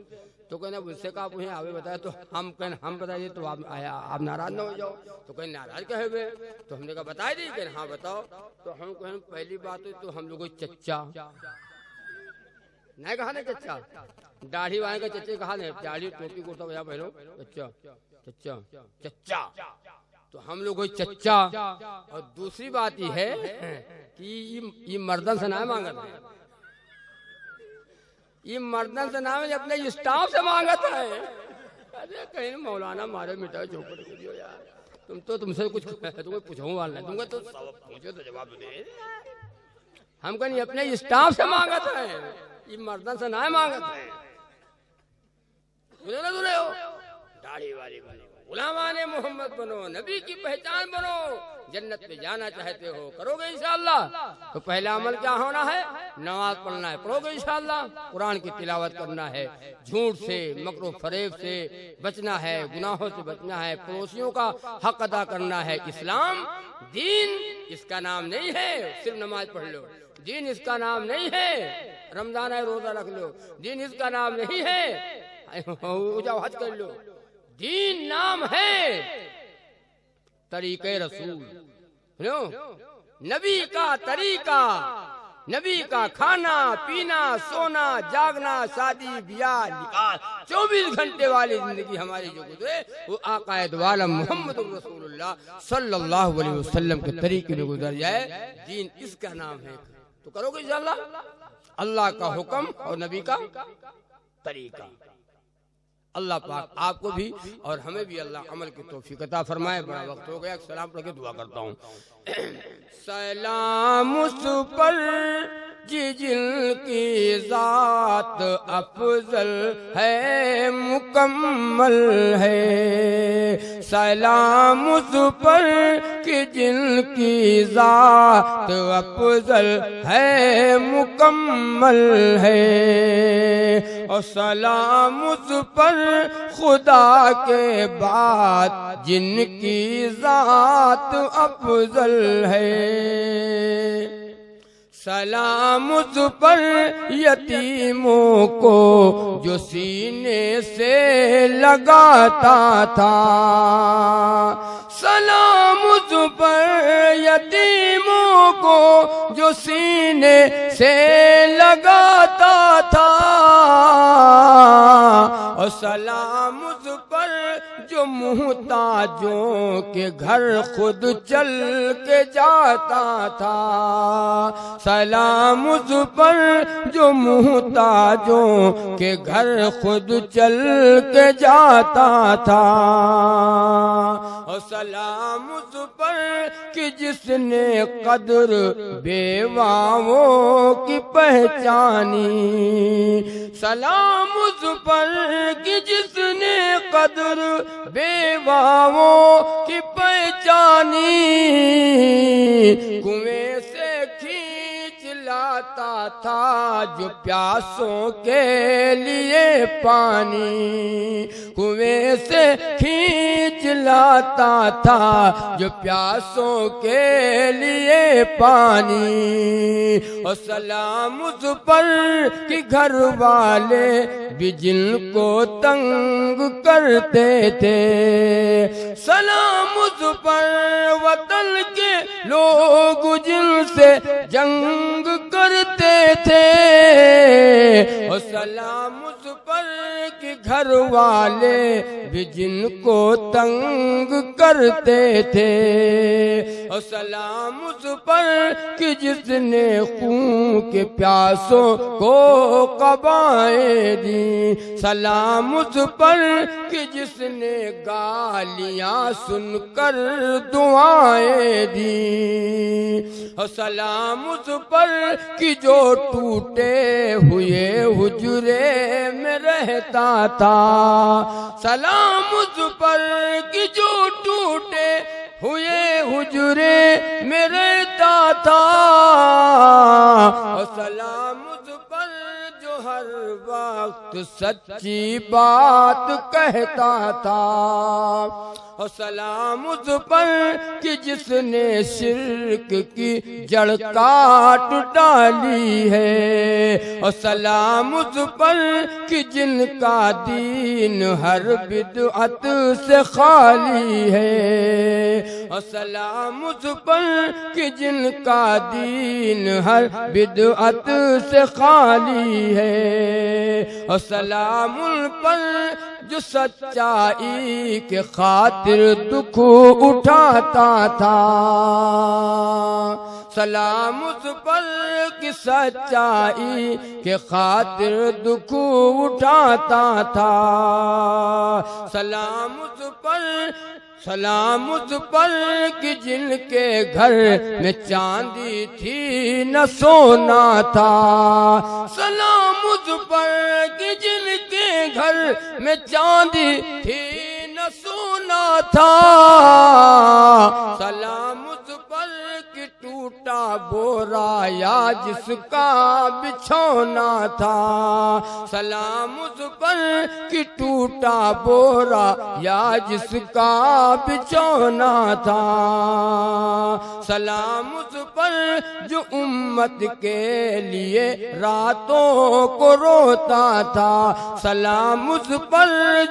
तो कहना उनसे कहा पूछे आवे बताया। तो हम कहना हम बताइए तो आप नाराज ना हो जाओ। तो कहीं नाराज कहे हुए, तो हमने कहा बताई दी। कहना हाँ बताओ। तो हम कहें पहली बात है तो हम लोग चच्चा नहीं कहा ना, चच्चा दाढ़ी वाले का चच्चे कहा नहीं, दाढ़ी टोपी कुर्ता बजा पहनो चच्चा चच्चा चच्चा। तो हम लोग चच्चा। और दूसरी बात ये है कि ये मर्दन से ना मांगता है, ये मर्दन से नाम है अपने स्टाफ से मांगता है। अरे कहीं मौलाना मारे मिटाओ चौपट करियो यार, तुम तो तुमसे कुछ तुम्हें पूछूं वाला नहीं, तुमको तो पूछो तो जवाब दे। हम कहीं अपने स्टाफ से मांगता है, ये मर्दन से ना मांगता है। सुने ना सुने हो, दाढ़ी वाली बनो, गुलामाने मोहम्मद बनो, नबी की पहचान बनो, जन्नत में जाना चाहते हो करोगे इंशाअल्लाह। तो पहला अमल क्या होना है? नमाज पढ़ना है, पढ़ोगे इंशाअल्लाह। कुरान की तिलावत करना है, झूठ से मकरो फरेब से बचना है, गुनाहों से बचना है, पड़ोसियों का हक अदा करना है। इस्लाम दीन इसका नाम नहीं है सिर्फ नमाज पढ़ लो, दीन इसका नाम नहीं है रमजान है रोजा रख लो, दीन इसका नाम नहीं है जाओ हज कर लो। दीन नाम है तरीके रसूल, नबी का तरीका, नबी का खाना पीना सोना जागना शादी ब्याह निकाह 24 घंटे वाली जिंदगी हमारी जो गुजरे वो आकायद वाला मोहम्मद रसूलुल्लाह सल्लल्लाहु अलैहि वसल्लम के तरीके में गुजर जाए। दीन इसका नाम है। तो करोगे इंशाअल्लाह। अल्लाह का हुक्म और नबी का तरीका। अल्लाह पाक आपको भी और हमें भी अल्लाह अमल की तौफीक अता फरमाए। बड़ा वक्त हो गया, सलाम पढ़ के दुआ करता हूँ। सलाम उस पर जिनकी ज़ात अफजल है मुकम्मल है। सलाम उस पर कि जिनकी ज़ात अफजल है मुकम्मल है। और सलाम उस पर खुदा के बाद जिनकी ज़ात अफजल है। सलाम उस पर यतीमों को जो सीने से लगाता था। सलाम उस पर यतीमों को जो सीने से लगाता था। और सलाम उस पर जो मुहताजों के घर खुद चल के जाता था। सलाम उस पर जो मुहताजों के घर खुद चल के जाता था। और सलाम उस पर कि जिसने कदर बेवाओं की पहचानी। सलाम उस पर कि जिसने कदर बेवाओं की पहचानी। कुएं से खींच लाता था जो प्यासों के लिए पानी। कुएं से खींच लाता था जो प्यासों के लिए पानी। और सलाम उस पर कि घर वाले भी जिनको तंग करते थे। सलाम उस पर वतन के लोग जिनसे जंग करते थे। और सलाम उस पर कि घर वाले भी जिनको तंग करते थे। और सलाम उस पर कि जिसने खून के प्यासों को कबाएं दी। सलाम उस पर कि जिसने गालियां सुनकर दुआएं दी। और सलाम उस पर कि जो टूटे हुए हुजरे में रहता था। सलाम उस पर कि जो टूटे हुए हुजरे में रहता था। और सलाम उस पर जो हर वक्त सच्ची बात कहता था। और सलाम उस पर कि जिसने शिर्क की जड़ काट डाली है। और सलाम उस पर कि जिनका दीन हर बिदअत से खाली है। और सलाम उस पर कि जिनका दीन हर बिदअत से खाली है। और सलाम उन पर जो सच्चाई के खातिर दुख उठाता था। सलाम उस पर कि सच्चाई के खातिर दुख उठाता था। सलाम उस पर कि जिनके घर में चांदी थी न सोना था। सलाम उस पर कि जिनके घर में चांदी थी न सोना था। सलाम उस पर कि टूटा बोरा या जिसका बिछौना था। सलाम उस पर कि टूटा बोरा या जिसका बिछौना था। सलाम उस पर जो उम्मत के लिए रातों को रोता था। सलाम उस पर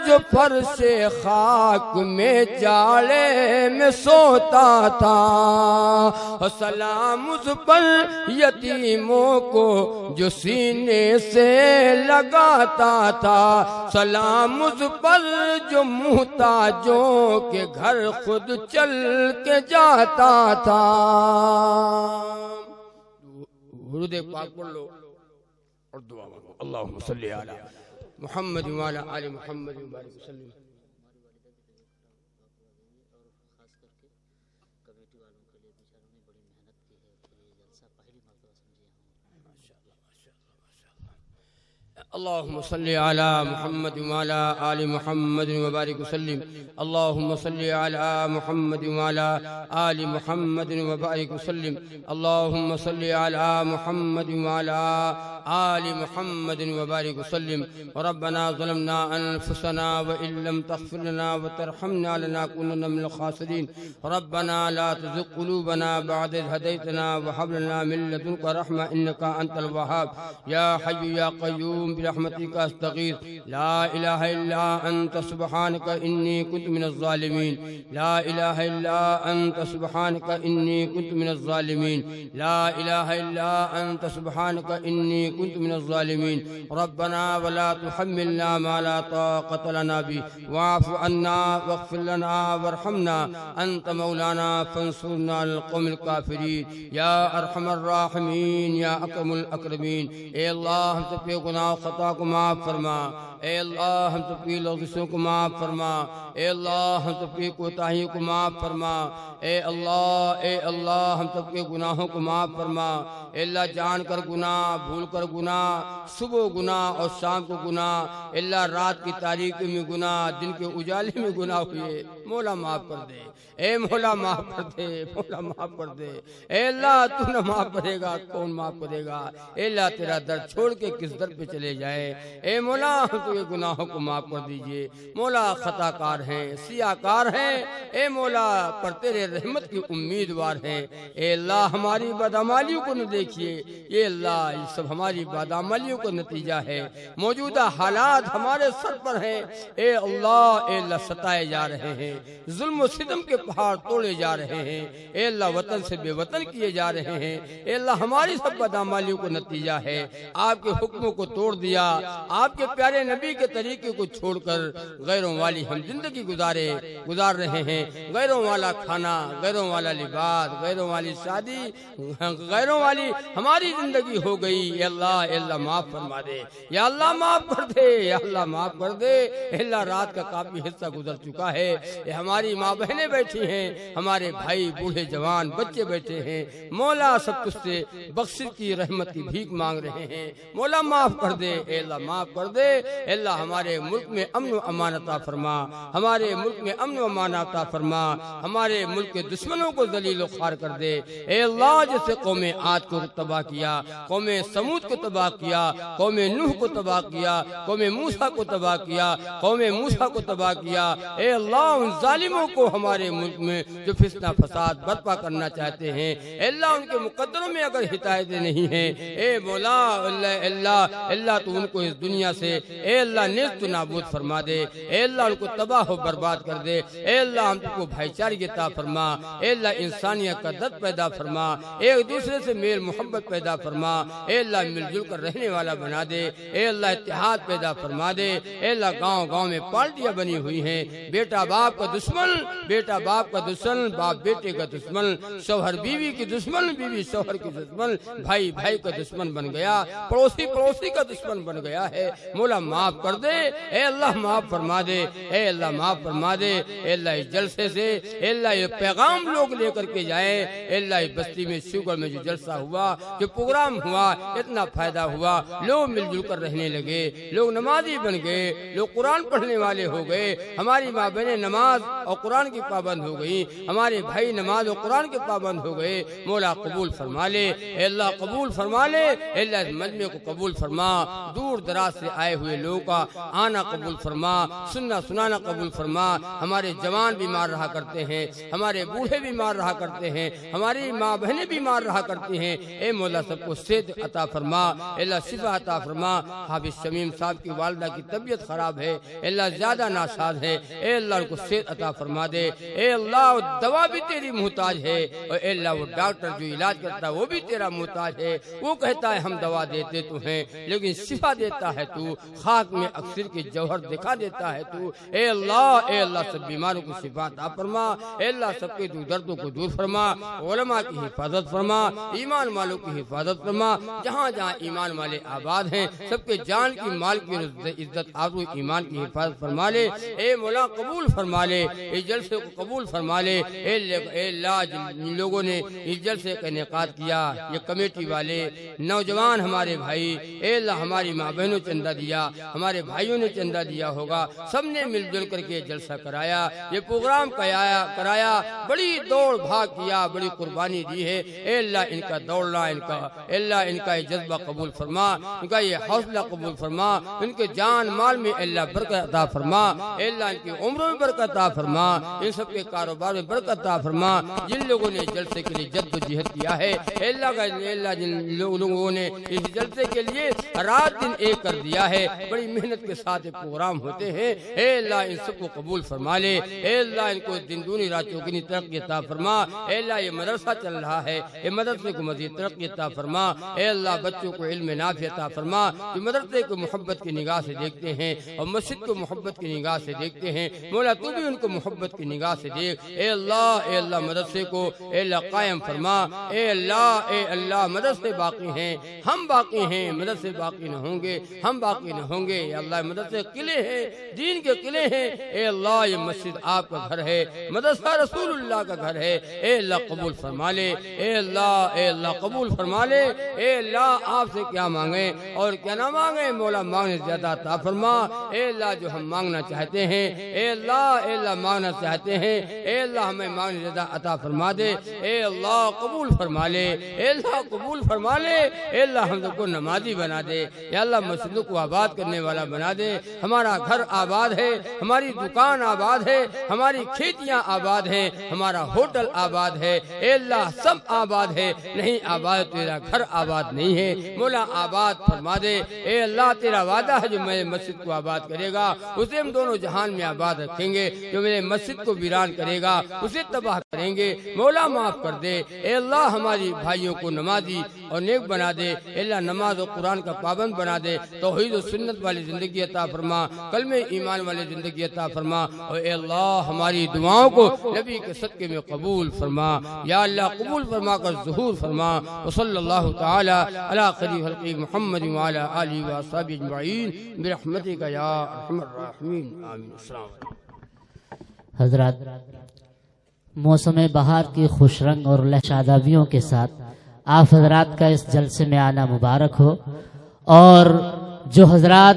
जो फर्शे खाक में जाड़े में सोता था। और सलाम उस पर यतीमों को जो सीने से लगाता था। सलाम उस पर जो मुहताजों के घर खुद चल के जाता था। गुरुदेव पाक पढ़ लो और दुआ मांगो। अल्लाहुम्मा सल्ली अला मुहम्मद व अला आलि मुहम्मद व बारिक वसल्लम। अल्लाहुम्मा सल्ली अला मुहम्मद व अला आलि मुहम्मद व बारिक वसल्लम। अल्लाहुम्मा सल्ली अला मुहम्मद व अला आलि मुहम्मद व बारिक वसल्लम। अल्लाहुम्मा सल्ली अला मुहम्मद व अला आलि मुहम्मद व बारिक वसल्लम। रब्बना ज़लमना अनफुसना व इन लम तग़फिर लना व तरहमना लनकुनन्ना मिनल खासिरीन। रब्बना ला तुज़िग़ क़ुलूबना बअद इज़ हदैतना व हब लना मिन लदुनका रहमा इन्नका अंतल वहाब। या हय्यु या क़य्यूम बिरहमतिका अस्तगीथ। ला इलाहा इल्ला अंत सुब्हानका इन्नी कुन्तु मिनज़ ज़ालिमीन। ला इलाहा इल्ला अंत सुब्हानका इन्नी कुन्तु मिनज़ ज़ालिमीन। ला इलाहा इल्ला अंत सुब्हानका इन्नी इन्नी कुन्तु मिनज़ ज़ालिमीन रब्बना वला तुहम्मिलना मा ला ताक़त लना बिही वाफ़ु अन्ना वग़फ़िर लना वरहमना अंत मौलाना फंसुरना अलल क़ौमिल काफ़िरीन या अरहमर राहिमीन या अकरमुल अकरमीन। ए अल्लाह हम सबके गुनाह खता को माफ़ फरमा, ए अल्लाह हम सबकी लग़ज़शों को माफ़ फरमा, ए अल्लाह हम सबकी कोताहियों को माफ़ फरमा, ए अल्लाह हम सबके गुनाहों को माफ़ फरमा। ए अल्लाह जान कर गुनाह, भूल कर गुनाह, सुबह गुनाह और शाम को गुनाह, अल्लाह रात की तारीकी में गुनाह, दिन के उजाले में गुनाह हुए, मौला माफ़ कर दे, ए मौला माफ़ कर दे, मौला माफ़ कर दे। ए अल्लाह तू न माफ़ करेगा कौन माफ़ करेगा। ए अल्लाह तेरा दर छोड़ के किस दर पे चले जाए। ए मौला हम तुझे गुनाहों को माफ़ कर दीजिए। मौला खताकार हैं, सियाकार हैं, ए मौला पर तेरे रहमत की उम्मीदवार हैं। ए अल्लाह हमारी बदअमालियों को न देखिए, ये अल्लाह ये सब हमारी बदअमालियों का नतीजा है। मौजूदा हालात हमारे सर पर हैं। ए अल्लाह सताए जा रहे हैं, जुल्म सितम के पहाड़ तोड़े जा रहे हैं। ए अल्लाह वतन से बेवतन किए जा रहे हैं। ए अल्लाह हमारी सब बदअमालियों को नतीजा है। आपके हुक्मों को तोड़ दिया, आपके प्यारे नबी के तरीके को छोड़कर गैरों वाली हम जिंदगी गुजार रहे हैं। गैरों वाला खाना, गैरों वाला लिबास, गैरों वाली शादी, गैरों वाली हमारी जिंदगी हो गई। या अल्लाह माफ फरमा दे, या अल्लाह माफ कर दे, या अल्लाह माफ कर दे। अल्लाह रात का काफी हिस्सा गुजर चुका है। ये हमारी माँ बहनें बैठी हैं, हमारे भाई बूढ़े जवान बच्चे बैठे हैं। मौला सब तुझसे बख्शिश की रहमत की भीख मांग रहे हैं। मौला माफ कर दे, अल्लाह माफ कर दे। अल्लाह हमारे मुल्क में अमन व अमान अता फरमा, हमारे मुल्क में अमन व अमान अता फरमा। हमारे मुल्क के दुश्मनों को जलील खार कर दे। ए अल्लाह जैसे कौमे आद को तबाह किया, कौमे समूद को तबाह किया, कौमे नूह को तबाह किया, कौमे मूसा को तबाह किया, कौमे मूसा को तबाह किया। ए अल्लाह उन जालिमों को हमारे मुल्क में जो फितना फसाद बर्पा करना चाहते हैं, अल्लाह उनके मुकद्दरों में अगर हिदायतें नहीं है, ए मौला अल्लाह तू उनको इस दुनिया से ए अल्लाह नेस्त नाबूद फरमा दे। ए अल्लाह उनको तबाह हो बर्बाद कर दे। ए अल्लाह हमको भाईचारे अता फरमा। ए अल्लाह इंसानियत का दर्द पैदा फरमा, एक दूसरे से मेल मोहब्बत पैदा फरमा। ए अल्लाह मिलजुल कर रहने वाला बना दे। ए अल्लाह इत्तेहाद पैदा फरमा दे। ए अल्लाह गाँव गाँव में पार्टियां बनी हुई हैं। बेटा बाप का दुश्मन, बेटा बाप का दुश्मन, बाप बेटे का दुश्मन, शौहर बीवी की दुश्मन, बीवी शौहर की दुश्मन, भाई भाई का दुश्मन बन गया, पड़ोसी पड़ोसी का दुश्मन बन गया है। मौला माफ कर दे, ए अल्लाह माफ फरमा दे, ए अल्लाह माफ फरमा दे। ए अल्लाह इस जलसे से ए अल्लाह ये पैगाम लोग लेकर के जाए। ए अल्लाह इस बस्ती में शुगर में जो जलसा हुआ, जो प्रोग्राम हुआ, इतना फायदा हुआ, लोग मिलजुल कर रहने लगे, लोग नमाजी बन गए, लोग कुरान पढ़ने वाले हो गए। हमारी माँ बहनें नमाज और कुरान की पाबंद हो गई, हमारे भाई नमाज और कुरान के पाबंद हो गए। मौला कबूल फरमा ले, अल्लाह कबूल फरमा ले। अल्लाह इस मजमे को कबूल फरमा, दूर दराज से आए हुए लोगों का आना कबूल फरमा, सुनना सुनाना कबूल फरमा। हमारे जवान बीमार रहा करते हैं, हमारे बूढ़े बीमार रहा करते हैं, हमारी माँ बहनें बीमार रहा करती हैं। ए मौला सबको सेहत अता फरमा, अल्लाह शिफा अता फरमा। हाफिज शमीम साहब की वालिदा की तबीयत खराब है, अल्लाह ज्यादा नासाज है, ए अल्लाह उनको सेहत अता फरमा दे। ए अल्लाह दवा भी तेरी मुहताज है, और ए अल्लाह वो डॉक्टर जो इलाज करता है वो भी तेरा मुहताज है। वो कहता है हम दवा देते तो हैं, लेकिन शिफा देता है तू, खाक में अक्सर की जौहर दिखा देता है तू। ए अल्लाह सब बीमारों को शिफा अता फरमा। ए अल्लाह सबके दर्दों को दूर फरमा, उलमा की हिफाजत फरमा, ईमान वालों की हिफाजत फरमा। जहाँ जहाँ ईमान वाले आबाद हैं, सबके जान की माल की इज्जत आबरू ईमान की हिफाजत फरमा ले। ए मौला कबूल फरमा ले, इस जलसे को कबूल फरमा ले। जिन लोगों ने इस जलसे का इनेकाद किया, ये कमेटी वाले नौजवान हमारे भाई, ए अल्लाह हमारी माँ बहनों चंदा दिया, हमारे भाइयों ने चंदा दिया होगा, सबने मिलजुल करके जलसा कराया, ये प्रोग्राम कराया, बड़ी दौड़ भाग किया, बड़ी कुर्बानी दी है। ए अल्लाह इनका दौड़ना, अल्लाह इनका ये जज्बा कबूल फरमा, इनका ये हौसला कबूल फरमा, इनके जान माल में अल्लाह बरकत अता फरमा। अल्लाह इनकी उम्र में बरकत अता फरमा, इन सबके कारोबार में बरकत अता फरमा। जिन लोगों ने जलसे के लिए जद्दोजहद किया है, अल्लाह जिन लोगों ने इस जलसे के लिए रात दिन एक कर दिया है, बड़ी बड़ी मेहनत के साथ ये प्रोग्राम होते हैं। ए अल्लाह इन सबको कबूल फरमा ले। ए अल्लाह इनको दिन दूनी रात चौगुनी तरक्की अता फरमा। ए अल्लाह ये मदरसा चल रहा है, ये मदरसे को मज़ीद तरक्की अता फरमा। ए अल्लाह बच्चों को इल्म नाफ़ी अता फरमा, जो मदरसे को मोहब्बत की निगाह से देखते हैं और मस्जिद को मोहब्बत की निगाह से देखते हैं। मौला तू भी उनको मोहब्बत की निगाह से देख। ए अल्लाह मदरसे को ए अल्लाह कायम फरमा। ए अल्लाह मदरसे बाकी हैं, हम बाकी हैं, मदरसे बाकी न होंगे, हम बाकी न होंगे। ए अल्लाह मदरसे किले हैं, दीन के किले हैं। ए अल्लाह ये मस्जिद आपका घर है, मदरसा रसूलुल्लाह का घर है। ए अल्लाह कबूल फरमा ले। ए अल्लाह कबूल फरमा ले। ए अल्लाह आपसे क्या मांगे और क्या ना मांगे, मौला मांगने से ज्यादा अता फरमा। ए अल्लाह जो हम मांगना चाहते हैं, ए अल्लाह मांगना चाहते हैं, ए अल्लाह हमें मांगने से ज्यादा अता फरमा दे। ए अल्लाह कबूल फरमा ले। ए अल्लाह कबूल फरमा ले। ए अल्लाह हम सबको नमाजी बना दे। या अल्लाह मस्जिदों को आबाद करने वाला बना दे। हमारा घर आबाद है, हमारी दुकान आबाद है, हमारी खेतियां आबाद है, हमारा होटल आबाद है। ए अल्लाह सब आबाद है, नहीं आबाद तेरा घर आबाद नहीं है। मौला आबाद फरमा दे। ए अल्लाह तेरा वादा है जो मेरे मस्जिद को आबाद करेगा उसे हम दोनों जहान में आबाद रखेंगे, जो मेरे मस्जिद को वीरान करेगा उसे तबाह करेंगे। मौला माफ कर दे। ए अल्लाह हमारी भाइयों को नमाजी और नेक बना दे। ए अल्लाह नमाज और कुरान का पाबंद बना दे। तौहीद और सुन्नत वाली जिंदगी अता फरमा, कलमे ईमान वाली जिंदगी अता फरमा। और ए अल्लाह हमारी दुआओं को नबी के सदके में कबूल फरमा। या अल्लाह कबूल फरमा कर ज़हूर फरमा। व सल्लल्लाहु तआला अला खैरि खल्क़ि मुहम्मद व अला आलिहि व अस्हाबिहि अजमईन बिरहमतिका या अरहमर राहिमीन। आमीन। अस्सलाम वालेकुम। हजरत, मौसम बहार की खुश रंग और लहशादाबियों के साथ आप हजरात का इस जलसे में आना मुबारक हो। और जो हजरात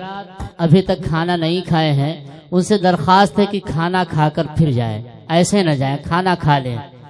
अभी तक खाना नहीं खाए हैं उनसे दरख्वास्त है कि खाना खाकर फिर जाएं, ऐसे न जाएं, खाना खा लें।